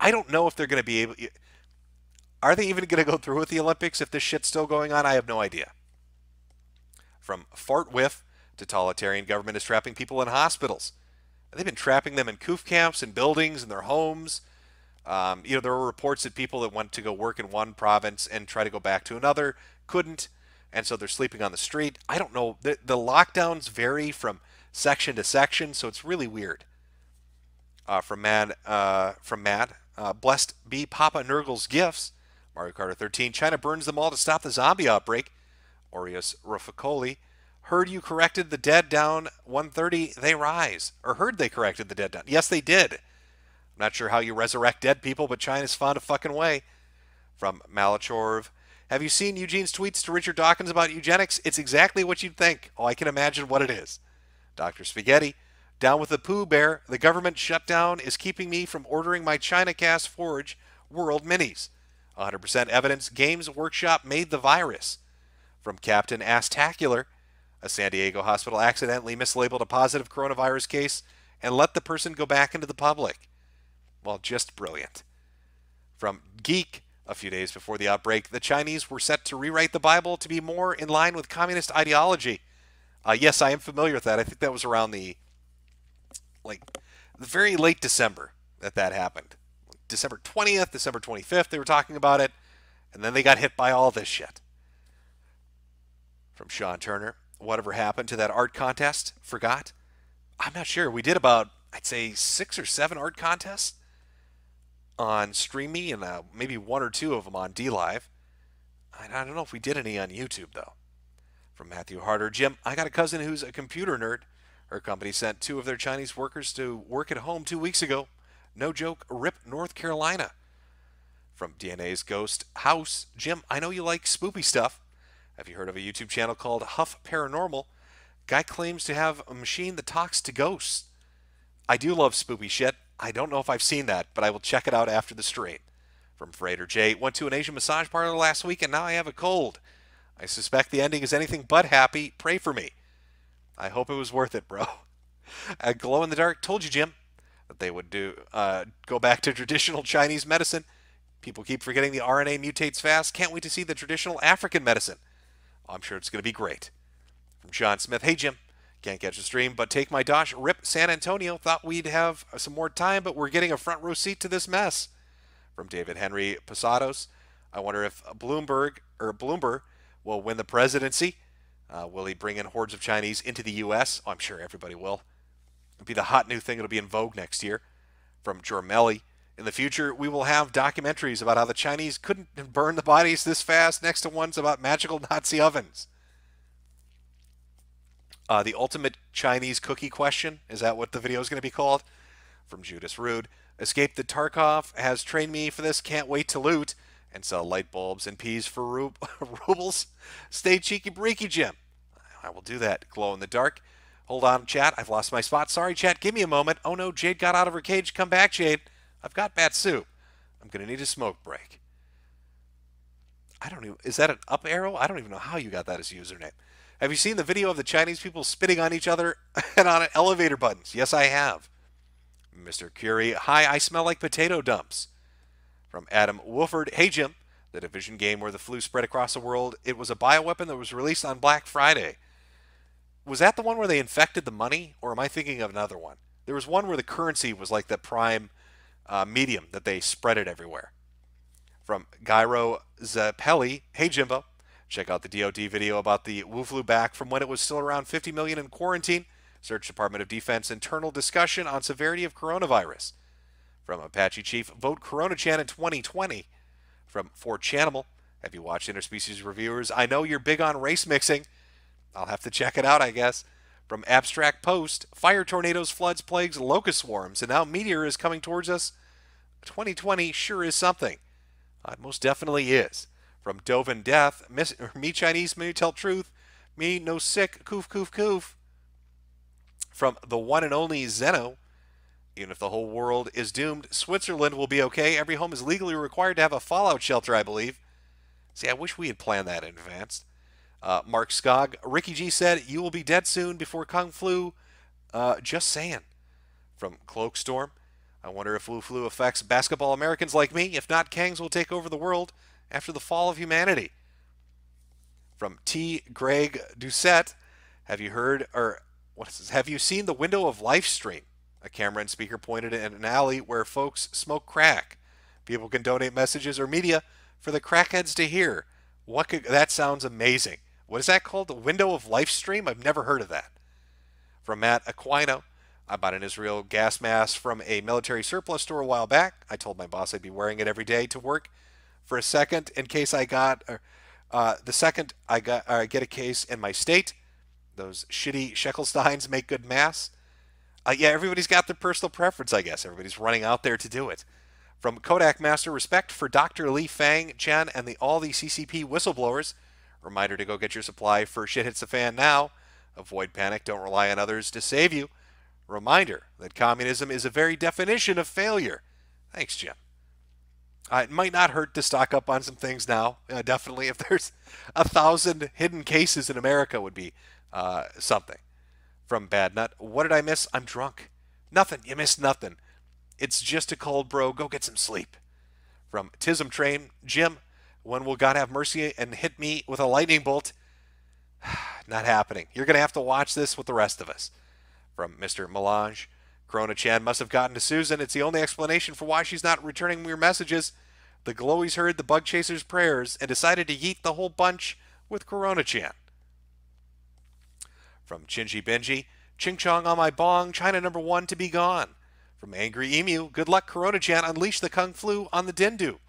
I don't know if they're going to be able... Are they even going to go through with the Olympics if this shit's still going on? I have no idea. From Fart Whiff, Totalitarian government is trapping people in hospitals. They've been trapping them in coof camps and buildings and their homes. There were reports that people that went to go work in one province and try to go back to another couldn't, and so they're sleeping on the street. I don't know. The lockdowns vary from section to section, so it's really weird. From Matt, blessed be Papa Nurgle's gifts. Mario Kart 13. China burns them all to stop the zombie outbreak. Aureus Ruficoli. Heard you corrected the dead down 130. They rise. Or heard they corrected the dead down. Yes, they did. I'm not sure how you resurrect dead people, but China's found a fucking way. From Malachorv. Have you seen Eugene's tweets to Richard Dawkins about eugenics? It's exactly what you'd think. Oh, I can imagine what it is. Dr. Spaghetti. Down with the Pooh Bear. The government shutdown is keeping me from ordering my ChinaCast Forge World Minis. 100% evidence. Games Workshop made the virus. From Captain Astacular. A San Diego hospital accidentally mislabeled a positive coronavirus case and let the person go back into the public. Well, just brilliant. From Geek. A few days before the outbreak, the Chinese were set to rewrite the Bible to be more in line with communist ideology. Yes, I am familiar with that. I think that was around the very late December that happened. December 20th, December 25th, they were talking about it, and then they got hit by all this shit. From Sean Turner, whatever happened to that art contest? Forgot? I'm not sure. We did about, I'd say, 6 or 7 art contests on StreamMe, and maybe 1 or 2 of them on DLive. I don't know if we did any on YouTube, though. From Matthew Harder, Jim, I got a cousin who's a computer nerd. Her company sent 2 of their Chinese workers to work at home 2 weeks ago. No joke, RIP North Carolina. From DNA's Ghost House, Jim, I know you like spoopy stuff. Have you heard of a YouTube channel called Huff Paranormal? Guy claims to have a machine that talks to ghosts. I do love spoopy shit. I don't know if I've seen that, but I will check it out after the stream. From Freighter J, went to an Asian massage parlor last week and now I have a cold. I suspect the ending is anything but happy. Pray for me. I hope it was worth it, bro. Glow in the Dark told you, Jim, that they would go back to traditional Chinese medicine. People keep forgetting the RNA mutates fast. Can't wait to see the traditional African medicine. I'm sure it's going to be great. From John Smith, hey, Jim. Can't catch the stream, but take my dosh. RIP San Antonio. Thought we'd have some more time, but we're getting a front row seat to this mess. From David Henry Posados, I wonder if Bloomberg will win the presidency. Will he bring in hordes of Chinese into the U.S.? Oh, I'm sure everybody will. It'll be the hot new thing. It'll be in vogue next year. From Jormelli, in the future, we will have documentaries about how the Chinese couldn't burn the bodies this fast next to ones about magical Nazi ovens. The ultimate Chinese cookie question, is that what the video is going to be called? From Judas Rude, escape the Tarkov has trained me for this, can't wait to loot and sell light bulbs and peas for rubles. Stay cheeky breaky, Jim. I will do that. Glow in the dark. Hold on, chat. I've lost my spot. Sorry, chat. Give me a moment. Oh no, Jade got out of her cage. Come back, Jade. I've got Batsu. I'm going to need a smoke break. Is that an up arrow? I don't even know how you got that as username. Have you seen the video of the Chinese people spitting on each other and on elevator buttons? Yes, I have. Mr. Curie, hi, I smell like potato dumps. From Adam Wolford, hey, Jim. The Division game where the flu spread across the world, it was a bioweapon that was released on Black Friday. Was that the one where they infected the money, or am I thinking of another one? There was one where the currency was like the prime medium that they spread it everywhere. From Gyro Zappelli, hey, Jimbo. Check out the DoD video about the WuFlu back from when it was still around 50 million in quarantine. Search Department of Defense internal discussion on severity of coronavirus. From Apache Chief, vote CoronaChan in 2020. From 4Chanimal, have you watched Interspecies Reviewers? I know you're big on race mixing. I'll have to check it out, I guess. From Abstract Post, fire tornadoes, floods, plagues, locust swarms, and now meteor is coming towards us. 2020 sure is something. It most definitely is. From Dovin Death, me Chinese, me tell truth, me no sick, coof, coof, coof. From the one and only Zeno, even if the whole world is doomed, Switzerland will be okay. Every home is legally required to have a fallout shelter, I believe. See, I wish we had planned that in advance. Mark Skog, Ricky G said, you will be dead soon before Kung Flu. Just saying. From Cloakstorm, I wonder if WuFlu affects basketball Americans like me. If not, Kangs will take over the world after the fall of humanity. From T. Greg Doucette, Have you heard, or what is this? Have you seen the window of life stream? A camera and speaker pointed in an alley where folks smoke crack. People can donate messages or media for the crackheads to hear. That sounds amazing. What is that called? The window of life stream? I've never heard of that. From Matt Aquino. I bought an Israel gas mask from a military surplus store a while back. I told my boss I'd be wearing it every day to work for a second in case I got, the second I get a case in my state. Those shitty Sheckelsteins make good masks. Yeah, everybody's got their personal preference, I guess. Everybody's running out there to do it. From Kodak Master, respect for Dr. Li Fang Chen and all the CCP whistleblowers. Reminder to go get your supply for shit hits the fan now. Avoid panic. Don't rely on others to save you. Reminder that communism is a very definition of failure. Thanks, Jim. It might not hurt to stock up on some things now. Definitely, if there's 1,000 hidden cases in America, would be something. From Bad Nut, what did I miss? I'm drunk. Nothing. You missed nothing. It's just a cold, bro. Go get some sleep. From Tism Train, Jim, when will God have mercy and hit me with a lightning bolt? Not happening. You're going to have to watch this with the rest of us. From Mr. Melange, Corona Chan must have gotten to Susan. It's the only explanation for why she's not returning your messages. The Glowies heard the Bug Chaser's prayers and decided to yeet the whole bunch with Corona Chan. From Chingy Benji, Ching Chong on my bong, China #1 to be gone. From Angry Emu, good luck Corona Chan, unleash the Kung Flu on the Dindu.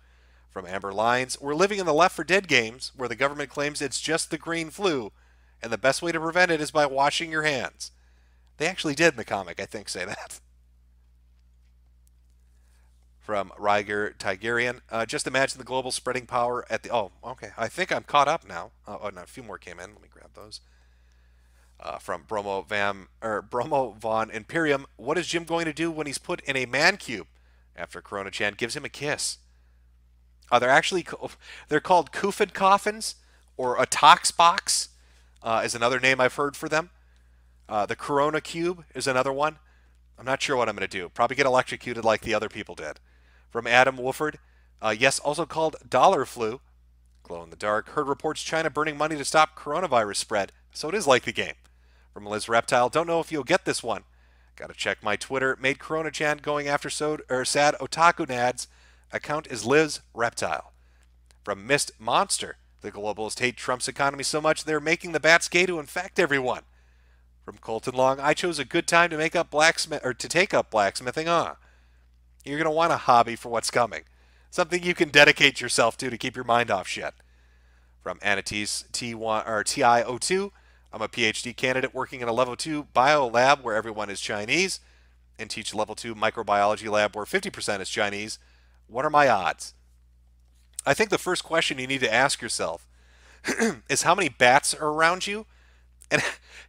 From Amber Lines, we're living in the Left 4 Dead games where the government claims it's just the green flu and the best way to prevent it is by washing your hands. They actually did in the comic, I think, say that. From Ryger Tigerian, just imagine the global spreading power at the... Oh, okay. I think I'm caught up now. Oh, no, a few more came in. Let me grab those. From Bromo Von Imperium, what is Jim going to do when he's put in a man cube after Corona Chan gives him a kiss? They're called Kufid coffins, or a tox box is another name I've heard for them. The Corona cube is another one. I'm not sure what I'm going to do. Probably get electrocuted like the other people did. From Adam Wolford, yes, also called dollar flu. Glow in the dark. Heard reports China burning money to stop coronavirus spread. So it is like the game. From Liz Reptile, don't know if you'll get this one. Gotta check my Twitter. Made Corona Chan going after sad otaku nads. Account is Liz Reptile. From Mist Monster, the globalists hate Trump's economy so much they're making the bats gay to infect everyone. From Colton Long, I chose a good time to take up blacksmithing. You're gonna want a hobby for what's coming, something you can dedicate yourself to keep your mind off shit. From Anatis TIO2, I'm a PhD candidate working in a level 2 bio lab where everyone is Chinese, and teach a level 2 microbiology lab where 50% is Chinese. What are my odds? I think the first question you need to ask yourself is how many bats are around you, and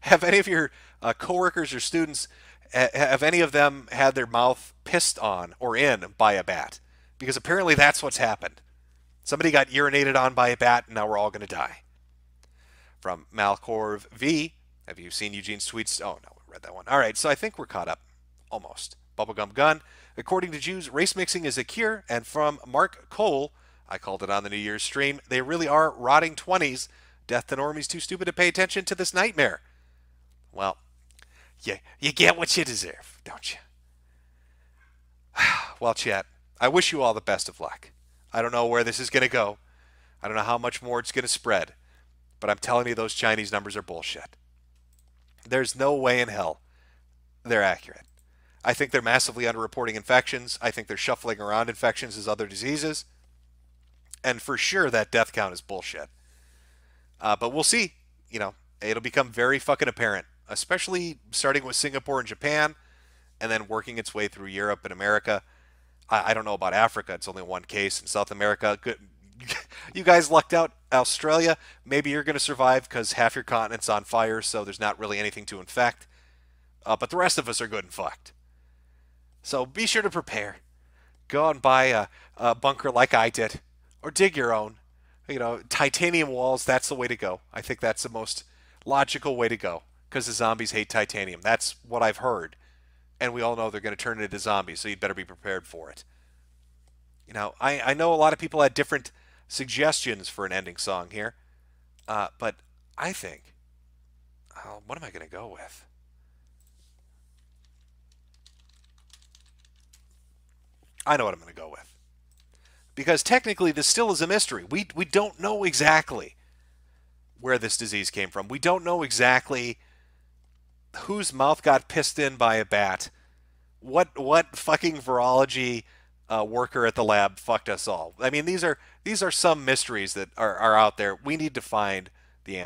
have any of your coworkers or students, have any of them had their mouth pissed on or in by a bat? Because apparently that's what's happened. Somebody got urinated on by a bat, and now we're all going to die. From Malcorv V, have you seen Eugene's tweets? Oh, no, we read that one. All right, so I think we're caught up. Almost. Bubblegum Gun, according to Jews, race mixing is a cure. And from Mark Cole, I called it on the New Year's stream, they really are rotting 20s. Death to normies too stupid to pay attention to this nightmare. Well, you get what you deserve, don't you? Well, chat, I wish you all the best of luck. I don't know where this is going to go. I don't know how much more it's going to spread. But I'm telling you, those Chinese numbers are bullshit. There's no way in hell they're accurate. I think they're massively underreporting infections. I think they're shuffling around infections as other diseases. And for sure, that death count is bullshit. But we'll see. You know, it'll become very fucking apparent, especially starting with Singapore and Japan, and then working its way through Europe and America. I don't know about Africa. It's only one case. In South America, good. You guys lucked out. Australia, maybe you're going to survive because half your continent's on fire, so there's not really anything to infect. But the rest of us are good and fucked. So be sure to prepare. Go out and buy a bunker like I did, or dig your own. You know, titanium walls, that's the way to go. I think that's the most logical way to go, because the zombies hate titanium. That's what I've heard. And we all know they're going to turn into zombies, so you'd better be prepared for it. You know, I know a lot of people had different suggestions for an ending song here, but I think What am I going to go with? I know what I'm going to go with. Because technically this still is a mystery. We don't know exactly where this disease came from. We don't know exactly whose mouth got pissed in by a bat. What fucking virology worker at the lab fucked us all. I mean, these are some mysteries that are out there. We need to find